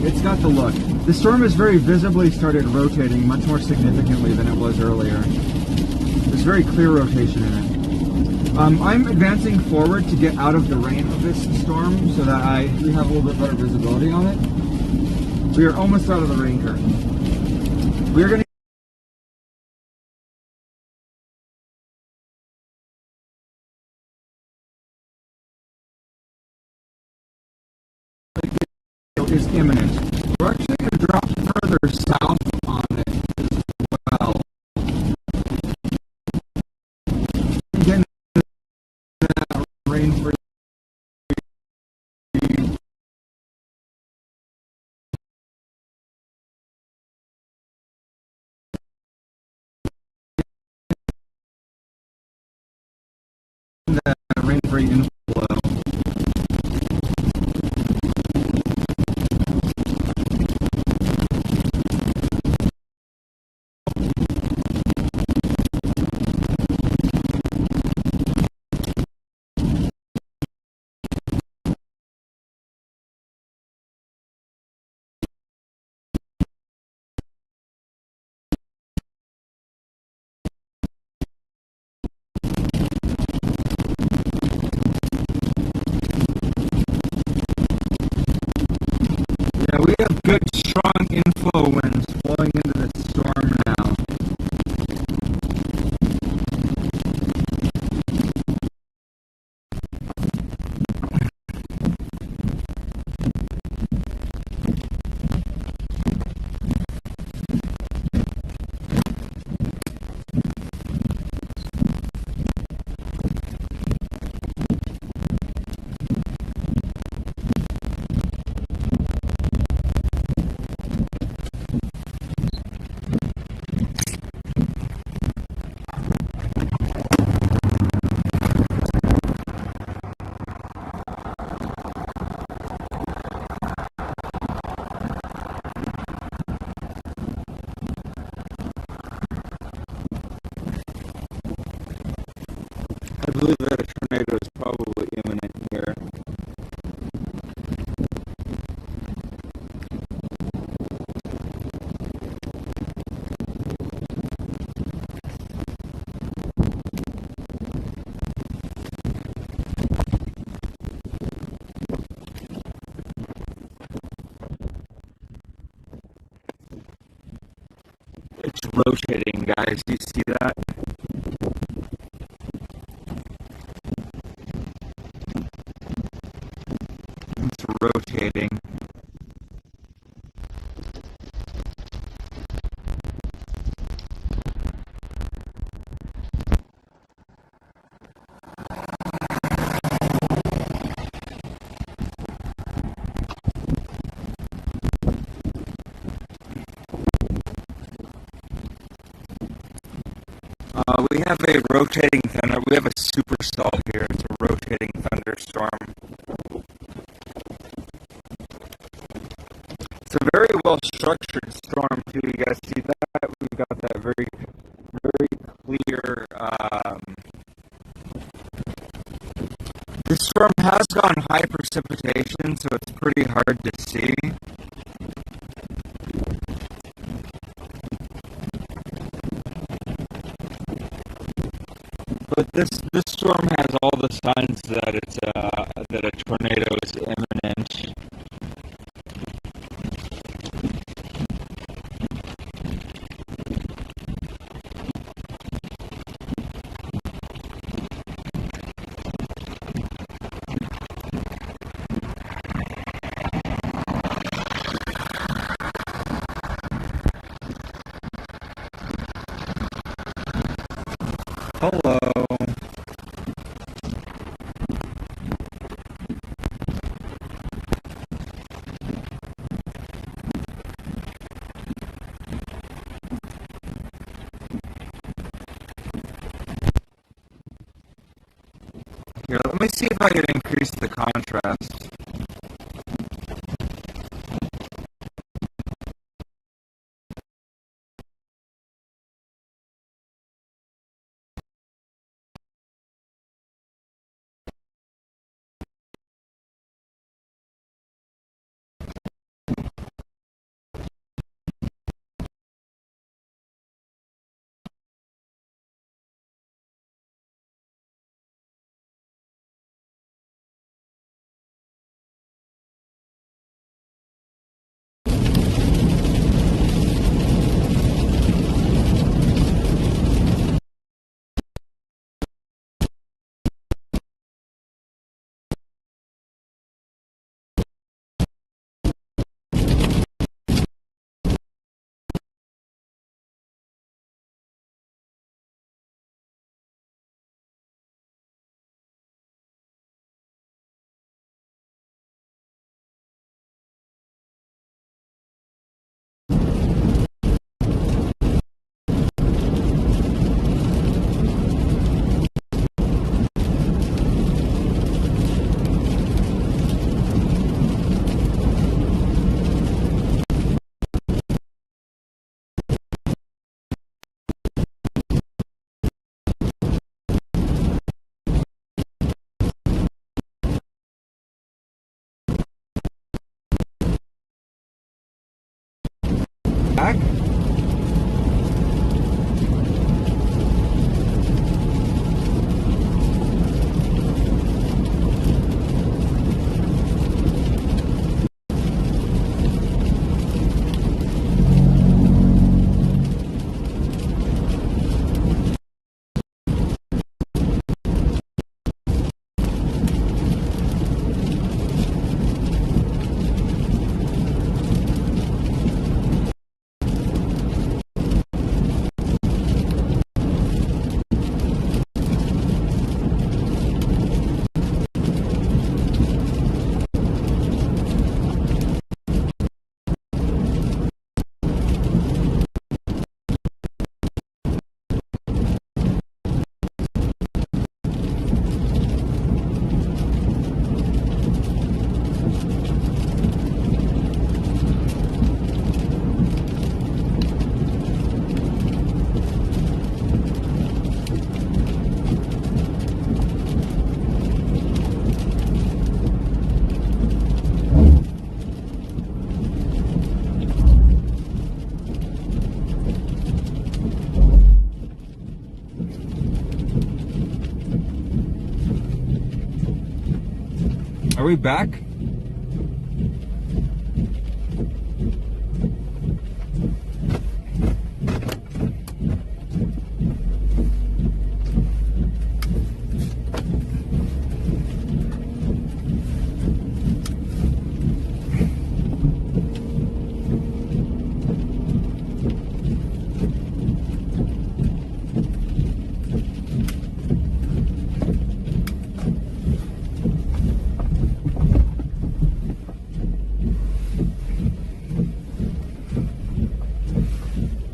It's got the look. The storm has very visibly started rotating much more significantly than it was earlier. There's very clear rotation in it. I'm advancing forward to get out of the rain of this storm so that we have a little bit better visibility on it. We are almost out of the rain curtain. We are going to is imminent. We're actually going to drop further south on it as well. Again, that rain for that rain-free inflow. We have good, strong inflow winds flowing into this storm now. I believe that a tornado is probably imminent here. It's rotating, guys. Do you see that? It's rotating. We have a rotating thunder. We have a supercell here. It's a rotating thunderstorm. It's a very well structured storm too. You guys see that? We've got that very clear. This storm has gone high precipitation, so it's pretty hard to see. But this storm has all the signs that it's that a tornado is imminent. Hello. Here, let me see if I can increase the contrast. Back? Are we back?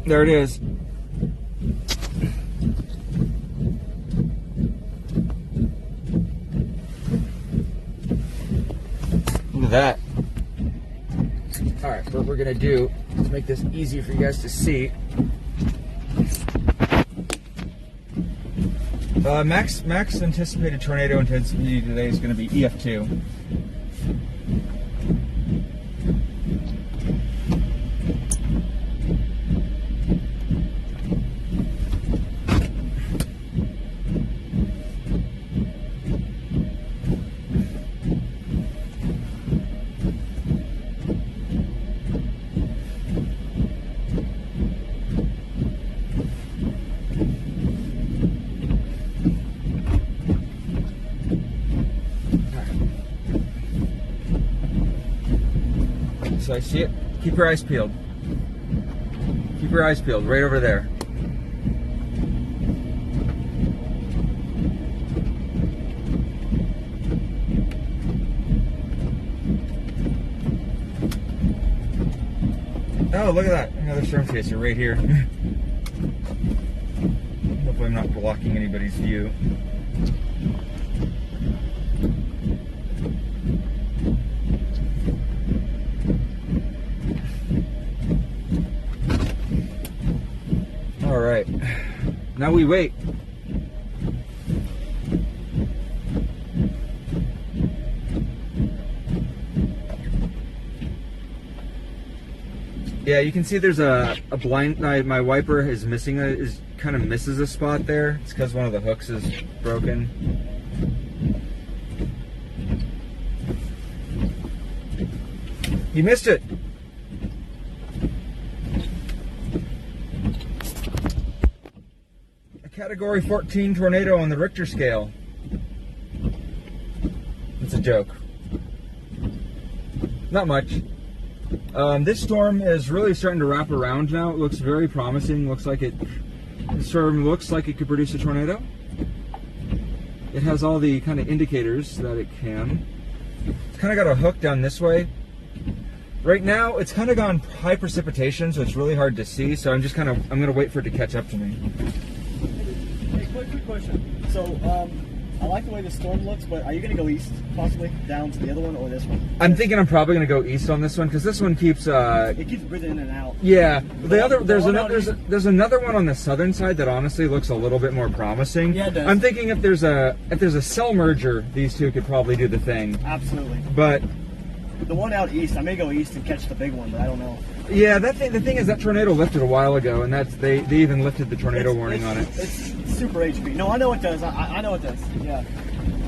There it is. that. All right, what we're gonna do to make this easy for you guys to see. Max anticipated tornado intensity today is going to be EF2. So I see it. Keep your eyes peeled. Keep your eyes peeled, right over there. Oh, look at that. Another storm chaser right here. Hopefully I'm not blocking anybody's view. All right, now we wait. Yeah, you can see there's a blind. My wiper is missing. Is kind of misses a spot there. It's because one of the hooks is broken. He missed it. Category 14 tornado on the Richter scale. It's a joke. Not much. This storm is really starting to wrap around now. It looks very promising. This storm looks like it could produce a tornado. It has all the kind of indicators that it can. It's kind of got a hook down this way. Right now, it's kind of gone high precipitation, so it's really hard to see. So I'm going to wait for it to catch up to me. Quick question. So, I like the way the storm looks, but are you going to go east, possibly, down to the other one, or this one? I'm thinking I'm probably going to go east on this one, because this one keeps... it keeps breathing in and out. Yeah. There's another one on the southern side that honestly looks a little bit more promising. Yeah, it does. I'm thinking if there's a cell merger, these two could probably do the thing. Absolutely. But... the one out east, I may go east and catch the big one, but I don't know. Yeah, the thing is that tornado lifted a while ago, and they even lifted the tornado warning on it. It's super HP. No, I know it does. I know it does. Yeah.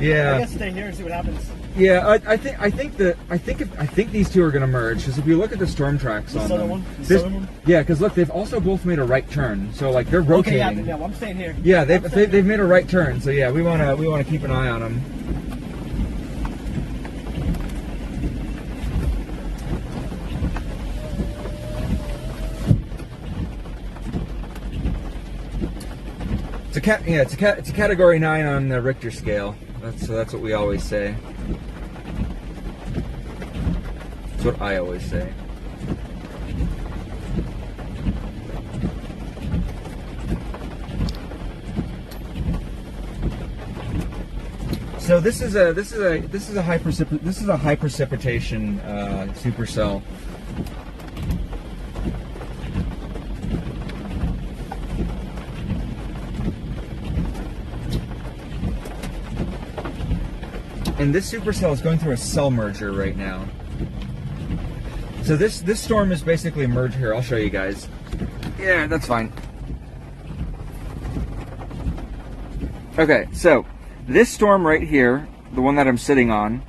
Yeah. I guess stay here and see what happens. Yeah, I think these two are going to merge, because if you look at the storm tracks on them, southern one. Yeah, because look, they've also both made a right turn, so like they're rotating. Okay, yeah, well, I'm staying here. Yeah, they've made a right turn, so yeah, we want to keep an eye on them. It's a category 9 on the Richter scale. That's what we always say. That's what I always say. So this is a high precipitation supercell. And this supercell is going through a cell merger right now. So this storm is basically merged here. I'll show you guys. Yeah, that's fine. Okay, so this storm right here, the one that I'm sitting on,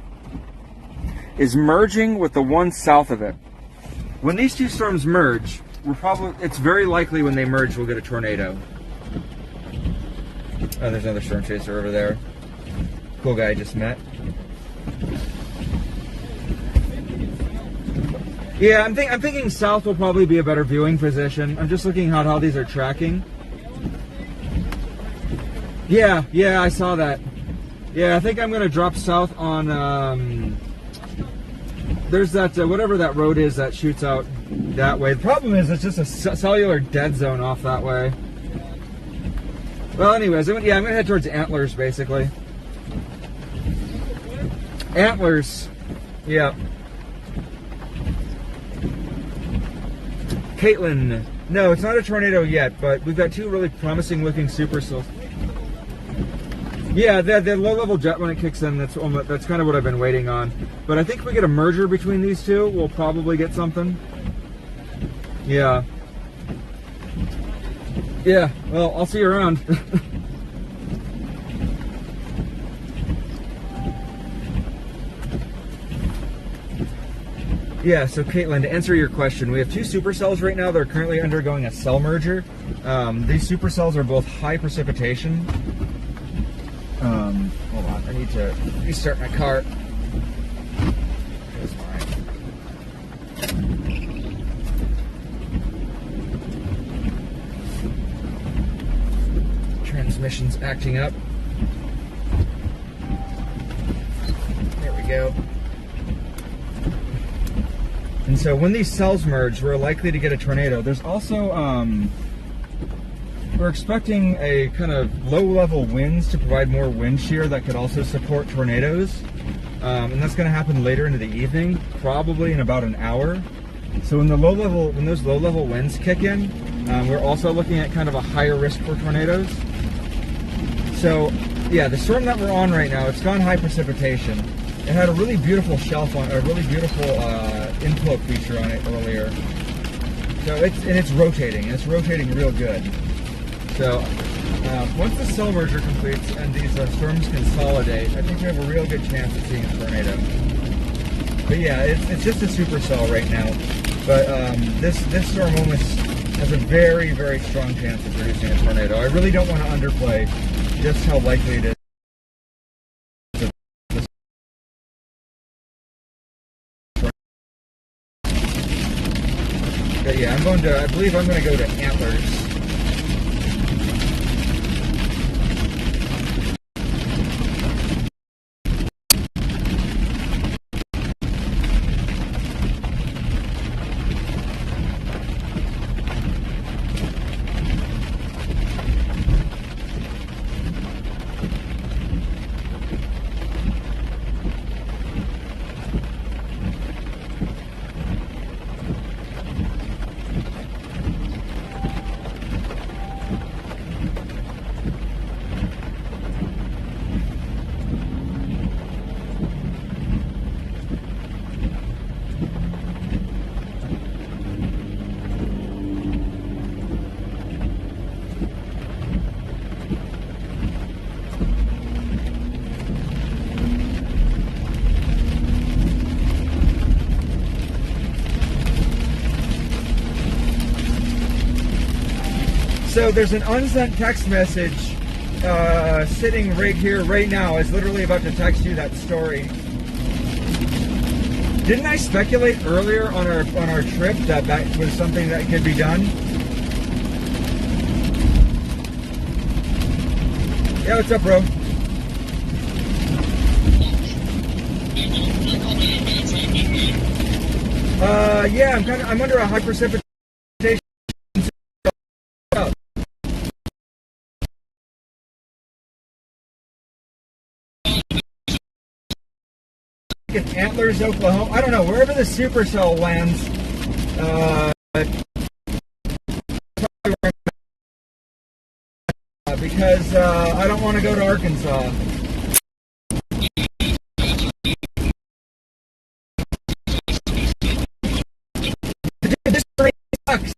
is merging with the one south of it. When these two storms merge, it's very likely when they merge we'll get a tornado. Oh, there's another storm chaser over there. Cool guy I just met. Yeah, I'm thinking south will probably be a better viewing position. I'm just looking at how these are tracking. Yeah, I saw that. Yeah, I think I'm gonna drop south on. There's that whatever that road is that shoots out that way. The problem is it's just a cellular dead zone off that way. Well, anyways, I'm gonna head towards Antlers basically. Antlers, yeah. Caitlin. No, it's not a tornado yet, but we've got two really promising looking supercells. Yeah, the low-level jet when it kicks in, that's kind of what I've been waiting on. But I think if we get a merger between these two, we'll probably get something. Yeah. Yeah, well, I'll see you around. Yeah, so Caitlin, to answer your question, we have two supercells right now that are currently undergoing a cell merger. These supercells are both high precipitation. Hold on, I need to restart my car. Here's mine. Transmission's acting up. There we go. And so when these cells merge, we're likely to get a tornado. There's also, we're expecting a kind of low-level winds to provide more wind shear that could also support tornadoes. And that's going to happen later into the evening, probably in about an hour. So when those low-level winds kick in, we're also looking at kind of a higher risk for tornadoes. So yeah, the storm that we're on right now, it's gone high precipitation. It had a really beautiful shelf on, a really beautiful inflow feature on it earlier. So it's rotating. It's rotating real good. So once the cell merger completes and these storms consolidate, I think we have a real good chance of seeing a tornado. But yeah, it's just a supercell right now. But this storm almost has a very, very strong chance of producing a tornado. I really don't want to underplay just how likely it is. But yeah, I believe I'm going to go to Antlers. So there's an unsent text message sitting right here, right now. I was literally about to text you that story. Didn't I speculate earlier on our trip that was something that could be done? Yeah, what's up, bro? Yeah, I'm under a high precipitation. In Antlers, Oklahoma. I don't know, wherever the supercell lands, because I don't want to go to Arkansas. Dude, this rain sucks.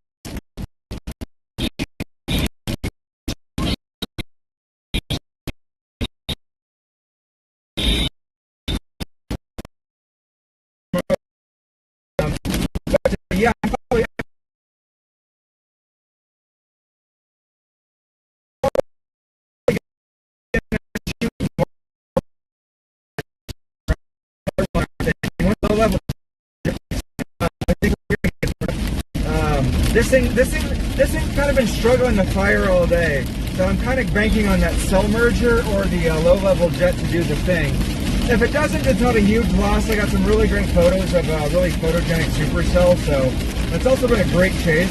Yeah, I'm probably this thing kind of been struggling to fire all day, so I'm kind of banking on that cell merger or the low-level jet to do the thing. If it doesn't, it's not a huge loss. I got some really great photos of really photogenic supercells, so it's also been a great chase.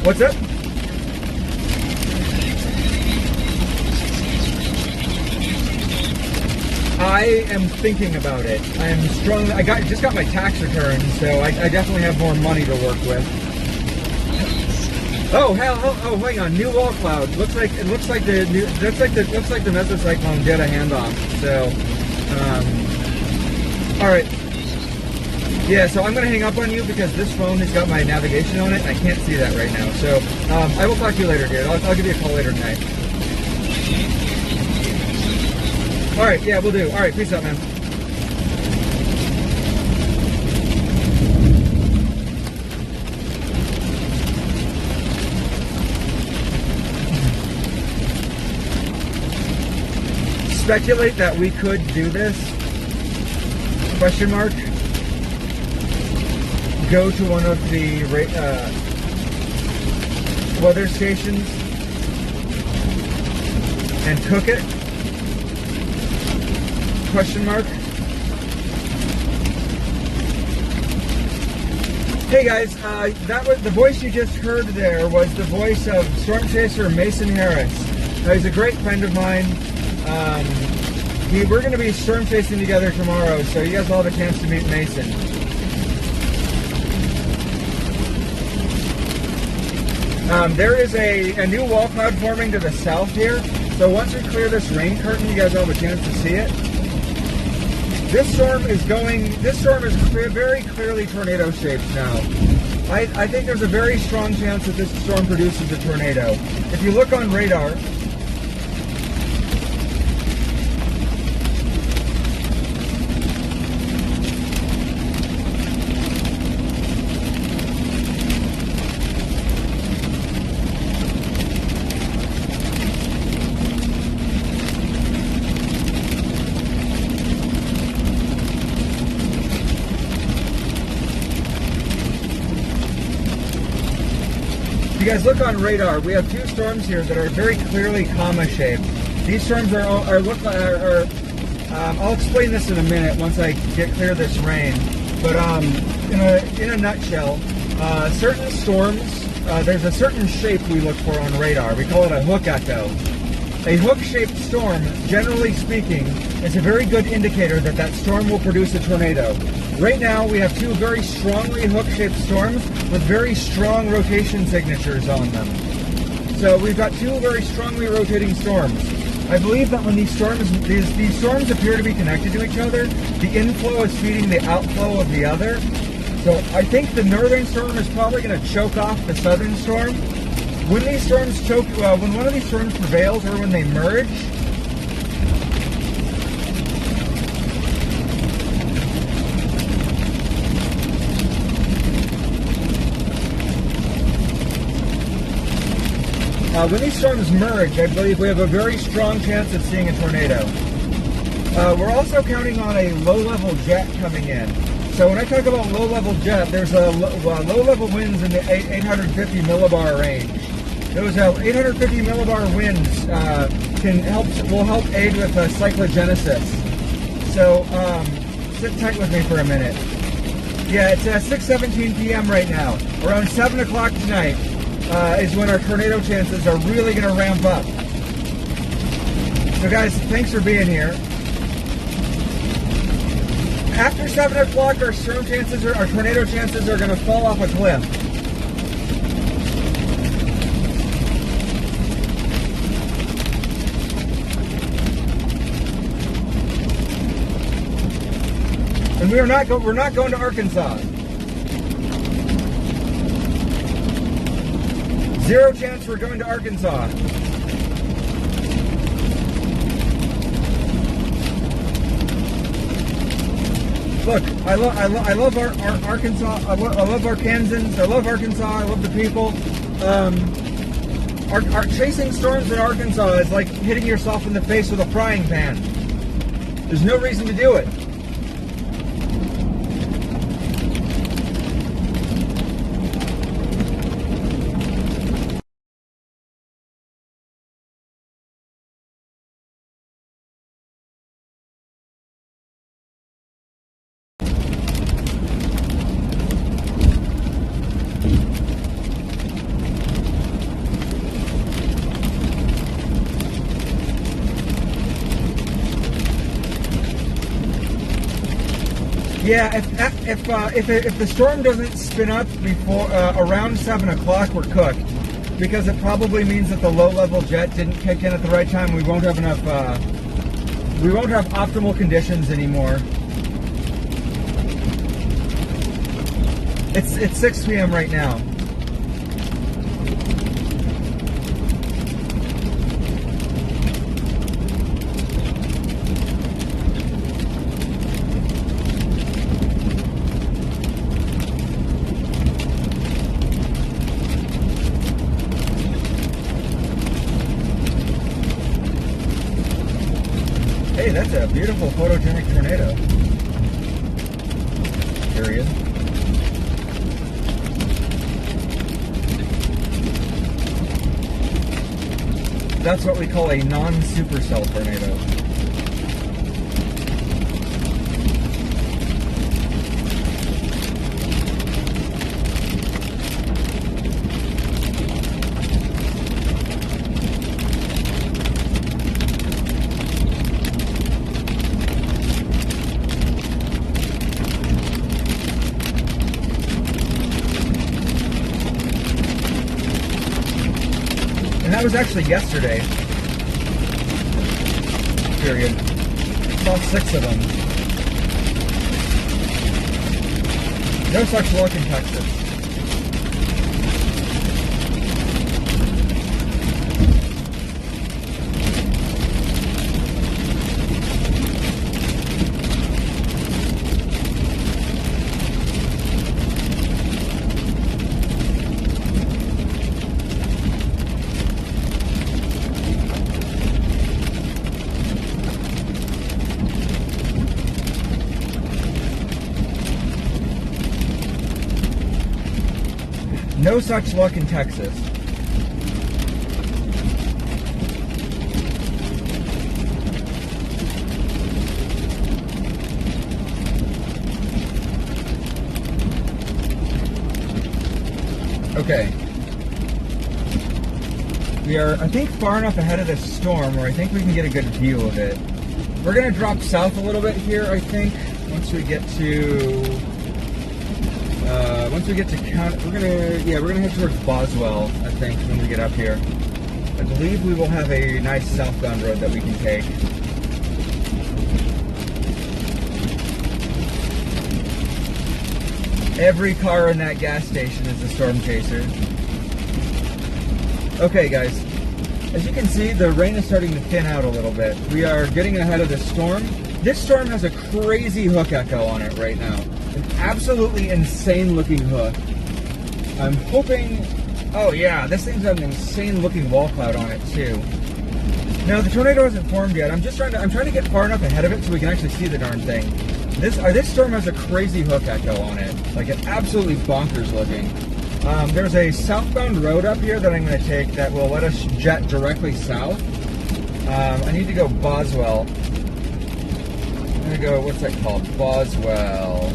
What's up? I am thinking about it. I am strong. Just got my tax return, so I definitely have more money to work with. Oh hell! Oh, hang on. New wall cloud. Looks like the mesocyclone did a handoff. So, all right. Yeah. So I'm gonna hang up on you because this phone has got my navigation on it, and I can't see that right now. So I will talk to you later, dude. I'll give you a call later tonight. All right. Yeah, we'll do. All right. Peace out, man. Speculate that we could do this? Question mark. Go to one of the weather stations and cook it? Question mark. Hey guys, that was the voice you just heard. There was the voice of Storm Chaser Mason Harris. He's a great friend of mine. We're going to be storm chasing together tomorrow, so you guys will have a chance to meet Mason. There is a new wall cloud forming to the south here, so once we clear this rain curtain, you guys will have a chance to see it. This storm is very clearly tornado shaped now. I think there's a very strong chance that this storm produces a tornado. If you look on radar, if you guys look on radar, we have two storms here that are very clearly comma shaped. These storms I'll explain this in a minute once I get clear of this rain. But in a nutshell, certain storms, there's a certain shape we look for on radar. We call it a hook echo. A hook-shaped storm, generally speaking, is a very good indicator that that storm will produce a tornado. Right now, we have two very strongly hook-shaped storms with very strong rotation signatures on them. So we've got two very strongly rotating storms. I believe that when these storms appear to be connected to each other, the inflow is feeding the outflow of the other. So I think the northern storm is probably going to choke off the southern storm. When these storms when one of these storms prevails or when they merge, when these storms merge, I believe we have a very strong chance of seeing a tornado. We're also counting on a low-level jet coming in. So when I talk about low-level jet, there's low-level winds in the 850 millibar range. Those 850 millibar winds will help aid with cyclogenesis. So sit tight with me for a minute. Yeah, it's 6:17 p.m. right now. Around 7 o'clock tonight is when our tornado chances are really going to ramp up. So guys, thanks for being here. After 7 o'clock, our tornado chances are going to fall off a cliff. And we're not going to Arkansas. Zero chance we're going to Arkansas. Look, I love our Arkansas. I love Arkansans. I love Arkansas. I love the people. Our chasing storms in Arkansas is like hitting yourself in the face with a frying pan. There's no reason to do it. Yeah, if the storm doesn't spin up before around 7 o'clock, we're cooked, because it probably means that the low-level jet didn't kick in at the right time. We won't have enough. We won't have optimal conditions anymore. It's 6 p.m. right now. Hey, that's a beautiful photogenic tornado. Period. That's what we call a non-supercell tornado. And that was actually yesterday. Period. Saw 6 of them. No such luck in Texas. No such luck in Texas. Okay. We are, I think, far enough ahead of this storm where I think we can get a good view of it. We're going to drop south a little bit here, I think, once we get to... we're gonna head towards Boswell, I think, when we get up here. I believe we will have a nice southbound road that we can take. Every car in that gas station is a storm chaser. Okay, guys, as you can see, the rain is starting to thin out a little bit. We are getting ahead of the storm. This storm has a crazy hook echo on it right now. An absolutely insane looking hook. I'm hoping, oh yeah, this thing's got an insane looking wall cloud on it too. Now the tornado hasn't formed yet. I'm trying to get far enough ahead of it so we can actually see the darn thing. This storm has a crazy hook echo on it, like an absolutely bonkers looking. There's a southbound road up here that I'm going to take that will let us jet directly south. I need to go Boswell. I'm going to go, what's that called? Boswell.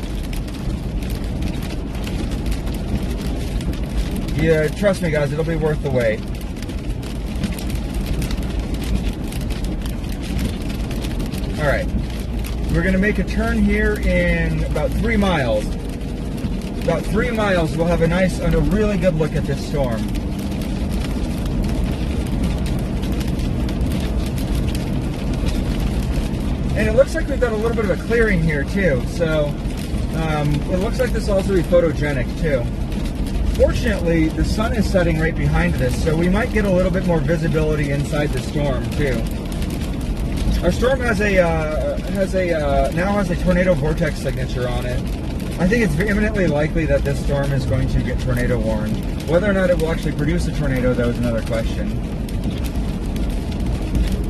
Yeah, trust me guys, it'll be worth the wait. Alright, we're going to make a turn here in about 3 miles. About 3 miles, we'll have a nice and a really good look at this storm. And it looks like we've got a little bit of a clearing here too, so it looks like this will also be photogenic too. Fortunately, the sun is setting right behind this, so we might get a little bit more visibility inside the storm too. Our storm has now has a tornado vortex signature on it. I think it's imminently likely that this storm is going to get tornado warned. Whether or not it will actually produce a tornado, though, is another question.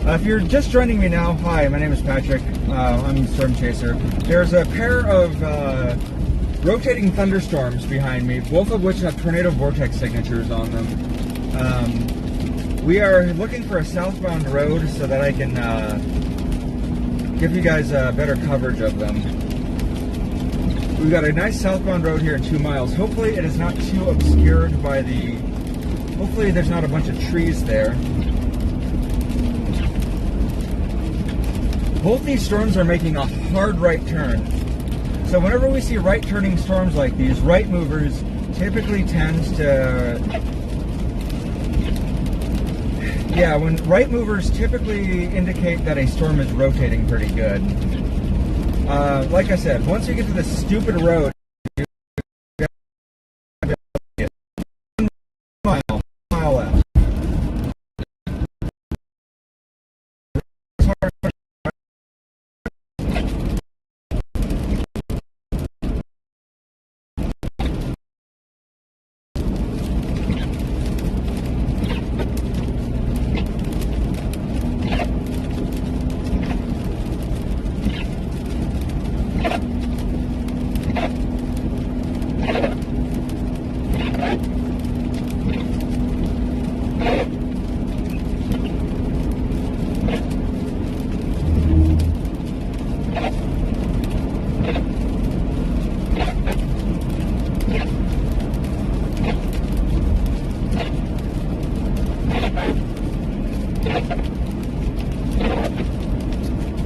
If you're just joining me now, hi, my name is Patrick. I'm Storm Chaser. There's a pair of rotating thunderstorms behind me, both of which have tornado vortex signatures on them. We are looking for a southbound road so that I can give you guys better coverage of them. We've got a nice southbound road here in 2 miles. Hopefully it is not too obscured by the... Hopefully there's not a bunch of trees there. Both these storms are making a hard right turn. So whenever we see right turning storms like these, right movers typically tends to, yeah, when right movers typically indicate that a storm is rotating pretty good. Like I said, once you get to this stupid road, mile out.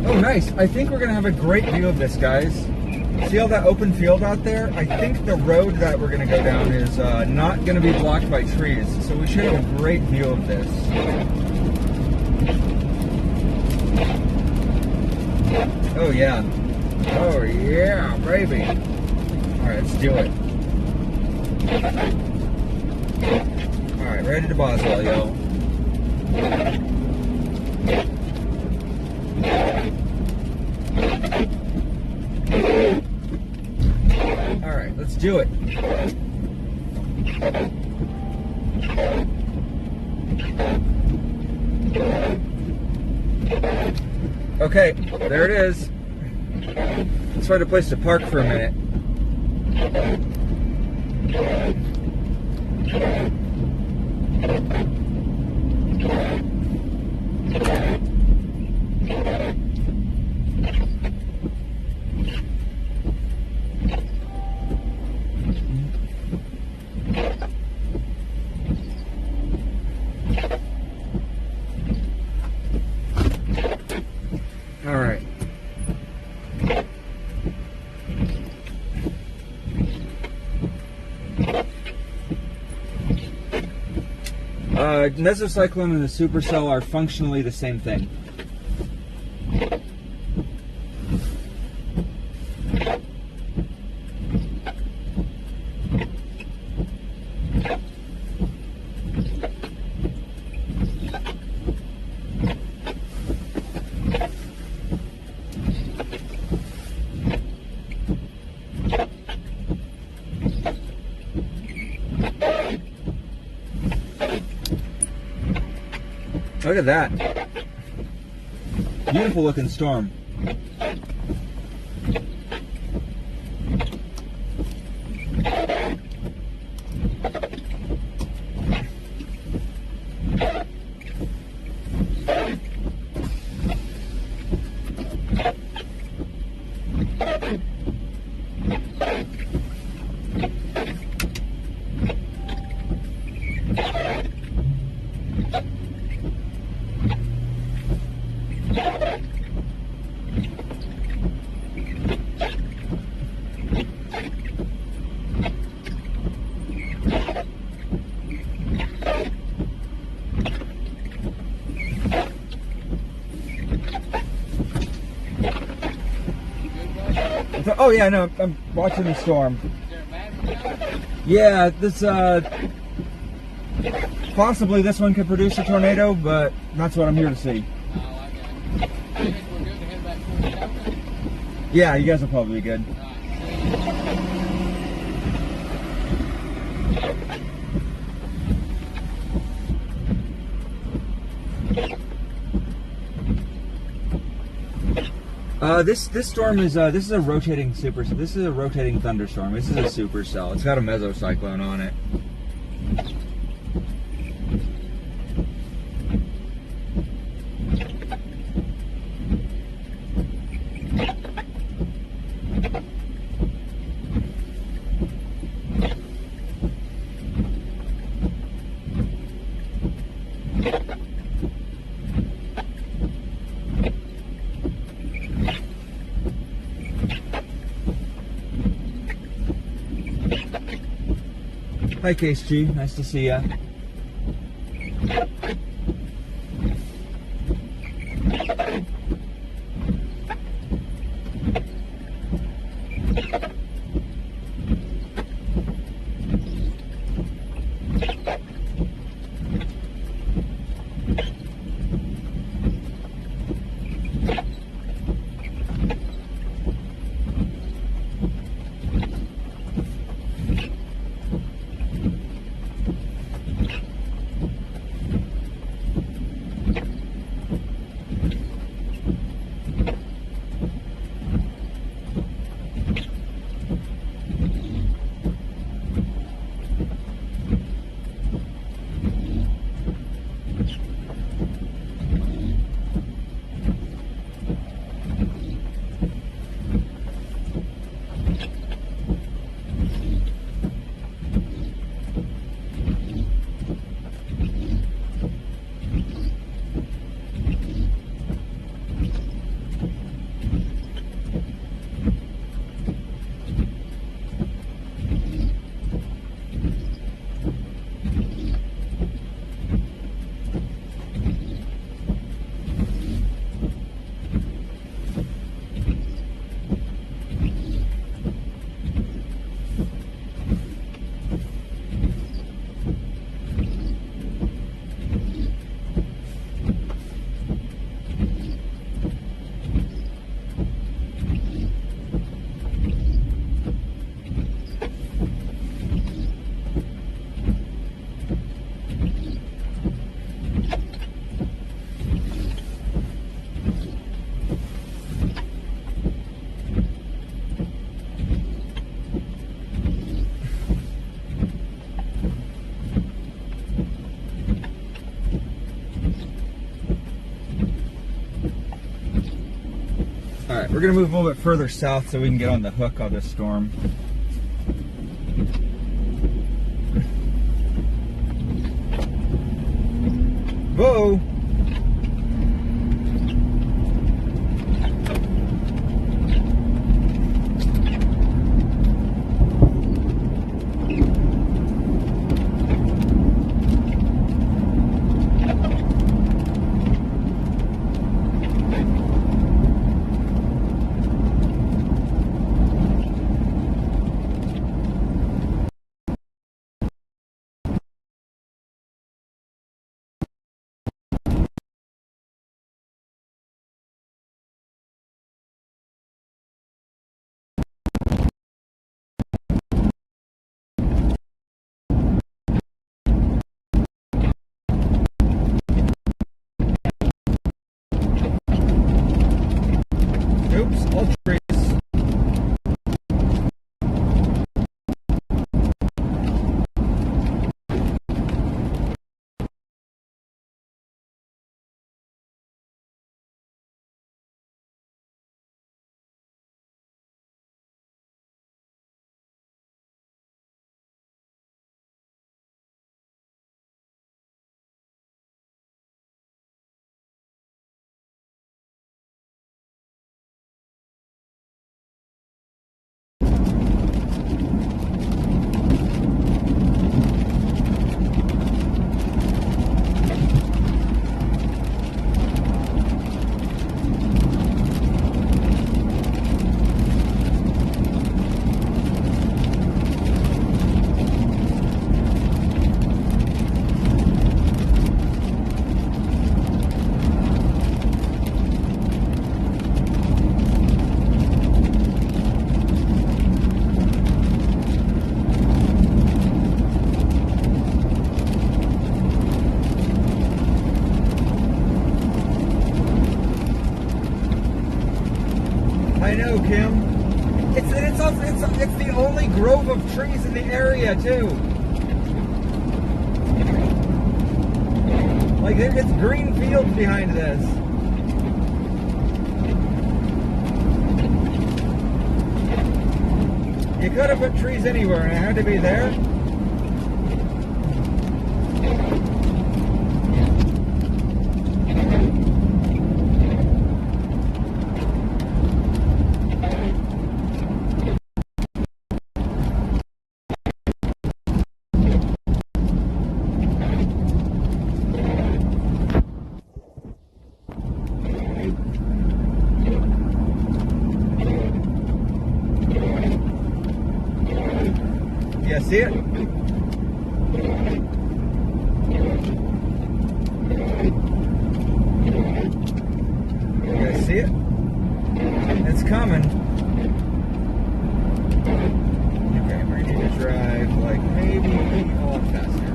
Oh, nice. I think we're going to have a great view of this, guys. See all that open field out there? I think the road that we're going to go down is not going to be blocked by trees, so we should have a great view of this. Oh, yeah. Oh, yeah, baby. All right, let's do it. All right, ready to Boswell, yo. All right, let's do it. Okay, there it is. Let's find a place to park for a minute. All right. Mesocyclone and the supercell are functionally the same thing. Look at that. Beautiful looking storm. Oh yeah, no, I'm watching the storm. Yeah, this possibly this one could produce a tornado, but that's what I'm here to see. Yeah, you guys will probably be good. This storm is this is a rotating This is a rotating thunderstorm. This is a supercell. It's got a mesocyclone on it. Hi, Case G. Nice to see ya. Alright, we're going to move a little bit further south so we can get on the hook of this storm. Whoa! Oops, all trees. I know, Kim. It's the only grove of trees in the area too. Like it's green fields behind this. You could have put trees anywhere, and it had to be there. guys see it? You guys see it? It's coming. Okay, we need to drive like maybe a lot faster.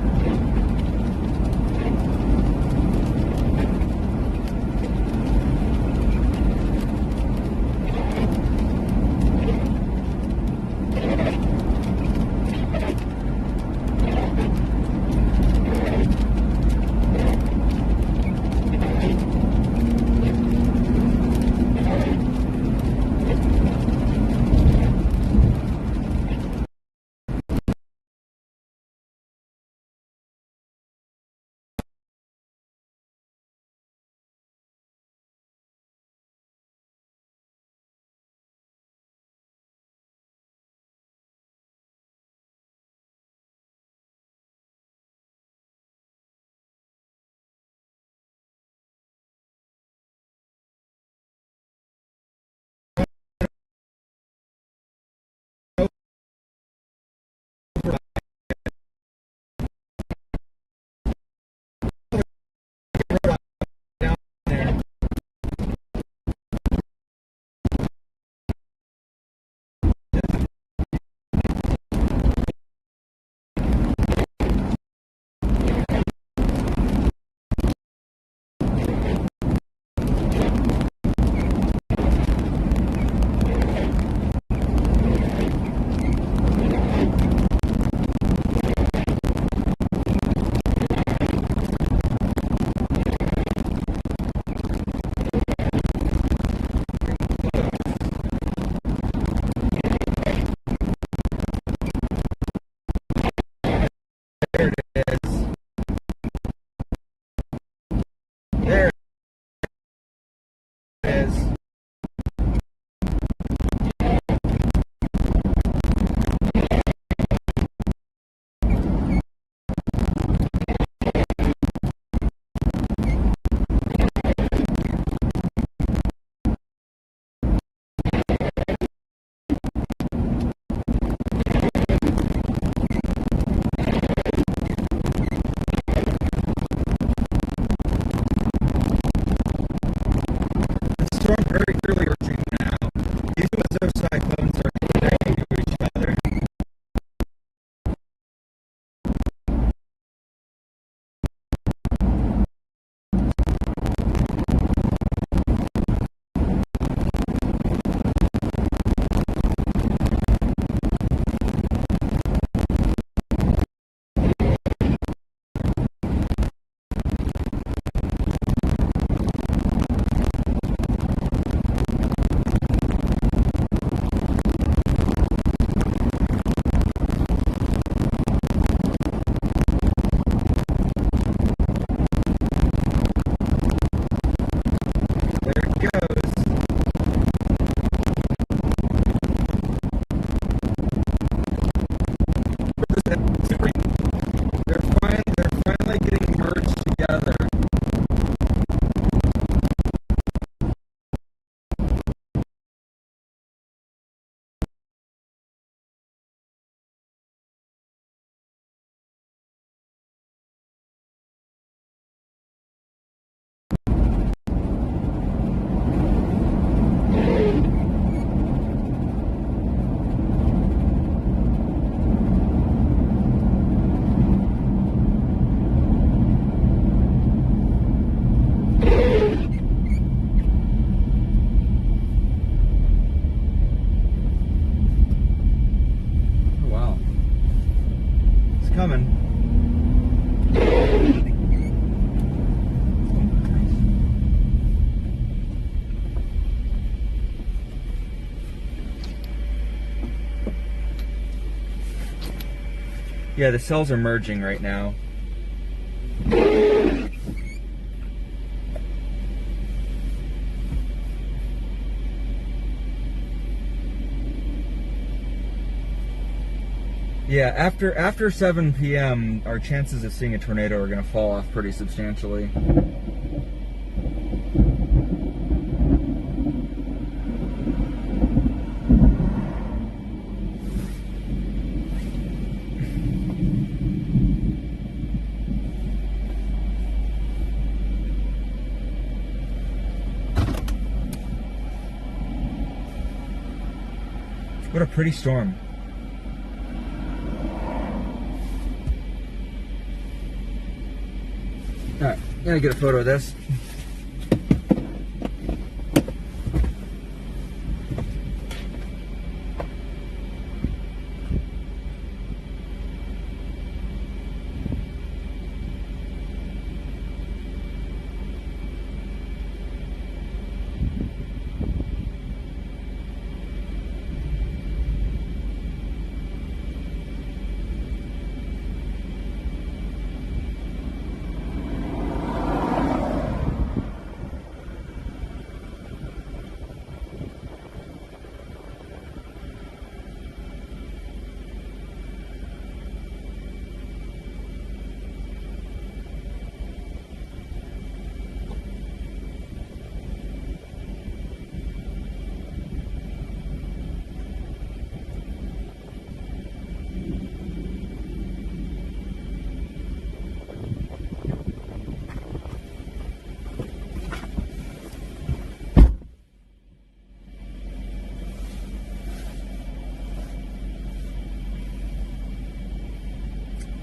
There it is. There it is. Storm very clearly emerging now. These weather cyclones are connecting to each other. There it goes. They're finally getting merged together. Oh, wow. It's coming. Yeah, the cells are merging right now. Yeah, after 7 p.m., our chances of seeing a tornado are going to fall off pretty substantially. What a pretty storm. Alright, I'm gonna get a photo of this.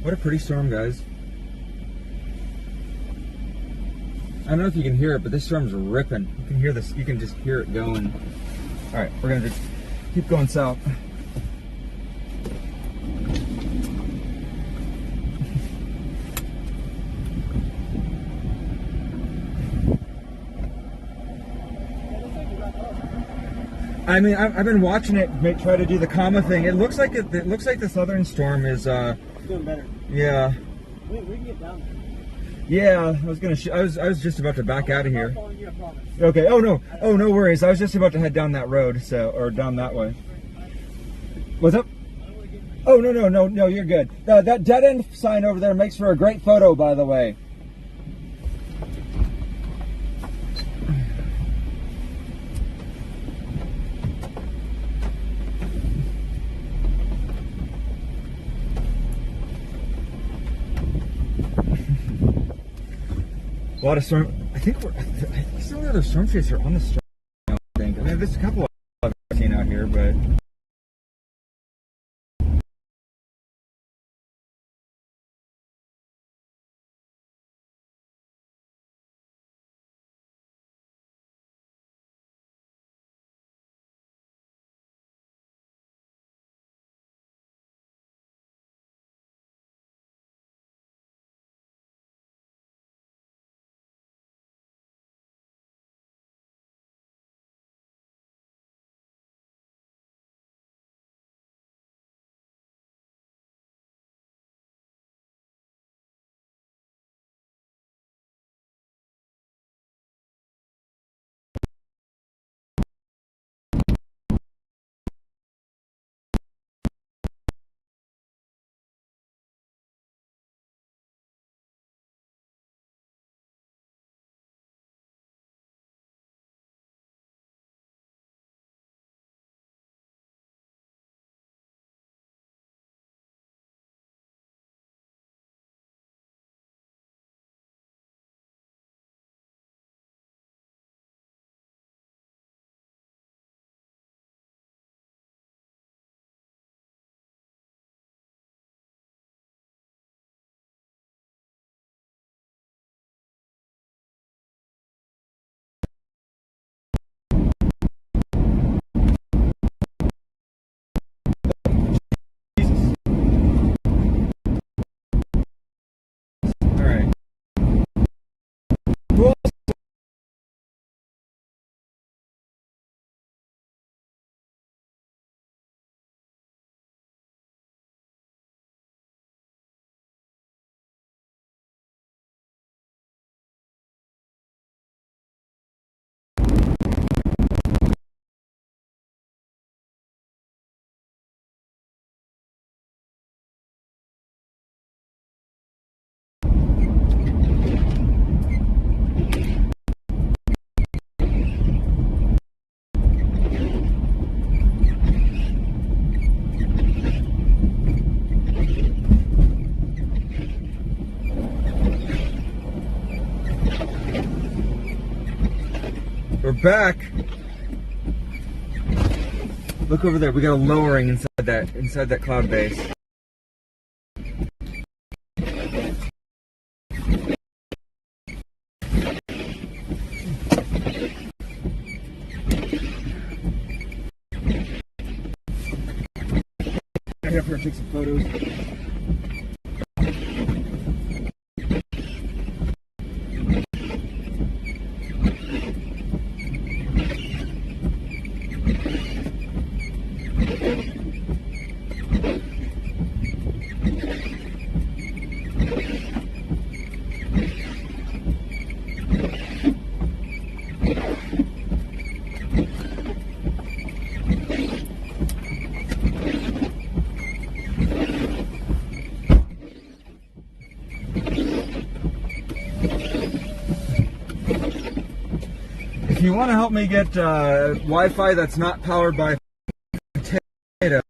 What a pretty storm, guys. I don't know if you can hear it, but this storm's ripping. You can hear this, you can just hear it going. All right, we're gonna just keep going south. I mean, I've been watching it try to do the comma thing. It looks like it looks like the southern storm is doing better. Yeah. We can get down there. Yeah, I was gonna. I was just about to back out of here. You, I promise. Okay. Oh no. Oh no worries. I was just about to head down that road, or down that way. What's up? Oh no. You're good. That dead end sign over there makes for a great photo, by the way. A lot of storm. I think some of the other storm shades are on the storm. I think. I mean, there's a couple of I've seen out here, but. We're back. Look over there. We got a lowering inside that cloud base. I have to take some photos. If you want to help me get Wi-Fi that's not powered by potato,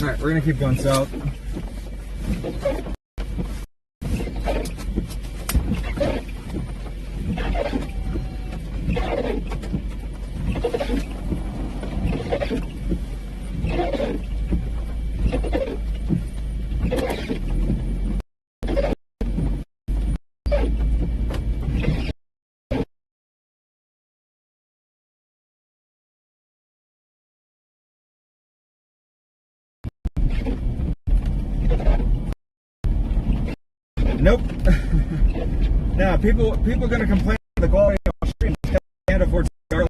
alright, we're gonna keep going south. Nope. Now, people are gonna complain about the quality of the stream. Can't afford Starlink.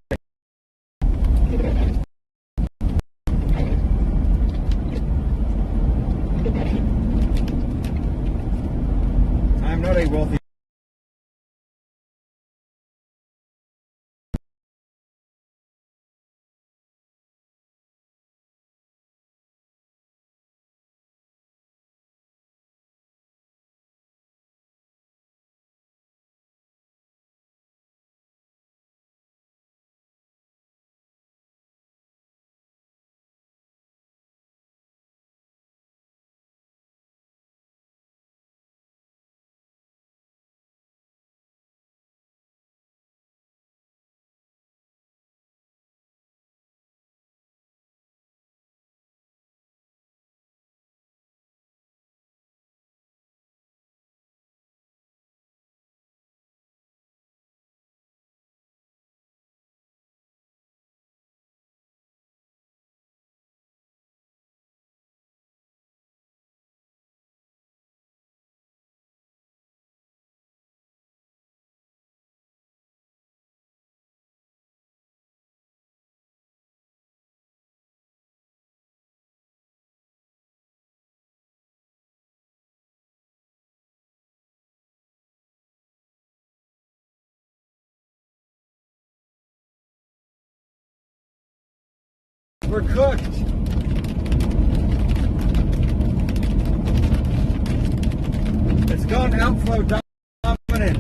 I'm not a wealthy We're cooked. It's gone outflow dominant.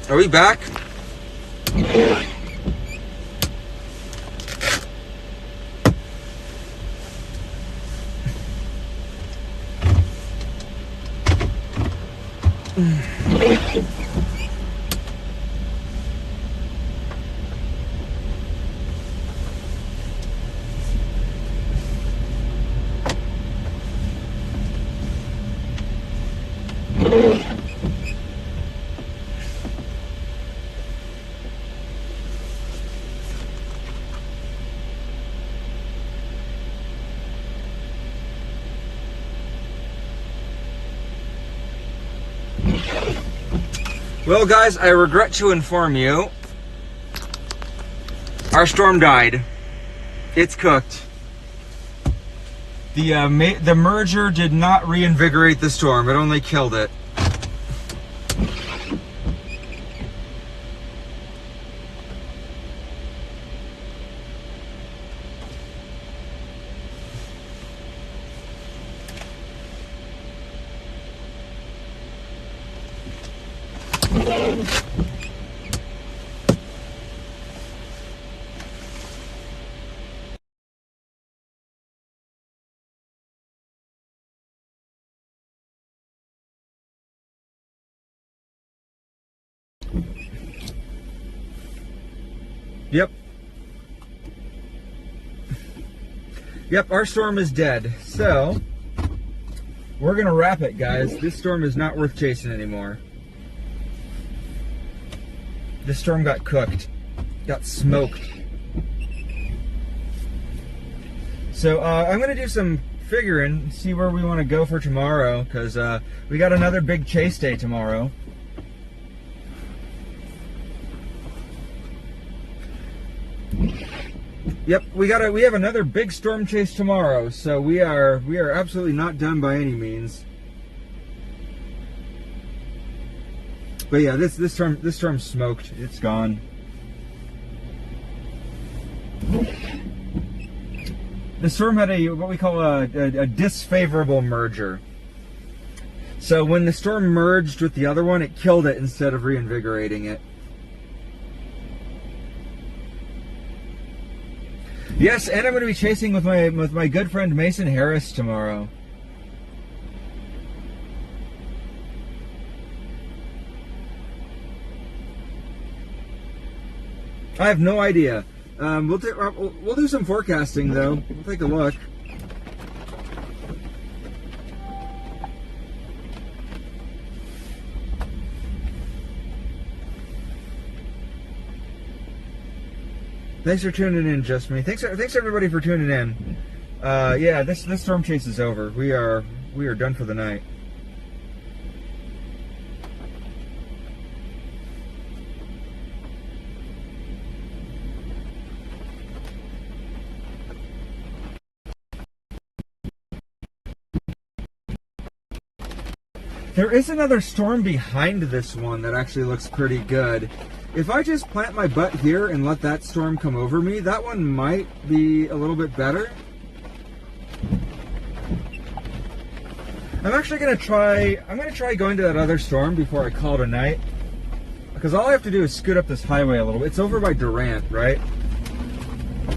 Are we back? Well, guys, I regret to inform you, our storm died. It's cooked. The merger did not reinvigorate the storm. It only killed it. Yep, our storm is dead. So, we're gonna wrap it, guys. This storm is not worth chasing anymore. This storm got cooked. Got smoked. So, I'm gonna do some figuring, see where we want to go for tomorrow, because we got another big chase day tomorrow. Yep, we have another big storm chase tomorrow, so we are absolutely not done by any means. But yeah, this storm smoked. It's gone. The storm had what we call a disfavorable merger. So when the storm merged with the other one, it killed it instead of reinvigorating it. Yes, and I'm going to be chasing with my good friend Mason Harris tomorrow. I have no idea. We'll do some forecasting though. We'll take a look. Thanks for tuning in, Just Me. Thanks everybody for tuning in. Yeah, this storm chase is over. We are done for the night. There is another storm behind this one that actually looks pretty good. If I just plant my butt here and let that storm come over me, that one might be a little bit better. I'm actually going to try going to that other storm before I call it a night. Because all I have to do is scoot up this highway a little bit. It's over by Durant, right?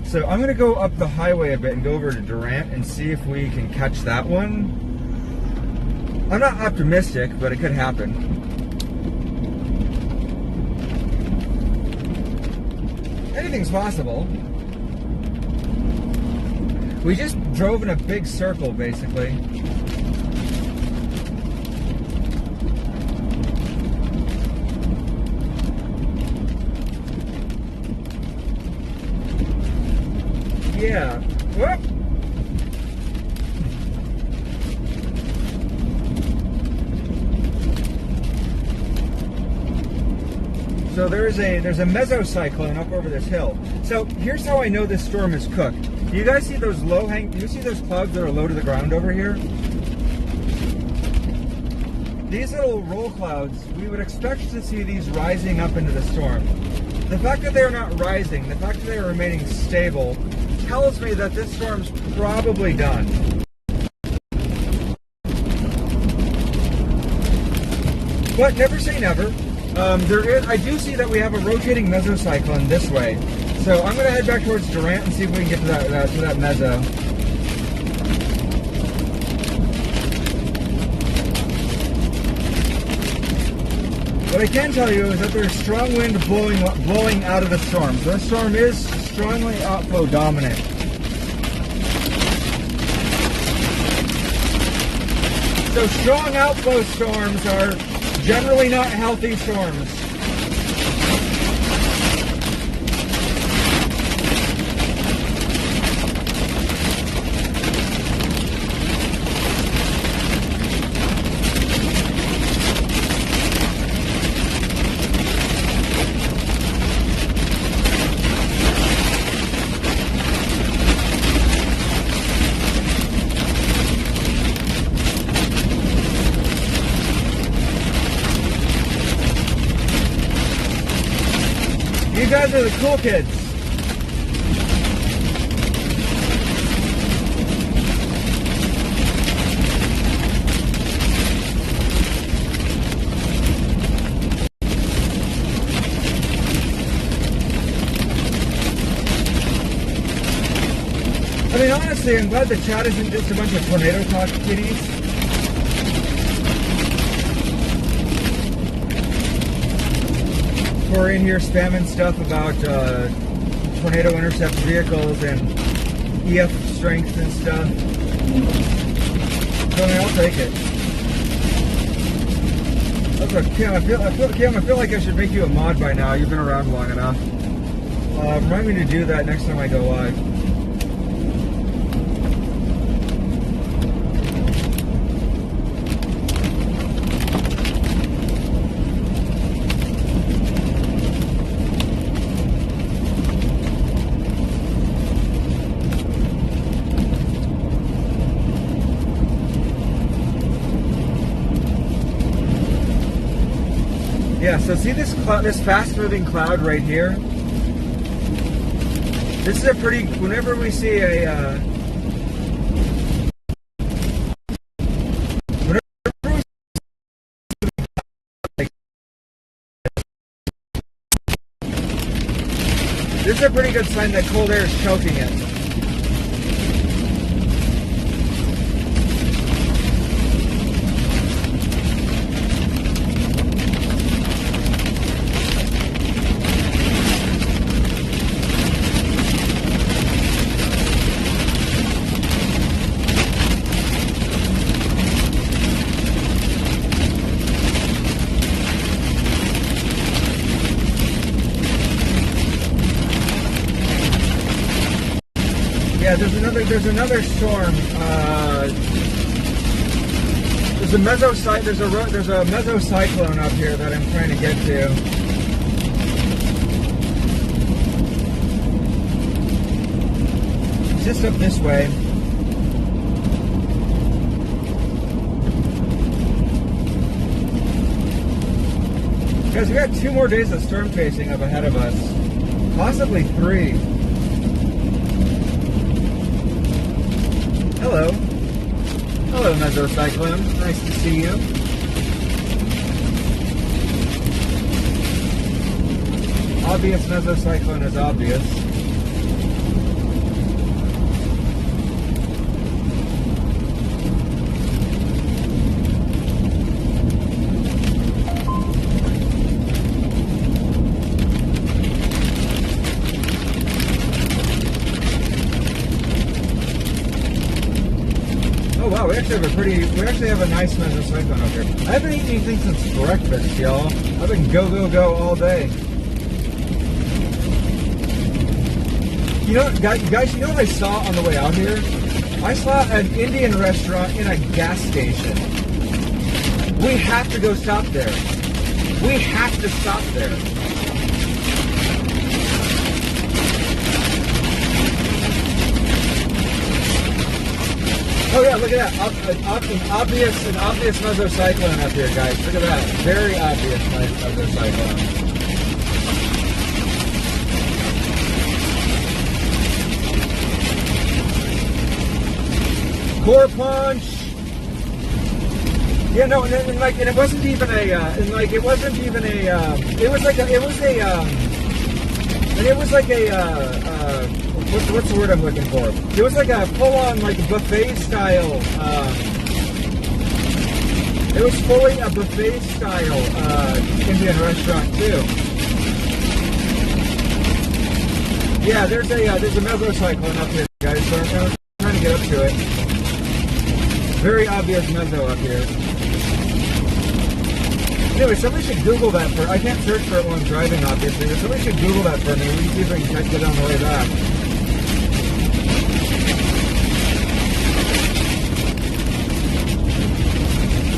So I'm going to go up the highway a bit and go over to Durant and see if we can catch that one. I'm not optimistic, but it could happen. Anything's possible. We just drove in a big circle, basically. Yeah. Whoop. So there's a mesocyclone up over this hill. So here's how I know this storm is cooked. Do you guys see those do you see those clouds that are low to the ground over here? These little roll clouds, we would expect to see these rising up into the storm. The fact that they're not rising, the fact that they are remaining stable, tells me that this storm's probably done. But never say never. I do see that we have a rotating mesocyclone this way. So I'm going to head back towards Durant and see if we can get to that meso. What I can tell you is that there's strong wind blowing out of the storm. So this storm is strongly outflow dominant. So strong outflow storms are generally not healthy storms. You guys are the cool kids. I mean, honestly, I'm glad the chat isn't just a bunch of tornado talk kitties. We're in here spamming stuff about tornado intercept vehicles and EF strength and stuff. So I mean, I'll take it. That's what, Kim, I feel like I should make you a mod by now. You've been around long enough. Remind me to do that next time I go live. Yeah, so see this fast-moving cloud right here? This is a pretty, whenever we see a, this is a pretty good sign that cold air is choking it. Yeah, there's another storm. There's a mesocyclone up here that I'm trying to get to. It's just up this way. Guys, we got 2 more days of storm chasing up ahead of us. Possibly 3. Hello. Hello, mesocyclone. Nice to see you. Obvious mesocyclone is obvious. Wow, we actually have a nice mesocyclone up here. I haven't eaten anything since breakfast, y'all. I've been go all day. You know, guys, you know what I saw on the way out here? I saw an Indian restaurant in a gas station. We have to go stop there. We have to stop there. Oh yeah, look at that. An obvious mesocyclone up here, guys. Look at that. Very obvious mesocyclone. Core punch. Yeah, no, and it wasn't even a, it wasn't even a, it was like a, and it was like a, what's the word I'm looking for? It was like a full-on, like, buffet style, it was fully a buffet style, Indian restaurant, too. Yeah, there's a mesocyclone up here, guys, so I'm trying to get up to it. Very obvious meso up here. Anyway, somebody should Google that for, I can't search for it while I'm driving, obviously, but somebody should Google that for me. We can see if I can catch it on the way back.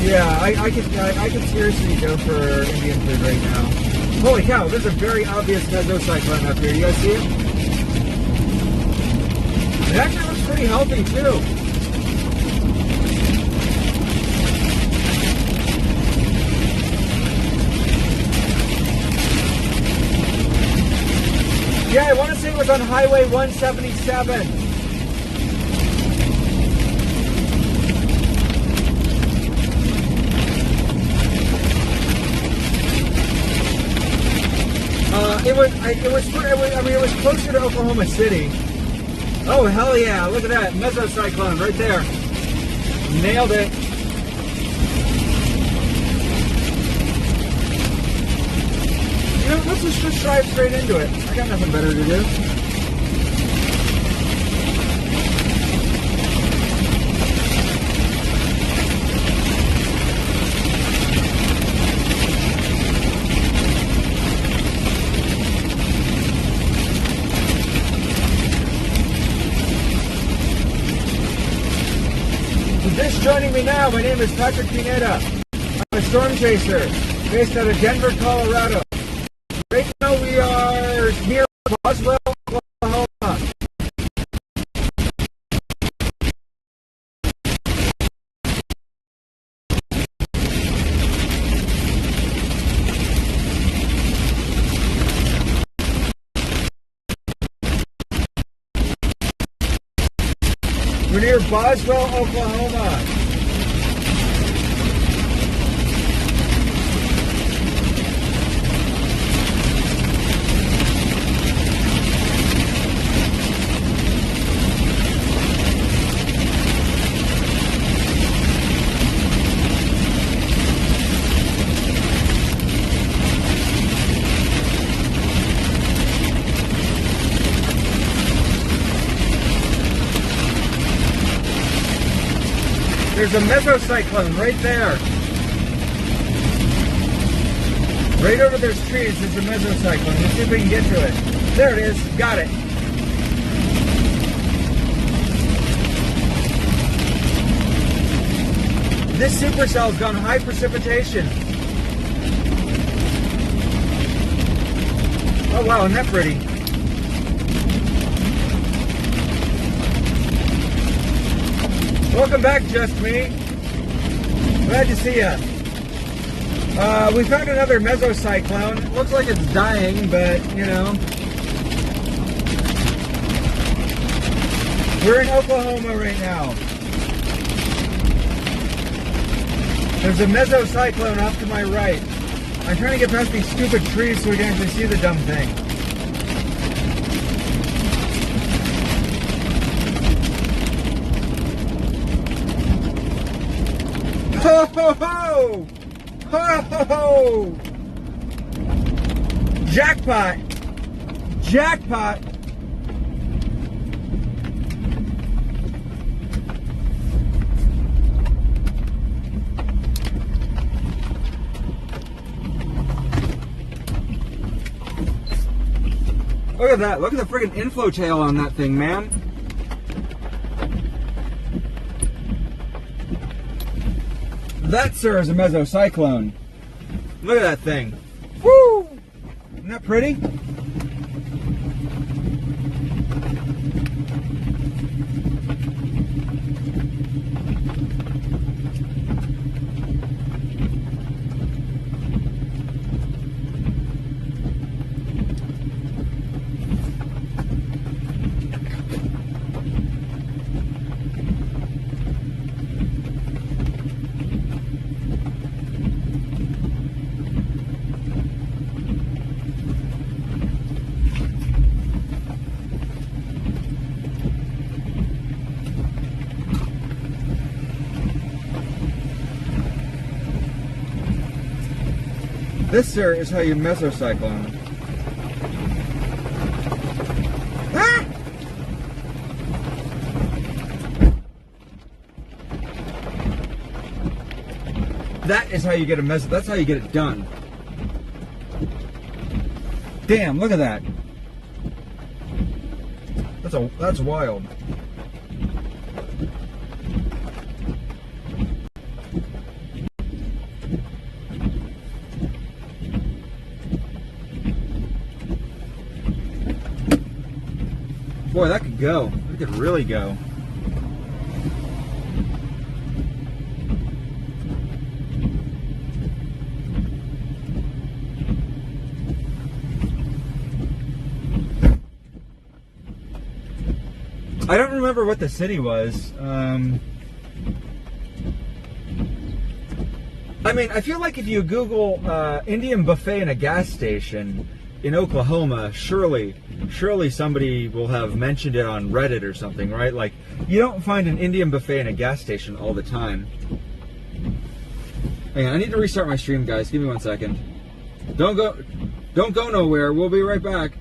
Yeah, I could seriously go for Indian food right now. Holy cow, there's a very obvious mesocyclone up here. You guys see it? It actually looks pretty healthy, too. Yeah, I want to say it was on Highway 177. It was closer to Oklahoma City. Oh, hell yeah, look at that, mesocyclone right there. Nailed it. You know, let's just drive straight into it. I got nothing better to do. Just joining me now, my name is Patrick Pineda. I'm a storm chaser based out of Denver, Colorado. Right now we are near Boswell, Oklahoma. We're near Boswell, Oklahoma. There's a mesocyclone right there. Right over those trees is a mesocyclone. Let's see if we can get to it. There it is. Got it. This supercell's gone high precipitation. Oh wow, isn't that pretty? Welcome back, Just Me. Glad to see ya. We found another mesocyclone. Looks like it's dying, but, you know. We're in Oklahoma right now. There's a mesocyclone off to my right. I'm trying to get past these stupid trees so we can actually see the dumb thing. Ho ho ho! Ho ho ho! Jackpot! Jackpot! Look at that. Look at the friggin' inflow tail on that thing, man. That, sir, is a mesocyclone. Look at that thing. Woo! Isn't that pretty? This, sir, is how you mesocyclone. Ah! That is how you get a meso. That's how you get it done. Damn! Look at that. That's wild. Boy, that could go. That could really go. I don't remember what the city was. I mean, I feel like if you Google Indian buffet in a gas station in Oklahoma, surely somebody will have mentioned it on Reddit or something, right? Like, you don't find an Indian buffet in a gas station all the time. Hang on, I need to restart my stream, guys. Give me 1 second. Don't go nowhere. We'll be right back.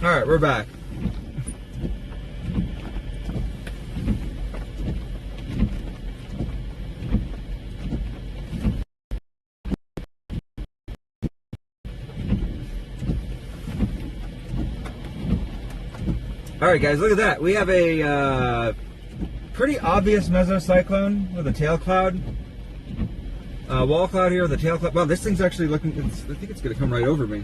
All right, we're back. All right, guys, look at that. We have a pretty obvious mesocyclone with a tail cloud. Wall cloud here with a tail cloud. Wow, this thing's actually looking, I think it's going to come right over me.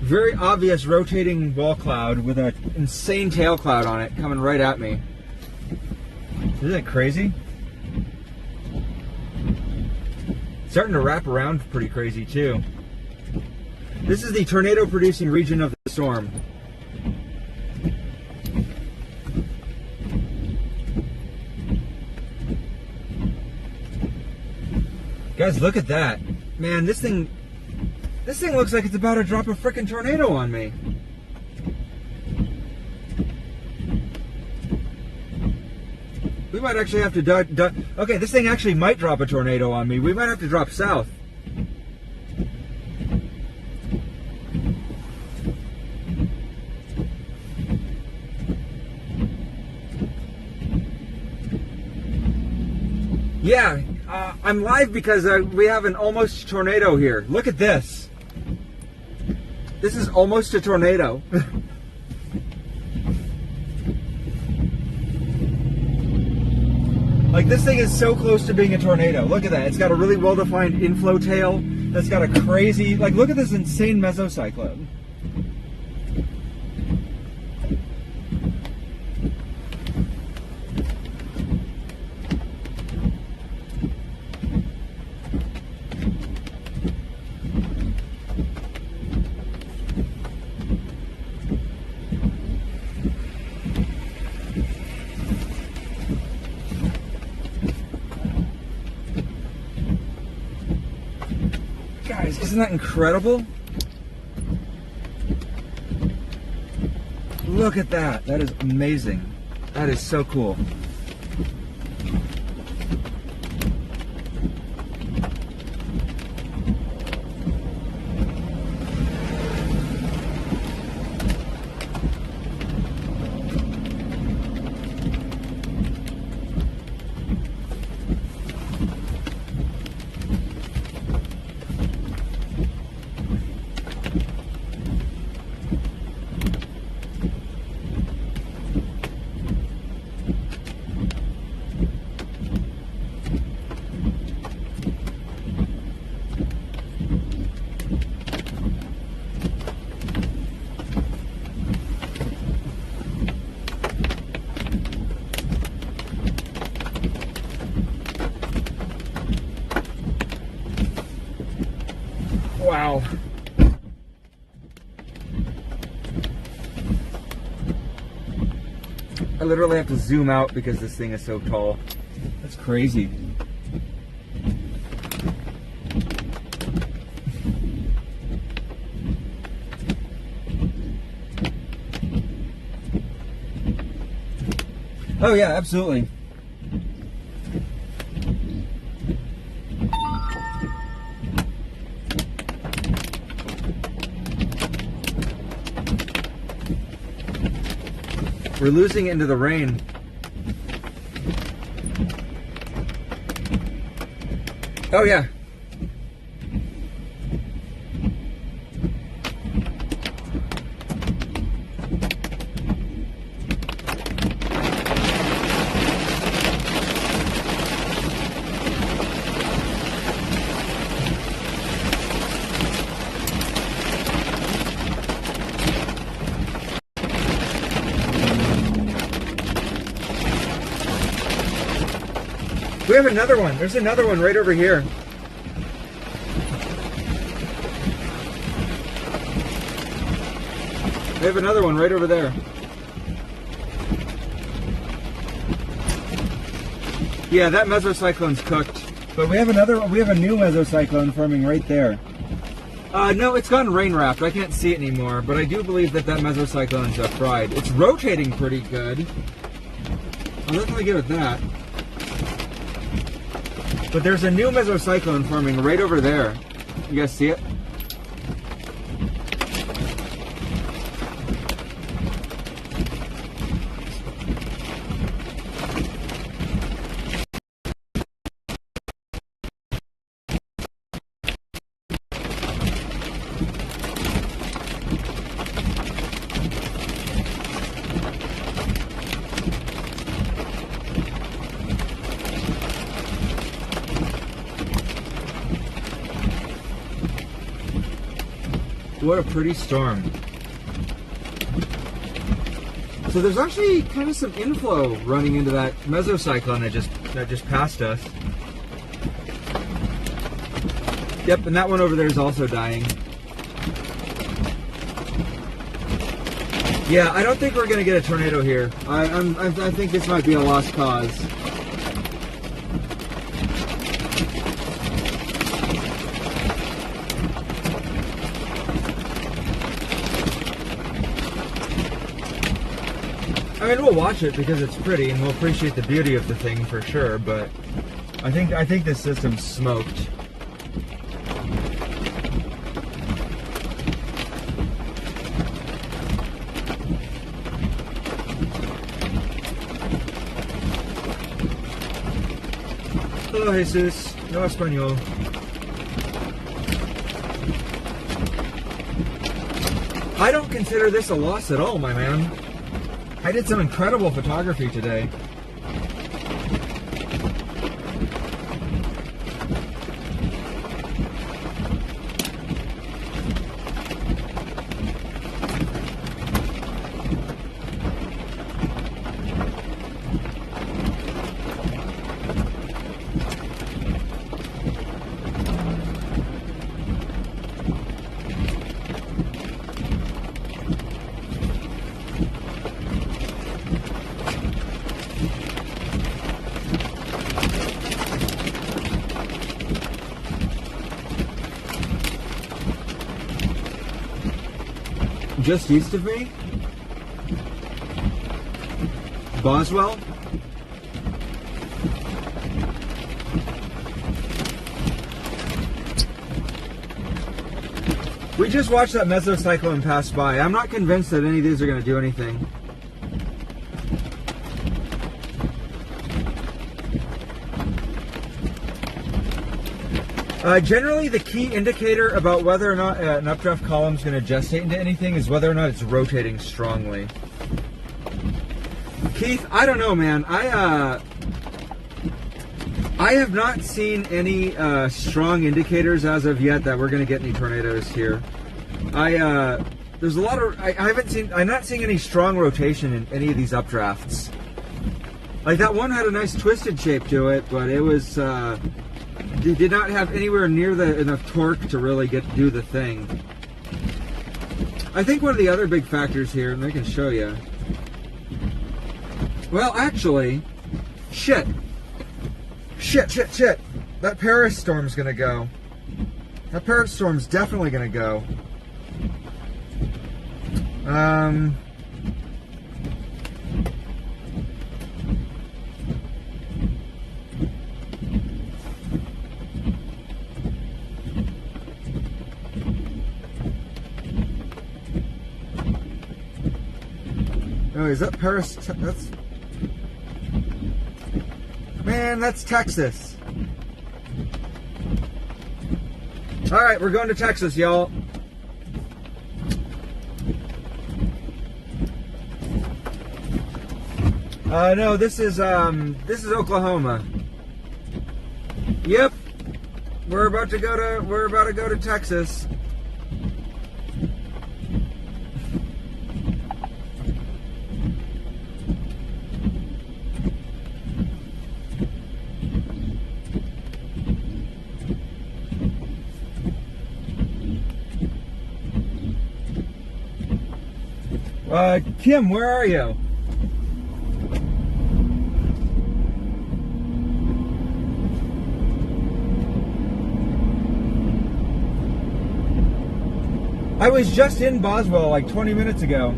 Very obvious rotating wall cloud with an insane tail cloud on it coming right at me. Isn't it crazy? Starting to wrap around pretty crazy too. This is the tornado producing region of the storm. Guys, look at that. Man, this thing looks like it's about to drop a frickin' tornado on me. We might actually have to okay, this thing actually might drop a tornado on me. We might have to drop south. Yeah, I'm live because we have an almost tornado here. Look at this. This is almost a tornado. Like, this thing is so close to being a tornado. Look at that. It's got a really well-defined inflow tail that's got a crazy, like, look at this insane mesocyclone. Guys, isn't that incredible? Look at that. That is amazing. That is so cool. tall. I literally have to zoom out because this thing is so tall. That's crazy. Oh yeah, absolutely. We're losing it into the rain. Oh yeah. We have another one. There's another one right over here. We have another one right over there. Yeah, that mesocyclone's cooked. But we have a new mesocyclone forming right there. No, it's gone rain wrapped. I can't see it anymore, but I do believe that mesocyclone's fried. It's rotating pretty good. I'll definitely give it that. But there's a new mesocyclone forming right over there. You guys see it? What a pretty storm. So there's actually kind of some inflow running into that mesocyclone that just passed us. Yep, and that one over there is also dying. Yeah, I don't think we're gonna get a tornado here. I think this might be a lost cause. I mean, we'll watch it because it's pretty, and we'll appreciate the beauty of the thing for sure. But I think this system's smoked. Hello, Jesus. No español. I don't consider this a loss at all, my man. I did some incredible photography today. Just east of me? Boswell? We just watched that mesocyclone pass by. I'm not convinced that any of these are going to do anything. Generally, the key indicator about whether or not an updraft column is going to gestate into anything is whether or not it's rotating strongly. Keith, I don't know, man. I have not seen any strong indicators as of yet that we're going to get any tornadoes here. There's a lot of I'm not seeing any strong rotation in any of these updrafts. Like that one had a nice twisted shape to it, but it was They did not have anywhere near enough torque to really do the thing. I think one of the other big factors here, and I can show you. Well, actually, shit. That Paris storm's gonna go. That Paris storm's definitely gonna go. Oh, is that Paris? That's... Man, that's Texas. All right, we're going to Texas, y'all. No, this is Oklahoma. Yep, we're about to go to Texas. Kim, where are you? I was just in Boswell like 20 minutes ago.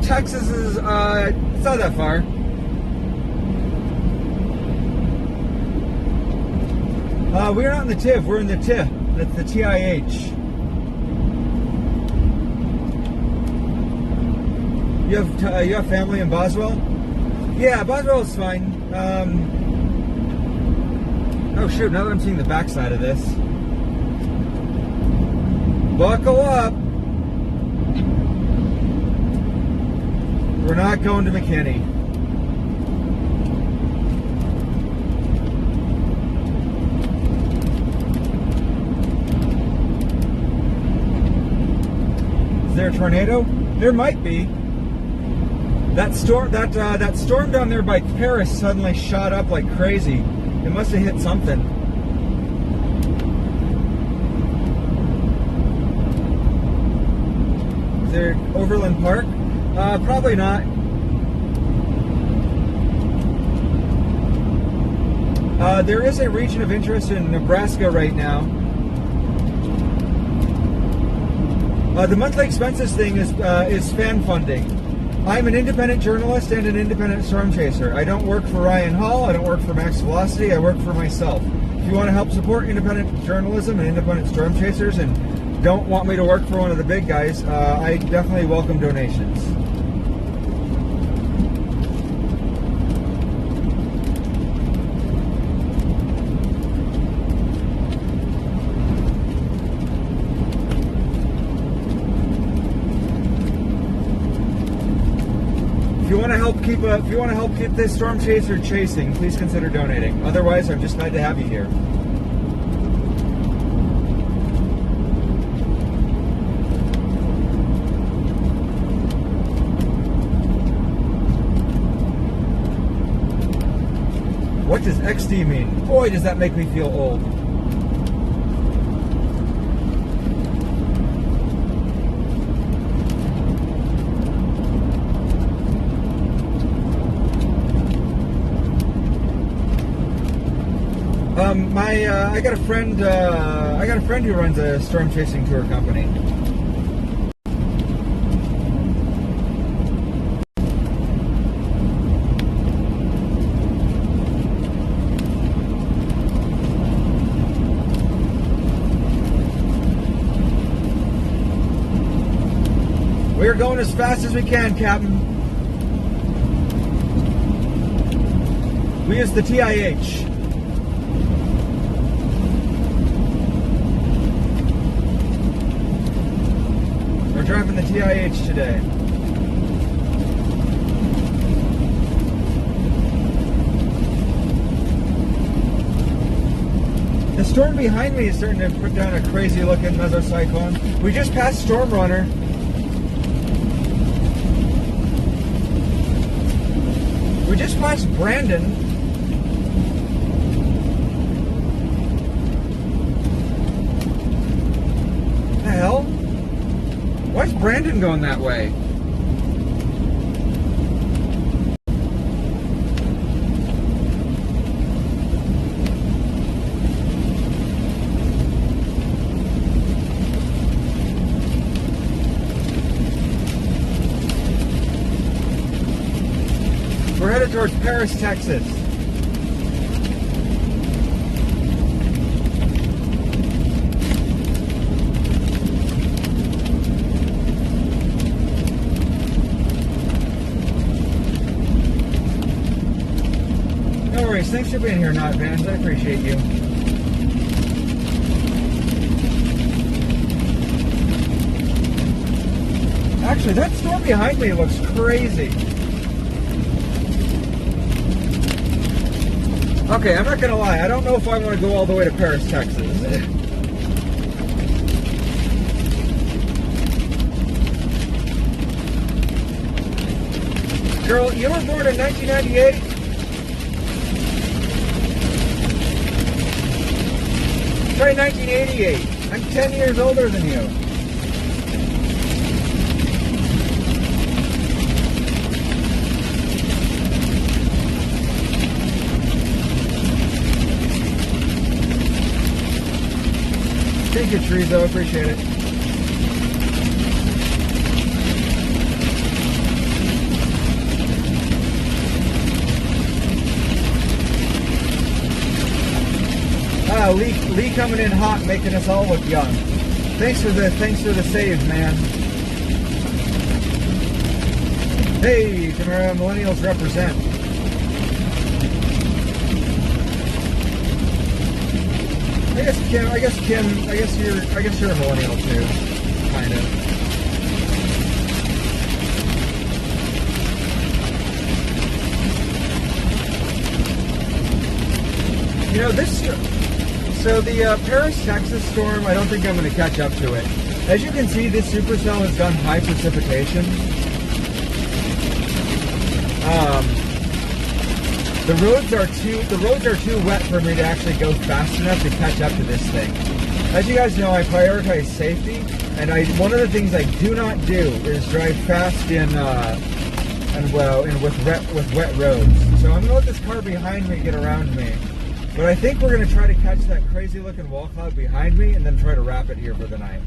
Texas is, it's not that far. We're not in the TIF, we're in the TIF. That's the TIH. You have family in Boswell? Yeah, Boswell is fine. Oh shoot, now that I'm seeing the backside of this. Buckle up. We're not going to McKinney. Is there a tornado? There might be. That storm down there by Paris suddenly shot up like crazy. It must have hit something. Is there Overland Park? Probably not. There is a region of interest in Nebraska right now. The monthly expenses thing is fan funding. I'm an independent journalist and an independent storm chaser. I don't work for Ryan Hall, I don't work for Max Velocity, I work for myself. If you want to help support independent journalism and independent storm chasers and don't want me to work for one of the big guys, I definitely welcome donations. If you want to help keep this storm chaser chasing, please consider donating. Otherwise, I'm just glad to have you here. What does XD mean? Boy, does that make me feel old. I got a friend who runs a storm chasing tour company. We're going as fast as we can, Captain. We use the TIH. We're driving the TIH today. The storm behind me is starting to put down a crazy looking mesocyclone. We just passed Storm Runner. We just passed Brandon. What the hell? Why is Brandon going that way? We're headed towards Paris, Texas. No worries. Thanks for being here, Not Vans. I appreciate you. Actually, that storm behind me looks crazy. Okay, I'm not gonna lie. I don't know if I want to go all the way to Paris, Texas. Girl, you were born in 1998? Try 1988. I'm 10 years older than you. Thank you, Trezo. Appreciate it. Lee coming in hot, making us all look young. Thanks for the save, man. Hey, Tamara, millennials represent. I guess you're a millennial too, kind of. You know, so the Paris, Texas storm, I don't think I'm going to catch up to it. As you can see, this supercell has done high precipitation. The roads are too wet for me to actually go fast enough to catch up to this thing. As you guys know, I prioritize safety, and one of the things I do not do is drive fast with wet roads. So I'm gonna let this car behind me get around me. But I think we're gonna try to catch that crazy looking wall cloud behind me and then try to wrap it here for the night.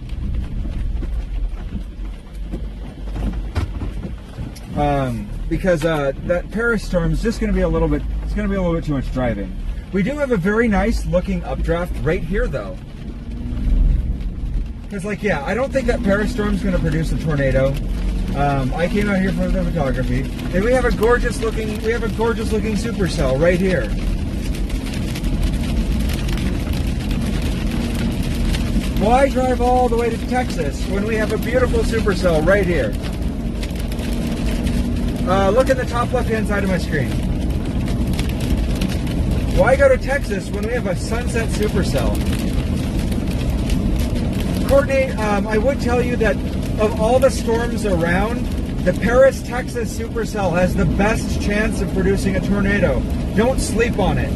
Because that Paris storm is just going to be a little bit too much driving. We do have a very nice looking updraft right here though. Because I don't think that Paris storm is going to produce a tornado. I came out here for the photography, and we have a gorgeous looking supercell right here. Why drive all the way to Texas when we have a beautiful supercell right here? Look at the top left-hand side of my screen. Why go to Texas when we have a sunset supercell? Courtney, I would tell you that of all the storms around, the Paris, Texas supercell has the best chance of producing a tornado. Don't sleep on it.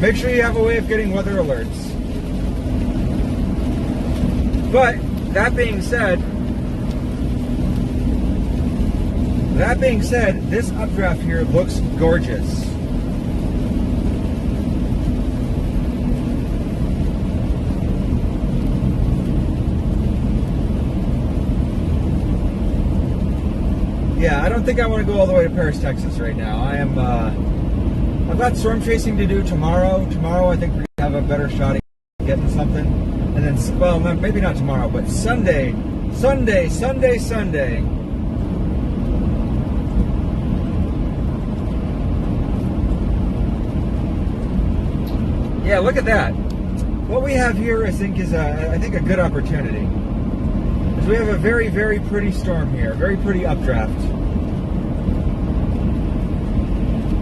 Make sure you have a way of getting weather alerts. But, that being said, this updraft here looks gorgeous. Yeah, I don't think I want to go all the way to Paris, Texas right now. I've got storm chasing to do tomorrow. Tomorrow I think we're going to have a better shot at getting something. And then, well, maybe not tomorrow, but Sunday. Yeah, look at that. What we have here, I think, is a good opportunity. Because we have a very, very pretty storm here, very pretty updraft.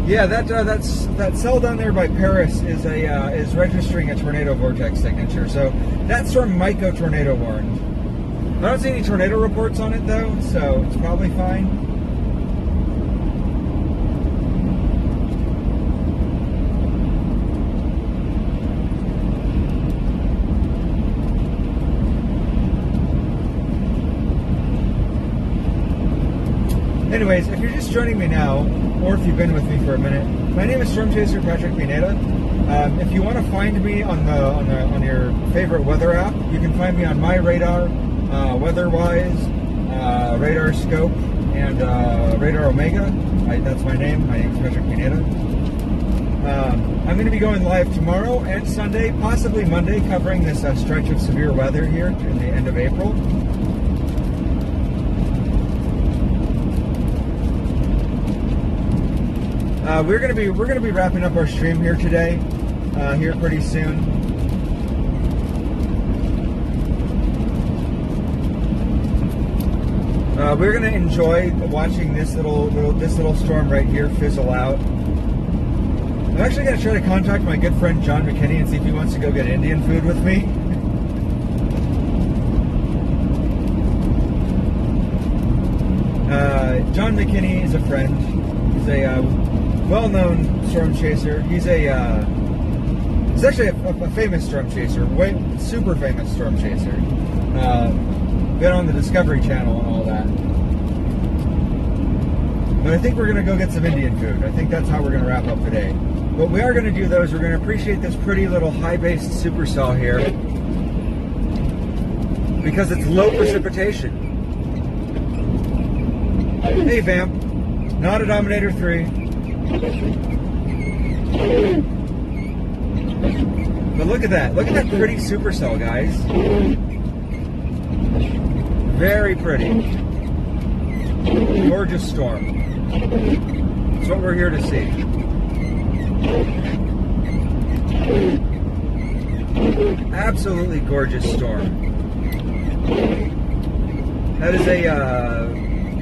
Yeah, that cell down there by Paris is registering a tornado vortex signature. So that storm might go tornado warned. I don't see any tornado reports on it though, so it's probably fine. Anyways, if you're just joining me now, or if you've been with me for a minute, my name is Storm Chaser Patrick Pineda. If you want to find me on your favorite weather app, you can find me on My Radar, WeatherWise, Radar Scope, and Radar Omega. That's my name. My name is Patrick Pineda. I'm going to be going live tomorrow and Sunday, possibly Monday, covering this stretch of severe weather here in the end of April. We're gonna be wrapping up our stream here today, here pretty soon. We're gonna enjoy watching this little storm right here fizzle out. I'm actually gonna try to contact my good friend John McKinney and see if he wants to go get Indian food with me. John McKinney is a friend. He's a well-known storm chaser. He's actually a famous storm chaser, super famous storm chaser. Been on the Discovery Channel and all that. But I think we're gonna go get some Indian food. I think that's how we're gonna wrap up today. What we are gonna do though is we're gonna appreciate this pretty little high-based supercell here because it's low precipitation. Hey Vamp, not a Dominator 3. But look at that pretty supercell, guys. Very pretty. Gorgeous storm. That's what we're here to see. Absolutely gorgeous storm. That is a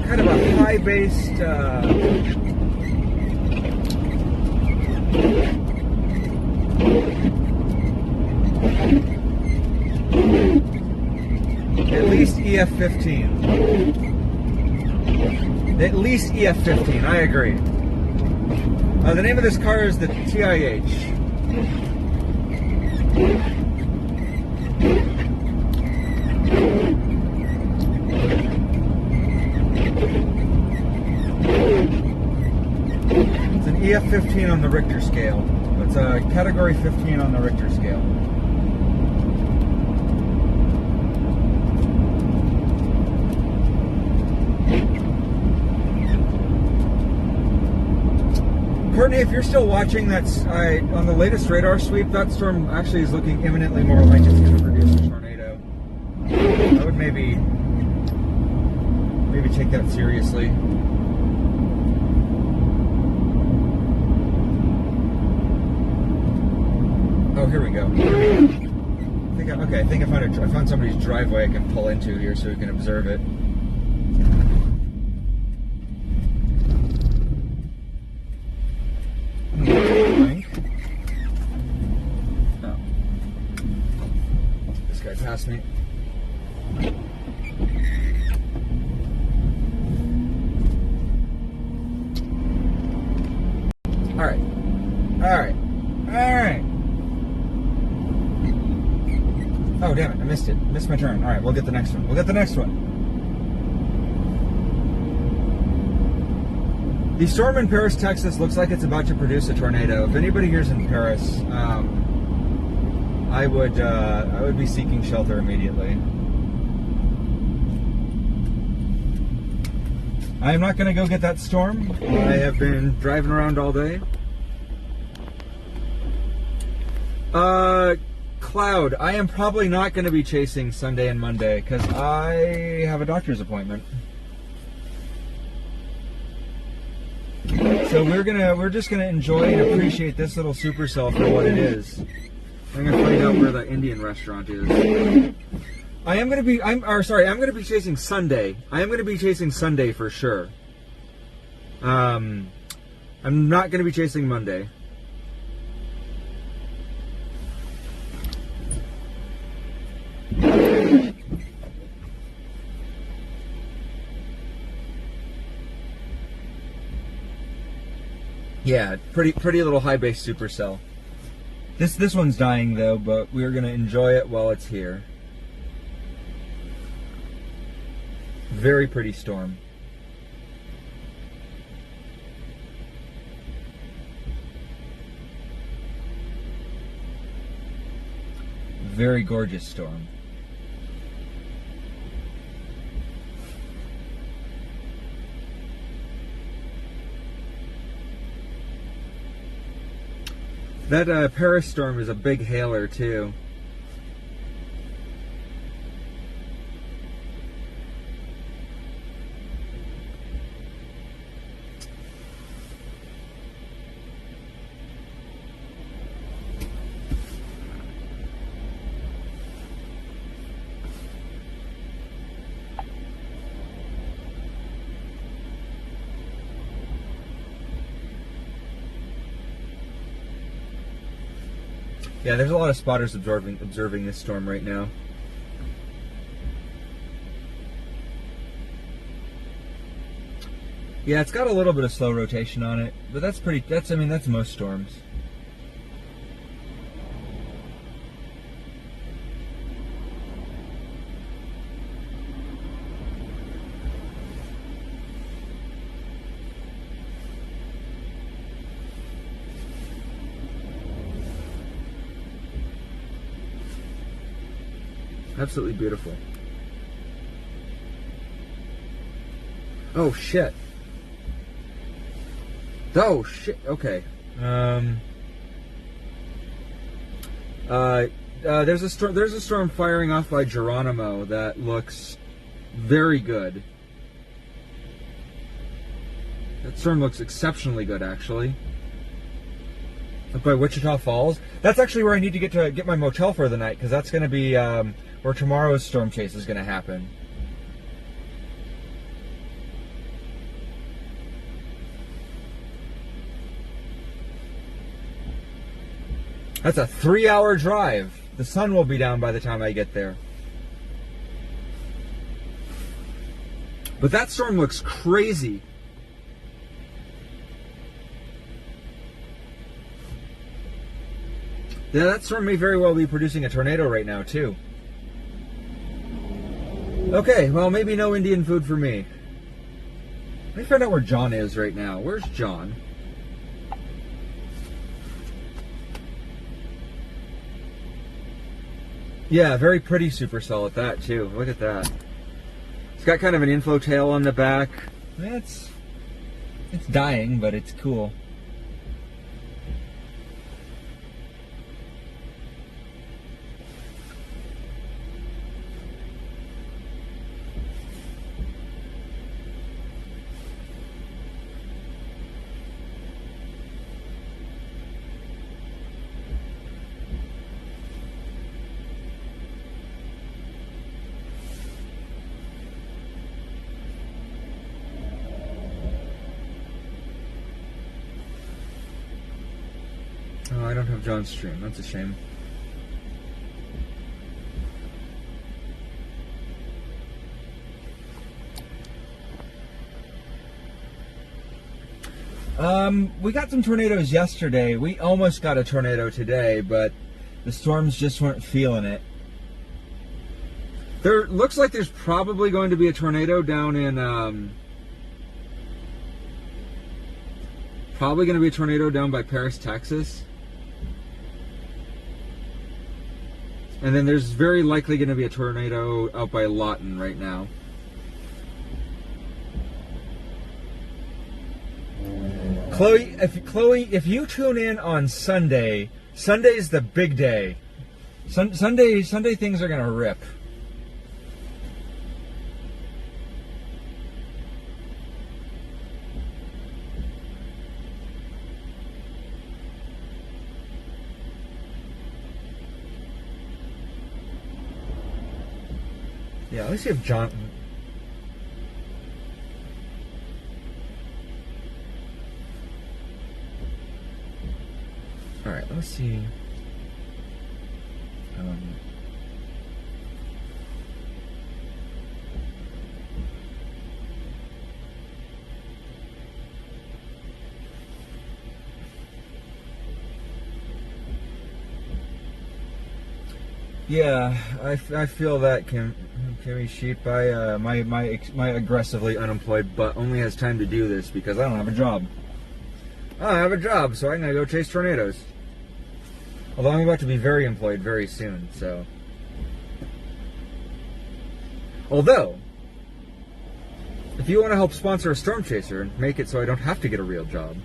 kind of a high-based at least EF15. At least EF15, I agree. The name of this car is the TIH. It's an EF15 on the Richter scale. It's a category 15 on the Richter scale. Courtney, if you're still watching, on the latest radar sweep, that storm actually is looking imminently more like it's going to produce a tornado. I would maybe take that seriously. Oh, here we go. I think I found somebody's driveway I can pull into here so we can observe it. Oh. This guy passed me. Alright. Oh, damn it. I missed it. Missed my turn. Alright, we'll get the next one. The storm in Paris, Texas looks like it's about to produce a tornado. If anybody here's in Paris, I would be seeking shelter immediately. I am not going to go get that storm. I have been driving around all day. Cloud, I am probably not going to be chasing Sunday and Monday because I have a doctor's appointment. So we're just gonna enjoy and appreciate this little supercell for what it is. I'm gonna find out where the Indian restaurant is. I'm gonna be chasing Sunday. I am gonna be chasing Sunday for sure. I'm not gonna be chasing Monday. Yeah, pretty little high base supercell. This one's dying though, but we're gonna enjoy it while it's here. Very pretty storm. very gorgeous storm. That Paris storm is a big hailer too. Yeah, there's a lot of spotters observing this storm right now. Yeah, it's got a little bit of slow rotation on it, but that's most storms. Absolutely beautiful. Oh shit. Oh shit. Okay. There's a storm firing off by Geronimo that looks very good. That storm looks exceptionally good, actually. Up by Wichita Falls. That's actually where I need to get my motel for the night, because that's going to be where tomorrow's storm chase is going to happen. That's a 3-hour drive. The sun will be down by the time I get there. But that storm looks crazy. Yeah, that storm may very well be producing a tornado right now, too. Okay, well, maybe no Indian food for me. Let me find out where John is right now. Where's John? Yeah, very pretty supercell at that, too. Look at that. It's got kind of an inflow tail on the back. It's dying, but it's cool. Oh, I don't have John's stream. That's a shame. We got some tornadoes yesterday. We almost got a tornado today, but the storms just weren't feeling it. There looks like there's probably going to be a tornado down in probably going to be a tornado down by Paris, Texas. And then there's very likely going to be a tornado out by Lawton right now. Chloe, if you tune in on Sunday, Sunday's the big day. Sunday things are going to rip. Yeah, let me see if John... Alright, let's see. Yeah, I feel that, Kimmy Sheep. My aggressively unemployed butt only has time to do this because I don't have a job. I don't have a job, so I'm gonna go chase tornadoes. Although I'm about to be very employed very soon, so. Although, if you want to help sponsor a storm chaser and make it so I don't have to get a real job,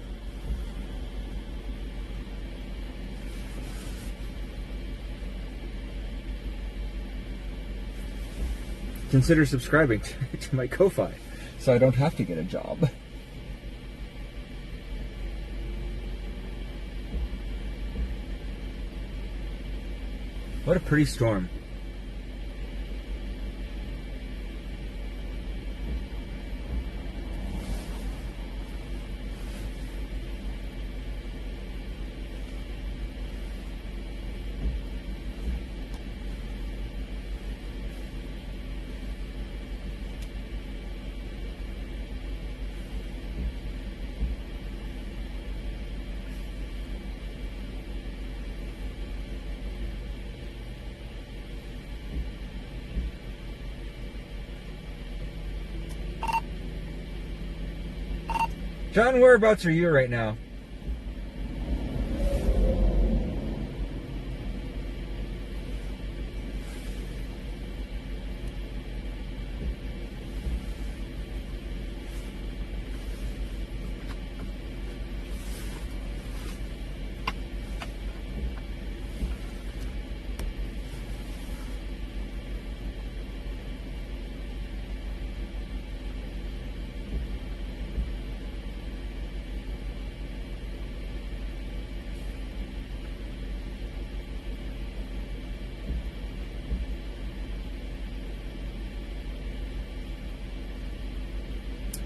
consider subscribing to my Ko-Fi so I don't have to get a job. What a pretty storm. John, whereabouts are you right now?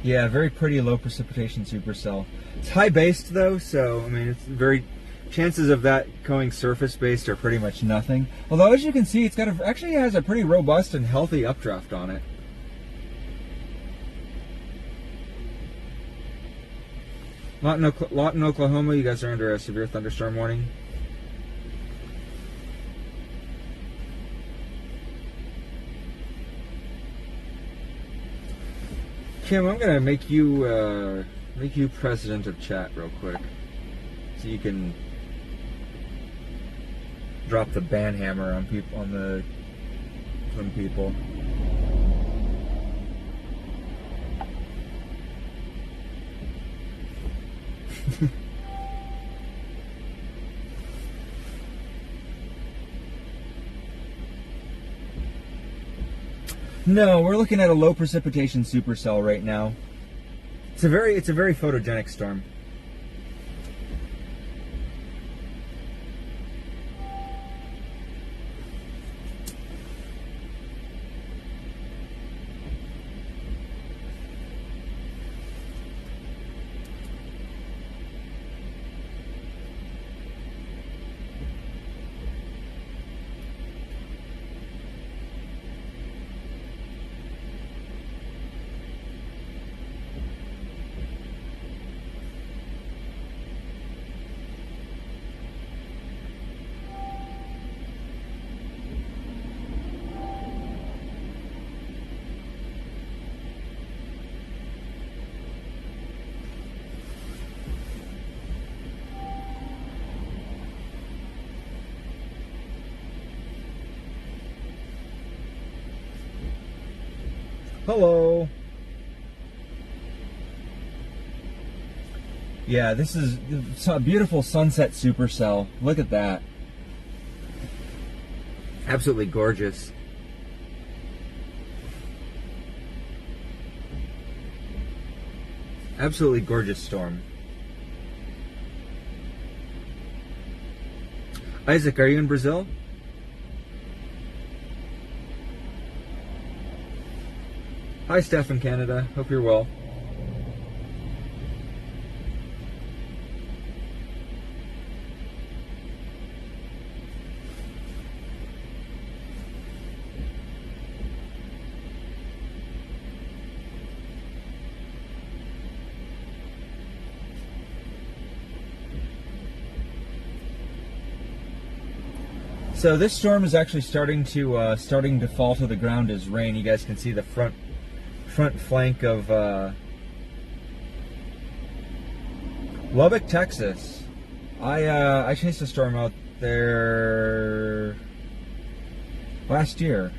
Yeah, very pretty low precipitation supercell. It's high based though, so I mean, it's very chances of that going surface based are pretty much nothing. Although, as you can see, it's got actually has a pretty robust and healthy updraft on it. Lawton, Oklahoma, you guys are under a severe thunderstorm warning. Kim, I'm gonna make you president of chat real quick, so you can drop the ban hammer on people on people. No, we're looking at a low precipitation supercell right now. It's a very photogenic storm. Hello. Yeah, this is a beautiful sunset supercell. Look at that. Absolutely gorgeous. Absolutely gorgeous storm. Isaac, are you in Brazil? Hi, Steph in Canada. Hope you're well. So this storm is actually starting to fall to the ground as rain. You guys can see the front flank of Lubbock, Texas. I chased a storm out there last year.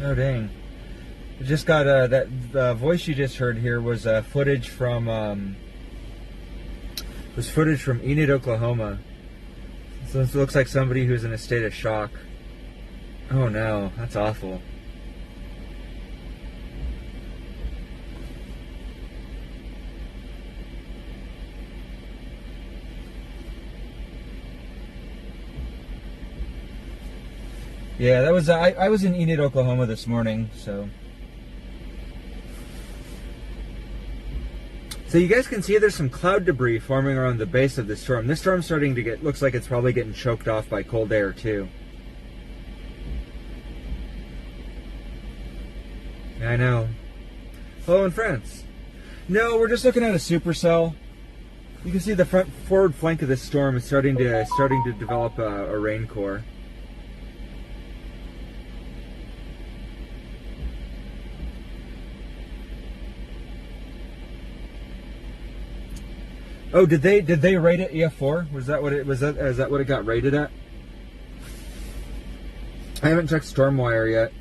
Oh dang! I just got that the voice you just heard here was footage from Enid, Oklahoma. So it looks like somebody who's in a state of shock. Oh no, that's awful. Yeah, that was I was in Enid, Oklahoma this morning, so you guys can see there's some cloud debris forming around the base of the storm. This storm's starting to looks like it's probably getting choked off by cold air too. I know. Hello in France. No, we're just looking at a supercell. You can see the forward flank of this storm is starting to develop a rain core. Oh, did they rate it EF4? Was that what it was? Is that what it got rated at? I haven't checked StormWire yet.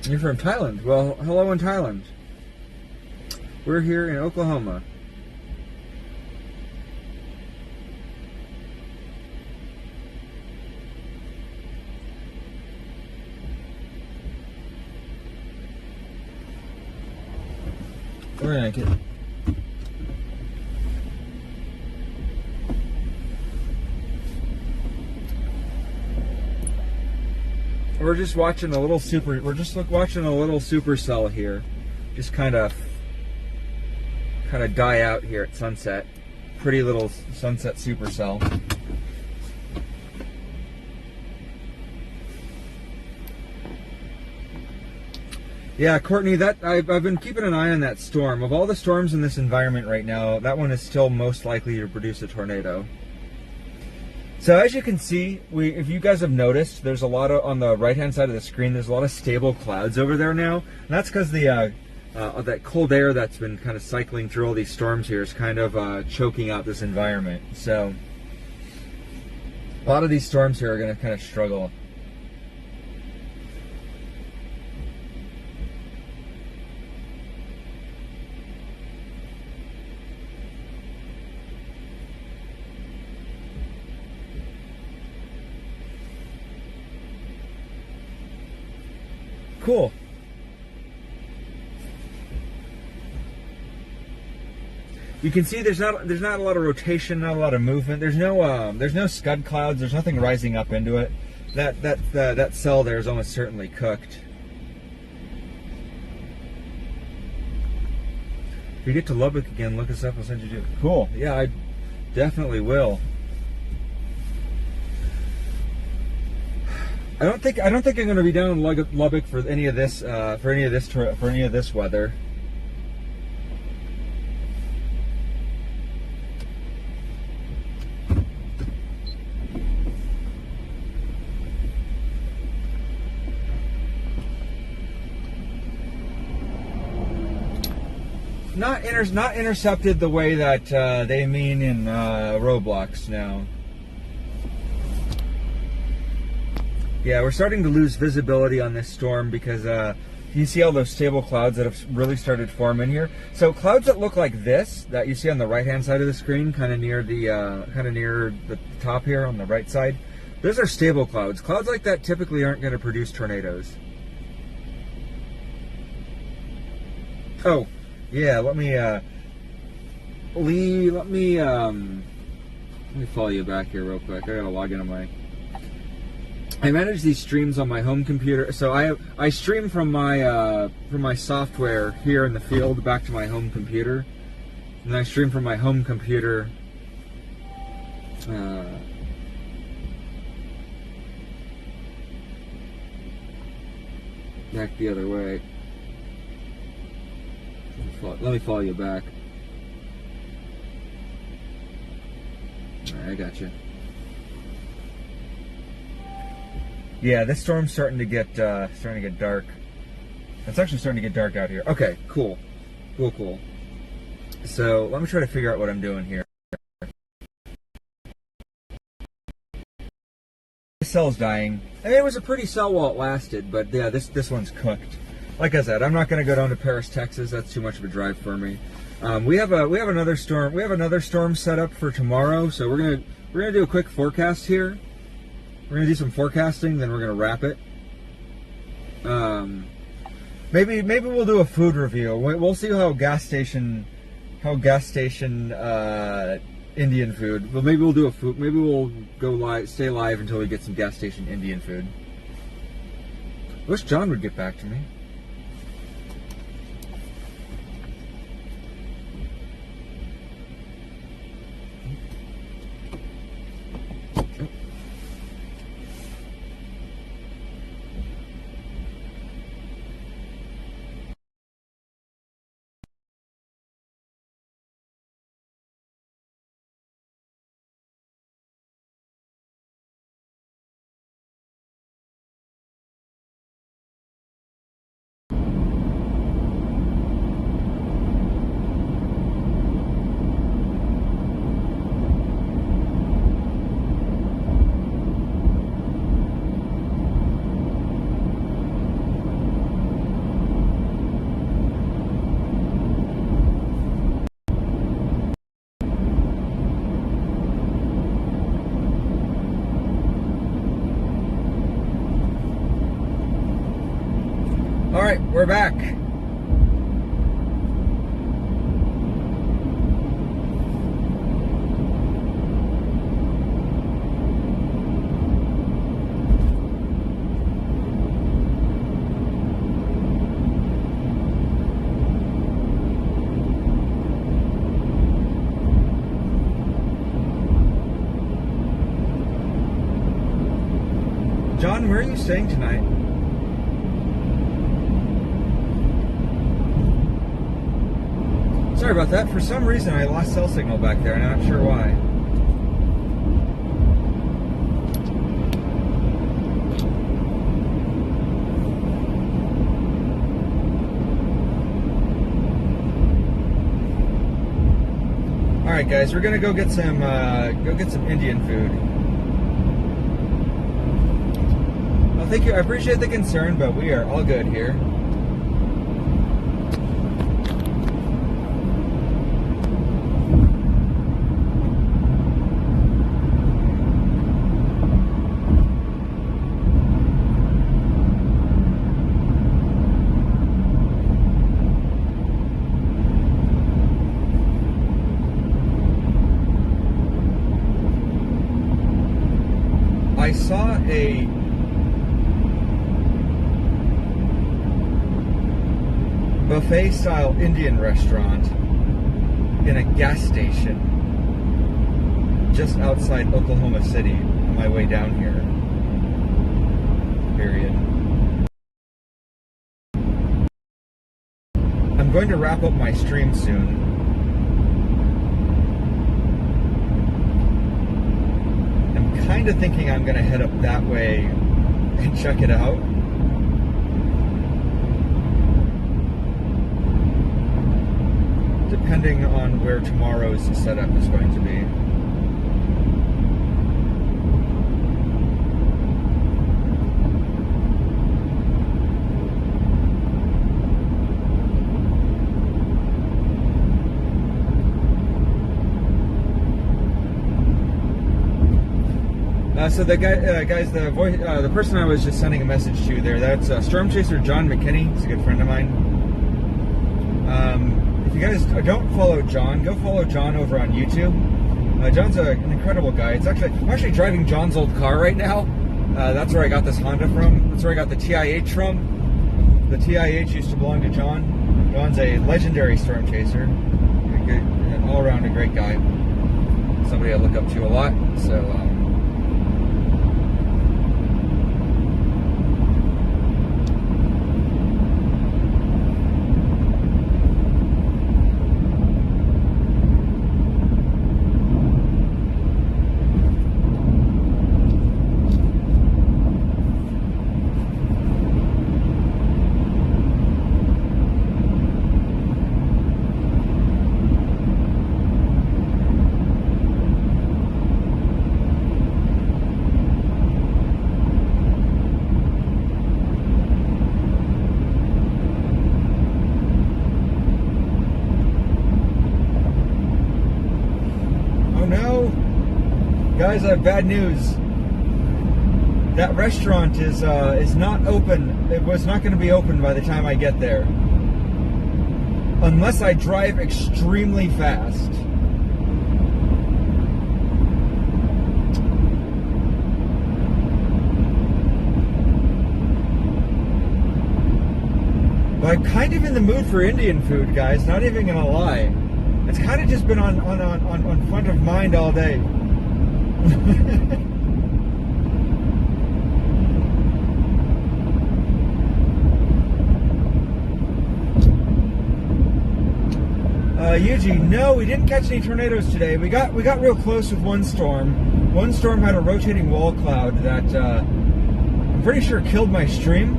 You're from Thailand. Well, hello in Thailand. We're here in Oklahoma. We're gonna get. We're just watching a little watching a little supercell here, just kind of die out here at sunset. Pretty little sunset supercell. Yeah, Courtney, that I've been keeping an eye on that storm. Of all the storms in this environment right now, that one is still most likely to produce a tornado. So as you can see, if you guys have noticed, there's a lot of, on the right-hand side of the screen, there's a lot of stable clouds over there now. And that's because the that cold air that's been kind of cycling through all these storms here is kind of choking out this environment. So a lot of these storms here are going to kind of struggle. Cool. You can see there's not a lot of rotation, not a lot of movement. There's no scud clouds. There's nothing rising up into it. That cell there is almost certainly cooked. If you get to Lubbock again, look us up. I'll send you to it. Cool. Yeah, I definitely will. I don't think I'm going to be down in Lubbock for any of this weather. Not intercepted the way that they mean in Roblox now. Yeah, we're starting to lose visibility on this storm because you see all those stable clouds that have really started forming here. So clouds that look like this, that you see on the right-hand side of the screen, kind of near the top here on the right side, those are stable clouds. Clouds like that typically aren't going to produce tornadoes. Oh, yeah. Let me follow you back here real quick. I gotta log into my. I manage these streams on my home computer, so I stream from my software here in the field back to my home computer, and I stream from my home computer back the other way. Let me follow you back. Alright, I got you. Yeah, this storm's starting to get dark. It's actually starting to get dark out here. Okay, cool. Cool. So let me try to figure out what I'm doing here. The cell's dying. I mean, it was a pretty cell while it lasted, but yeah, this one's cooked. Like I said, I'm not going to go down to Paris, Texas. That's too much of a drive for me. We have another storm. We have another storm set up for tomorrow, so we're gonna do a quick forecast here. We're gonna do some forecasting, then we're gonna wrap it. Maybe we'll do a food review. We'll see how gas station Indian food. Well, maybe we'll do a food. Maybe we'll go live, stay live until we get some gas station Indian food. I wish John would get back to me. All right, we're back. John, where are you staying tonight? Sorry about that. For some reason, I lost cell signal back there, and I'm not sure why. All right, guys, we're gonna go get some Indian food. Well, thank you. I appreciate the concern, but we are all good here. I saw a buffet-style Indian restaurant in a gas station just outside Oklahoma City on my way down here. Period. I'm going to wrap up my stream soon. Kind of thinking I'm going to head up that way and check it out. Depending on where tomorrow's setup is going to be. So the guys, the person I was just sending a message to there, that's Storm Chaser John McKinney. He's a good friend of mine. If you guys don't follow John, go follow John over on YouTube. John's an incredible guy. I'm actually driving John's old car right now. That's where I got this Honda from. That's where I got the TIH from. The TIH used to belong to John. John's a legendary Storm Chaser. All around a great guy. Somebody I look up to a lot. So. guys, I have bad news. That restaurant is not open. It was not going to be open by the time I get there. Unless I drive extremely fast. But I'm kind of in the mood for Indian food, guys. Not even gonna lie. It's kind of just been on front of mind all day. Yuji, no, we didn't catch any tornadoes today. We got real close with one storm. One storm had a rotating wall cloud that I'm pretty sure killed my stream.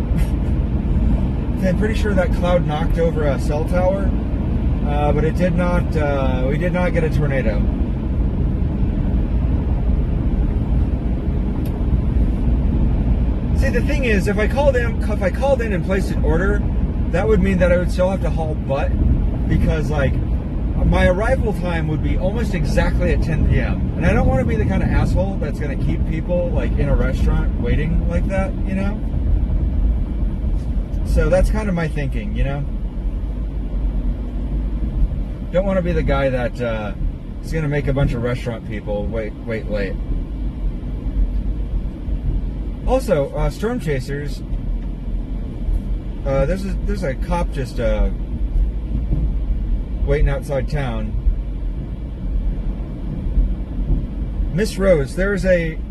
I'm pretty sure that cloud knocked over a cell tower, but it did not. We did not get a tornado. See, the thing is, if I called in and placed an order, that would mean that I would still have to haul butt, because like my arrival time would be almost exactly at 10 p.m. And I don't want to be the kind of asshole that's going to keep people like in a restaurant waiting like that, you know? So that's kind of my thinking, you know? Don't want to be the guy that is going to make a bunch of restaurant people wait late. Also, storm chasers, there's a cop just waiting outside town. Miss Rose,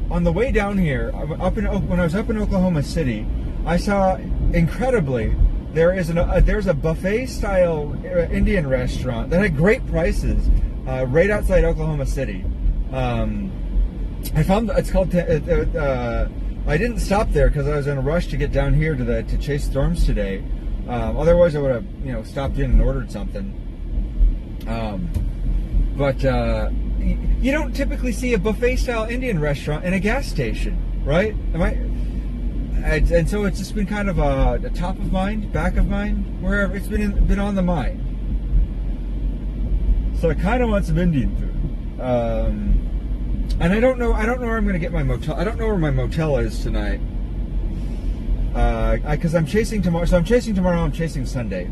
on the way down here, when I was up in Oklahoma City, I saw, incredibly, there's a buffet style Indian restaurant that had great prices right outside Oklahoma City. I found it's called. I didn't stop there because I was in a rush to get down here to chase storms today. Otherwise, I would have stopped in and ordered something. But you don't typically see a buffet style Indian restaurant in a gas station, right? And so it's just been kind of a top of mind, back of mind, wherever it's been on the mind. So I kind of want some Indian food, and I don't know where I'm going to get my motel. I don't know where my motel is tonight, because I'm chasing tomorrow. So I'm chasing tomorrow. I'm chasing Sunday.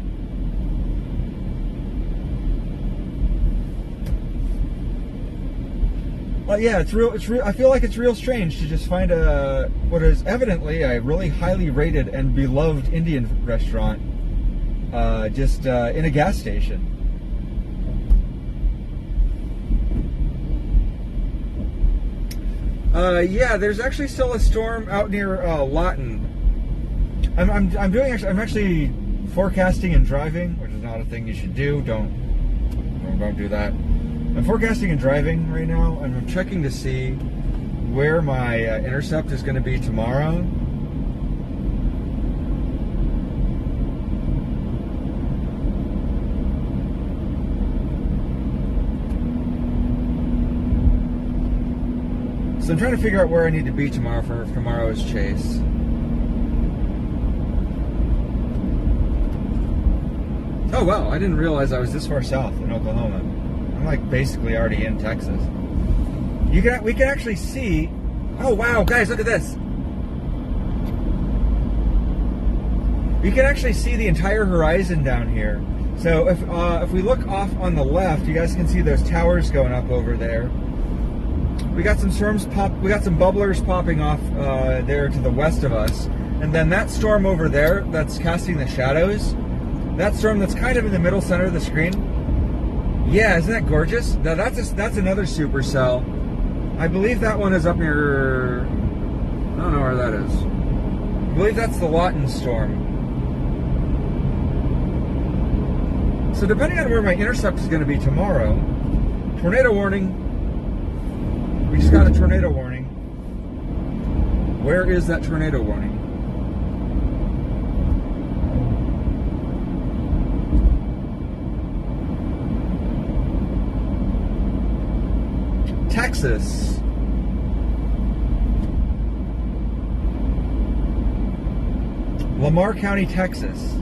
Yeah, it's real. I feel like it's real strange to just find what is evidently a really highly rated and beloved Indian restaurant, just in a gas station. Yeah, there's actually still a storm out near Lawton. I'm actually forecasting and driving, which is not a thing you should do. Don't do that. I'm forecasting and driving right now, and I'm checking to see where my intercept is going to be tomorrow. So I'm trying to figure out where I need to be tomorrow for tomorrow's chase. Oh wow, I didn't realize I was this far south in Oklahoma. I'm like basically already in Texas. We can actually see. Oh wow, guys, look at this. You can actually see the entire horizon down here. So if we look off on the left, you guys can see those towers going up over there. We got some storms we got some bubblers popping off there to the west of us, and then that storm over there that's casting the shadows. That storm that's kind of in the middle center of the screen. Yeah, isn't that gorgeous? Now that's another supercell. I believe that one is up near. I don't know where that is. I believe that's the Lawton storm. So depending on where my intercept is going to be tomorrow, tornado warning. We just got a tornado warning. Where is that tornado warning? Texas. Lamar County, Texas.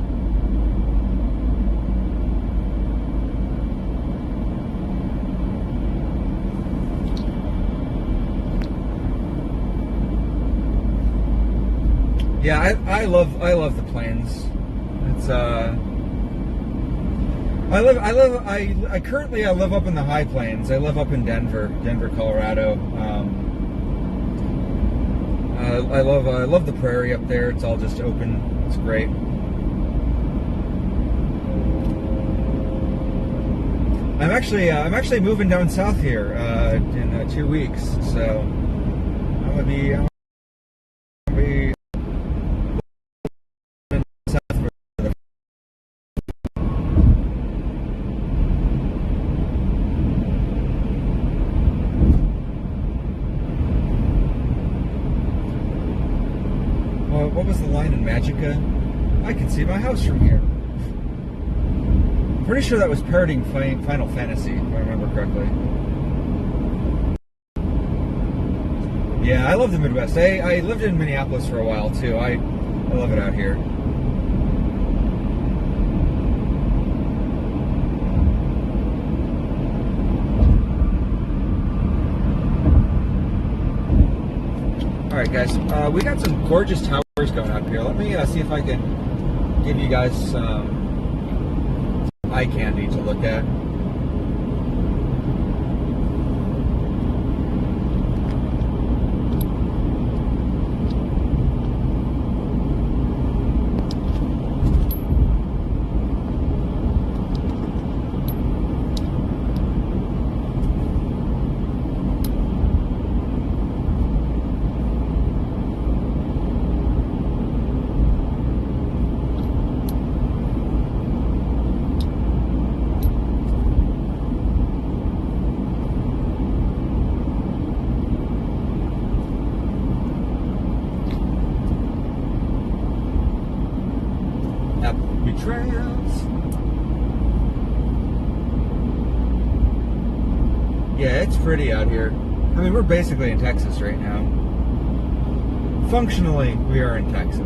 Yeah, I love the plains. It's I currently live up in the high plains. I live up in Denver, Colorado. I love the prairie up there. It's all just open. It's great. I'm actually moving down south here in 2 weeks. So I'm gonna be south for the. Well, what was the line in Magica? I can see my house from here. Pretty sure that was parodying Final Fantasy, if I remember correctly. Yeah, I love the Midwest. I lived in Minneapolis for a while too. I love it out here. All right, guys. We got some gorgeous towers going up here. Let me see if I can give you guys some eye candy to look at. Trails. Yeah, it's pretty out here. I mean, we're basically in Texas right now. Functionally, we are in Texas.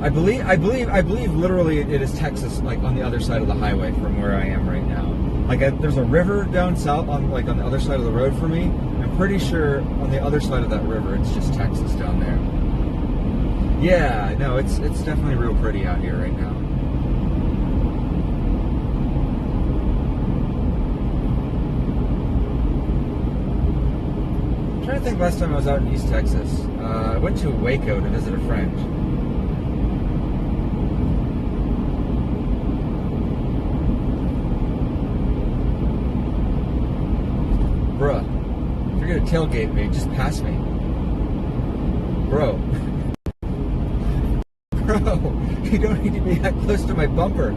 I believe literally it is Texas, like on the other side of the highway from where I am right now. Like there's a river down south on the other side of the road for me. I'm pretty sure on the other side of that river, it's just Texas down there. Yeah, no, it's definitely real pretty out here right now. I'm trying to think last time I was out in East Texas. I went to Waco to visit a friend. Bruh, if you're gonna tailgate me, just pass me. Bro. Bro, you don't need to be that close to my bumper.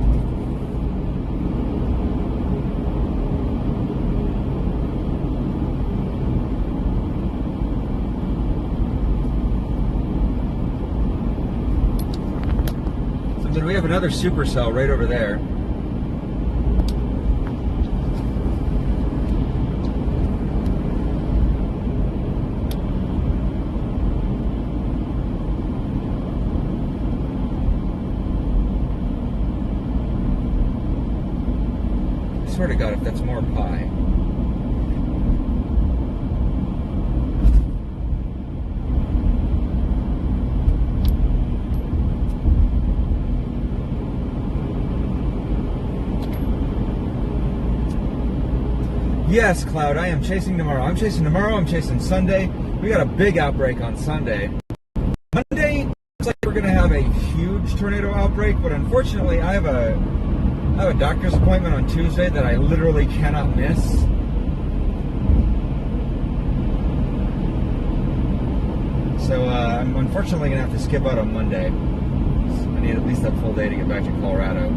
So then we have another supercell right over there. I swear to God, if that's more pie. Yes, Cloud, I am chasing tomorrow. I'm chasing tomorrow, I'm chasing Sunday. We got a big outbreak on Sunday. Monday, looks like we're going to have a huge tornado outbreak, but unfortunately, I have a doctor's appointment on Tuesday that I literally cannot miss. So I'm unfortunately going to have to skip out on Monday. I need at least that full day to get back to Colorado.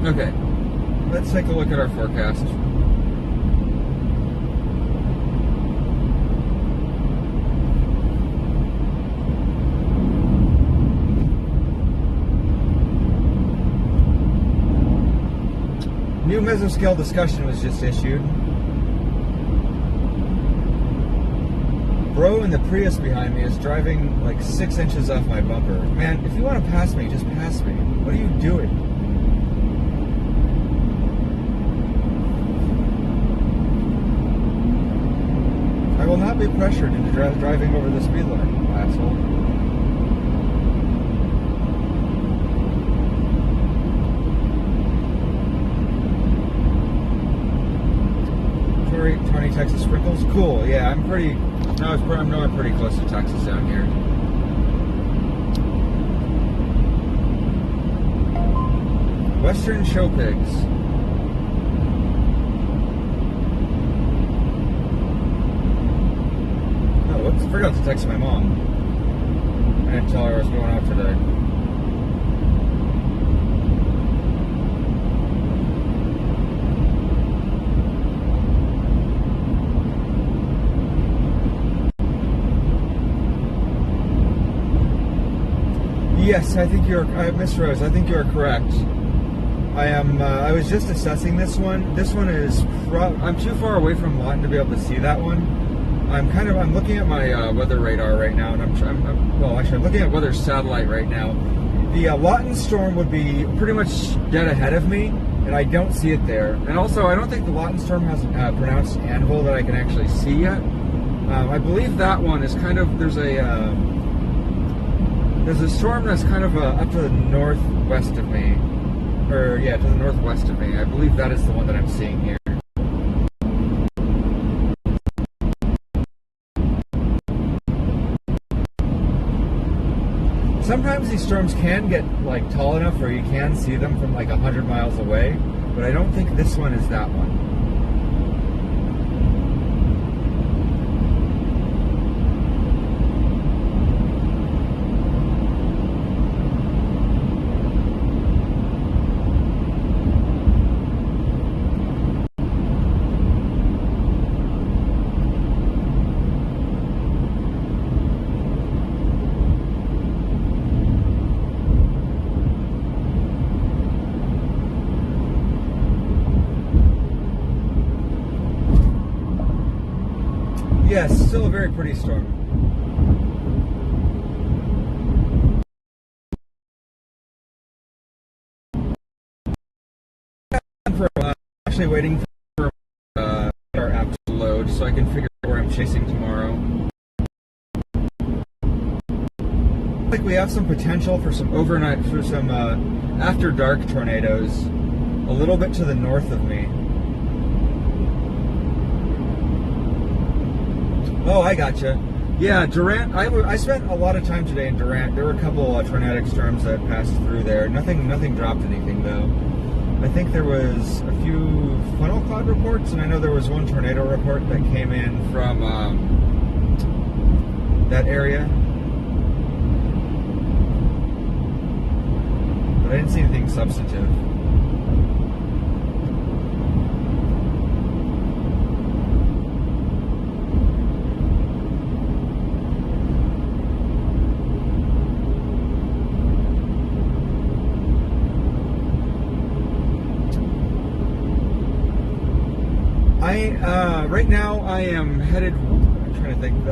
Okay. Let's take a look at our forecast. New mesoscale discussion was just issued. bro in the Prius behind me is driving like 6 inches off my bumper. Man, if you want to pass me, just pass me. What are you doing? I will not be pressured into driving over the speed limit, asshole. Tony, Texas sprinkles. Cool. Yeah, I'm pretty. No, I'm pretty close to Texas down here. Western show pigs. Oh, whoops! I forgot to text my mom. I didn't tell her I was going out today. Yes, I think Miss Rose, I think you're correct. I was just assessing this one. This one is, I'm too far away from Lawton to be able to see that one. I'm looking at my weather radar right now, and I'm looking at weather satellite right now. The Lawton storm would be pretty much dead ahead of me, and I don't see it there. And also, I don't think the Lawton storm has a pronounced anvil that I can actually see yet. I believe that one is kind of, there's a storm that's kind of up to the northwest of me. Or, yeah, to the northwest of me. I believe that is the one that I'm seeing here. Sometimes these storms can get, like, tall enough where you can see them from, like, 100 miles away. But I don't think this one is that one. Yes, still a very pretty storm. Actually waiting for our app to load so I can figure out where I'm chasing tomorrow. I think we have some potential for some after dark tornadoes a little bit to the north of me. Oh, I gotcha. Yeah, Durant. I spent a lot of time today in Durant. There were a couple tornadic storms that passed through there. Nothing dropped anything though. I think there was a few funnel cloud reports, and I know there was one tornado report that came in from that area. But I didn't see anything substantive. Right now I am headed, I'm trying to think,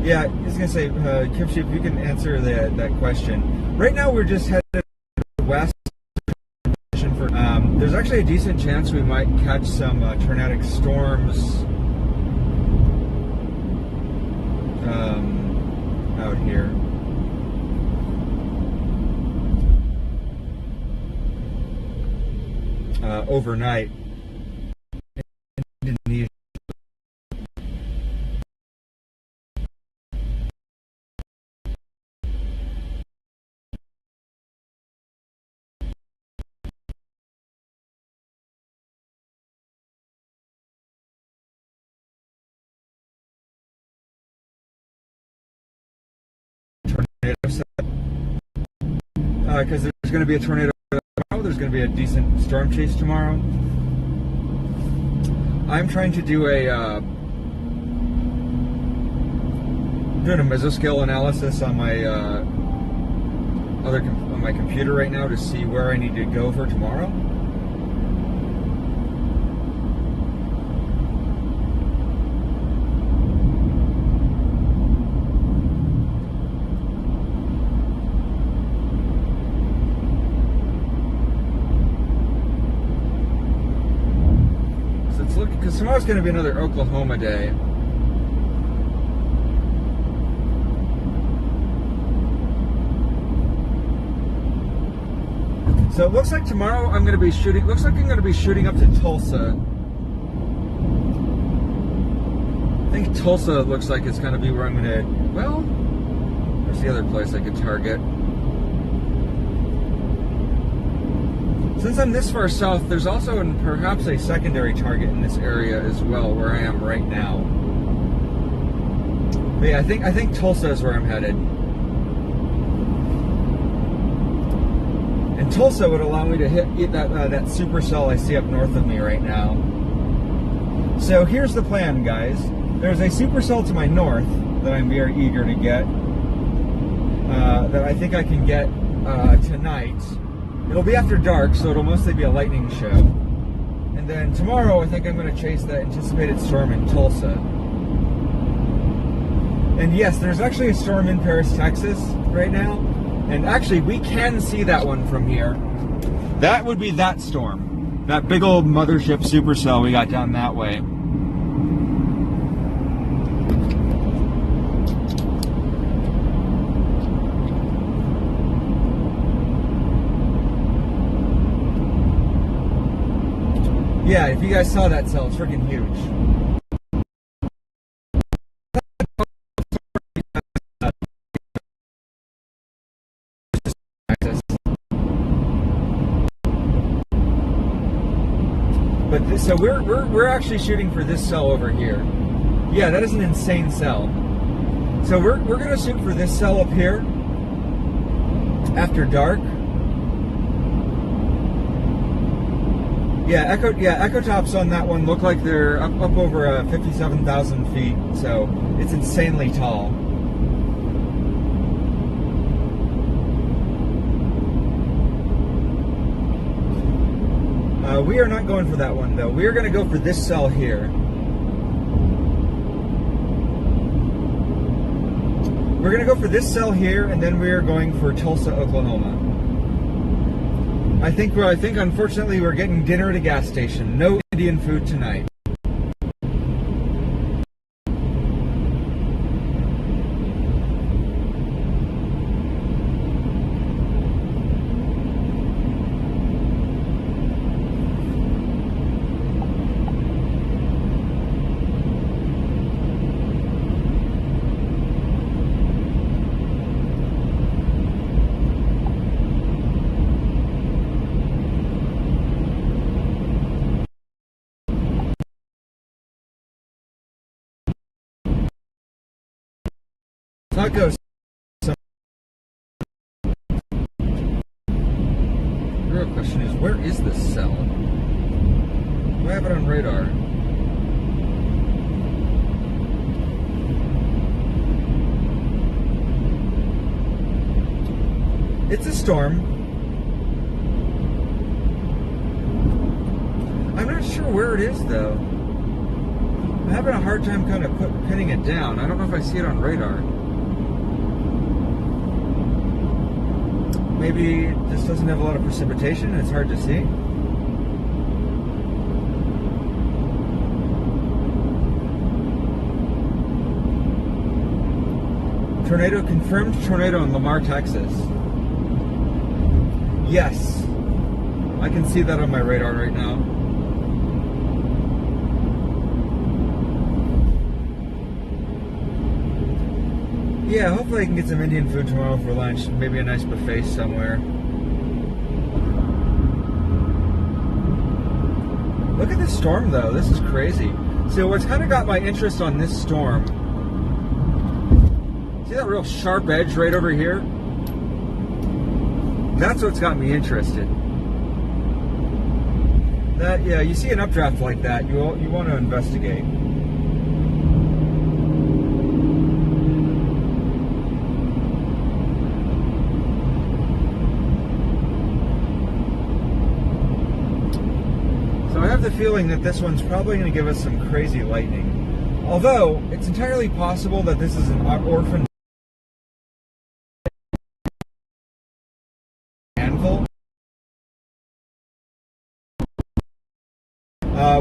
yeah, I was going to say, Kimchi, if you can answer that question. Right now we're just headed west. There's actually a decent chance we might catch some tornadic storms out here. Overnight. Indonesia. Because there's going to be a tornado tomorrow. There's going to be a decent storm chase tomorrow. I'm trying to do doing a mesoscale analysis on my on my computer right now to see where I need to go for tomorrow. going to be another Oklahoma day. So it looks like tomorrow I'm going to be shooting. Looks like I'm going to be shooting up to Tulsa. I think Tulsa looks like it's going to be where I'm going to. Well, where's the other place I could target? Since I'm this far south, there's also perhaps a secondary target in this area as well, where I am right now. But yeah, I think Tulsa is where I'm headed. And Tulsa would allow me to hit that supercell I see up north of me right now. So here's the plan, guys. There's a supercell to my north that I'm very eager to get. That I think I can get tonight. It'll be after dark, so it'll mostly be a lightning show. And then tomorrow, I think I'm going to chase that anticipated storm in Tulsa. And yes, there's actually a storm in Paris, Texas right now. And actually, we can see that one from here. That would be that storm. That big old mothership supercell we got down that way. Yeah, if you guys saw that cell, it's freaking huge. But so we're actually shooting for this cell over here. Yeah, that is an insane cell. So we're gonna shoot for this cell up here after dark. Yeah, echo tops on that one look like they're up over 57,000 feet, so it's insanely tall. We are not going for that one, though. We are going to go for this cell here. We're going to go for this cell here, and then we are going for Tulsa, Oklahoma. I think unfortunately we're getting dinner at a gas station. No Indian food tonight. That goes. The real question is, where is this cell? Do I have it on radar? It's a storm. I'm not sure where it is, though. I'm having a hard time kind of pinning it down. I don't know if I see it on radar. Maybe it just doesn't have a lot of precipitation and it's hard to see. Tornado confirmed, tornado in Lamar, Texas. Yes, I can see that on my radar right now. Yeah, hopefully I can get some Indian food tomorrow for lunch. Maybe a nice buffet somewhere. Look at this storm, though. This is crazy. So what's kind of got my interest on this storm, see that real sharp edge right over here? That's what's got me interested. That, yeah, you see an updraft like that, you want to investigate. So I have the feeling that this one's probably going to give us some crazy lightning. Although, it's entirely possible that this is an orphan handful.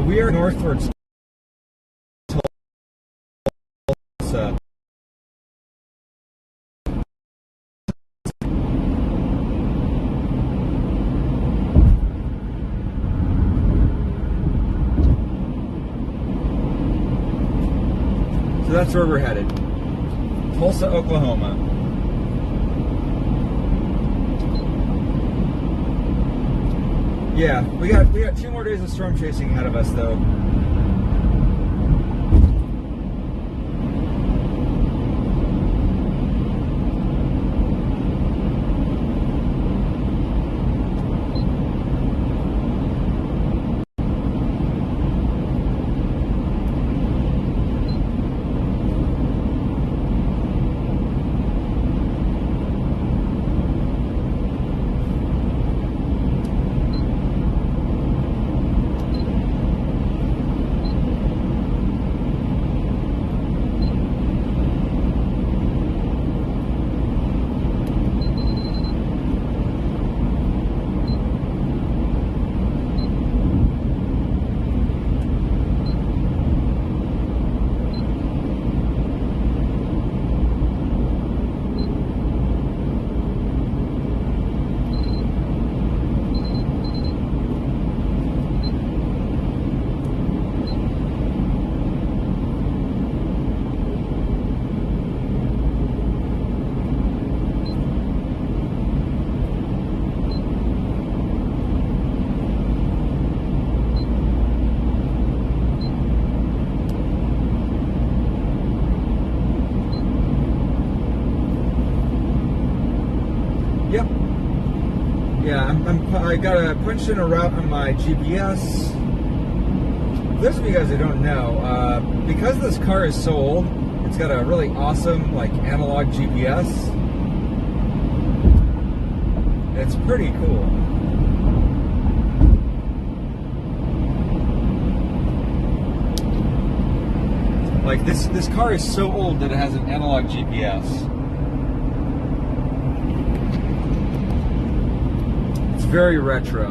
We are northwards Tulsa. So that's where we're headed. Tulsa, Oklahoma. Yeah, we got 2 more days of storm chasing ahead of us though. Yep. Yeah, I got a punched in a route on my GPS. For those of you guys that don't know, because this car is so old, it's got a really awesome like analog GPS. It's pretty cool. Like this car is so old that it has an analog GPS. Very retro.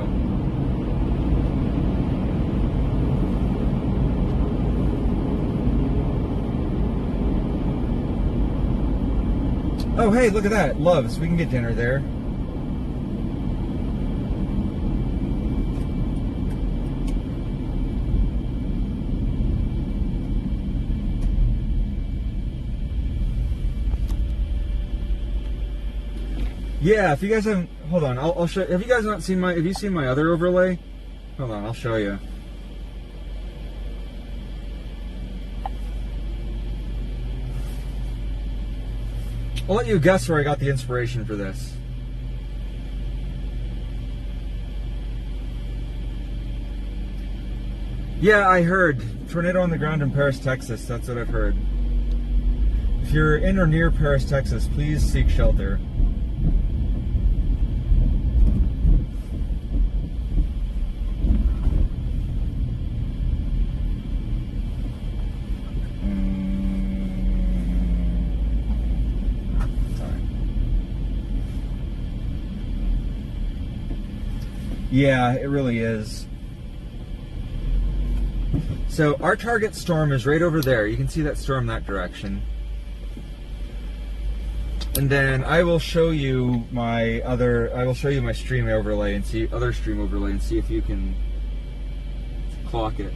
Oh, hey, look at that. Love's. We can get dinner there. Yeah, if you guys haven't, hold on, I'll show. Have you guys not seen have you seen my other overlay? Hold on, I'll show you. I'll let you guess where I got the inspiration for this. Yeah, I heard. Tornado on the ground in Paris, Texas. That's what I've heard. If you're in or near Paris, Texas, please seek shelter. Yeah, it really is. So our target storm is right over there. You can see that storm that direction. And then I will show you my stream overlay and see if you can clock it.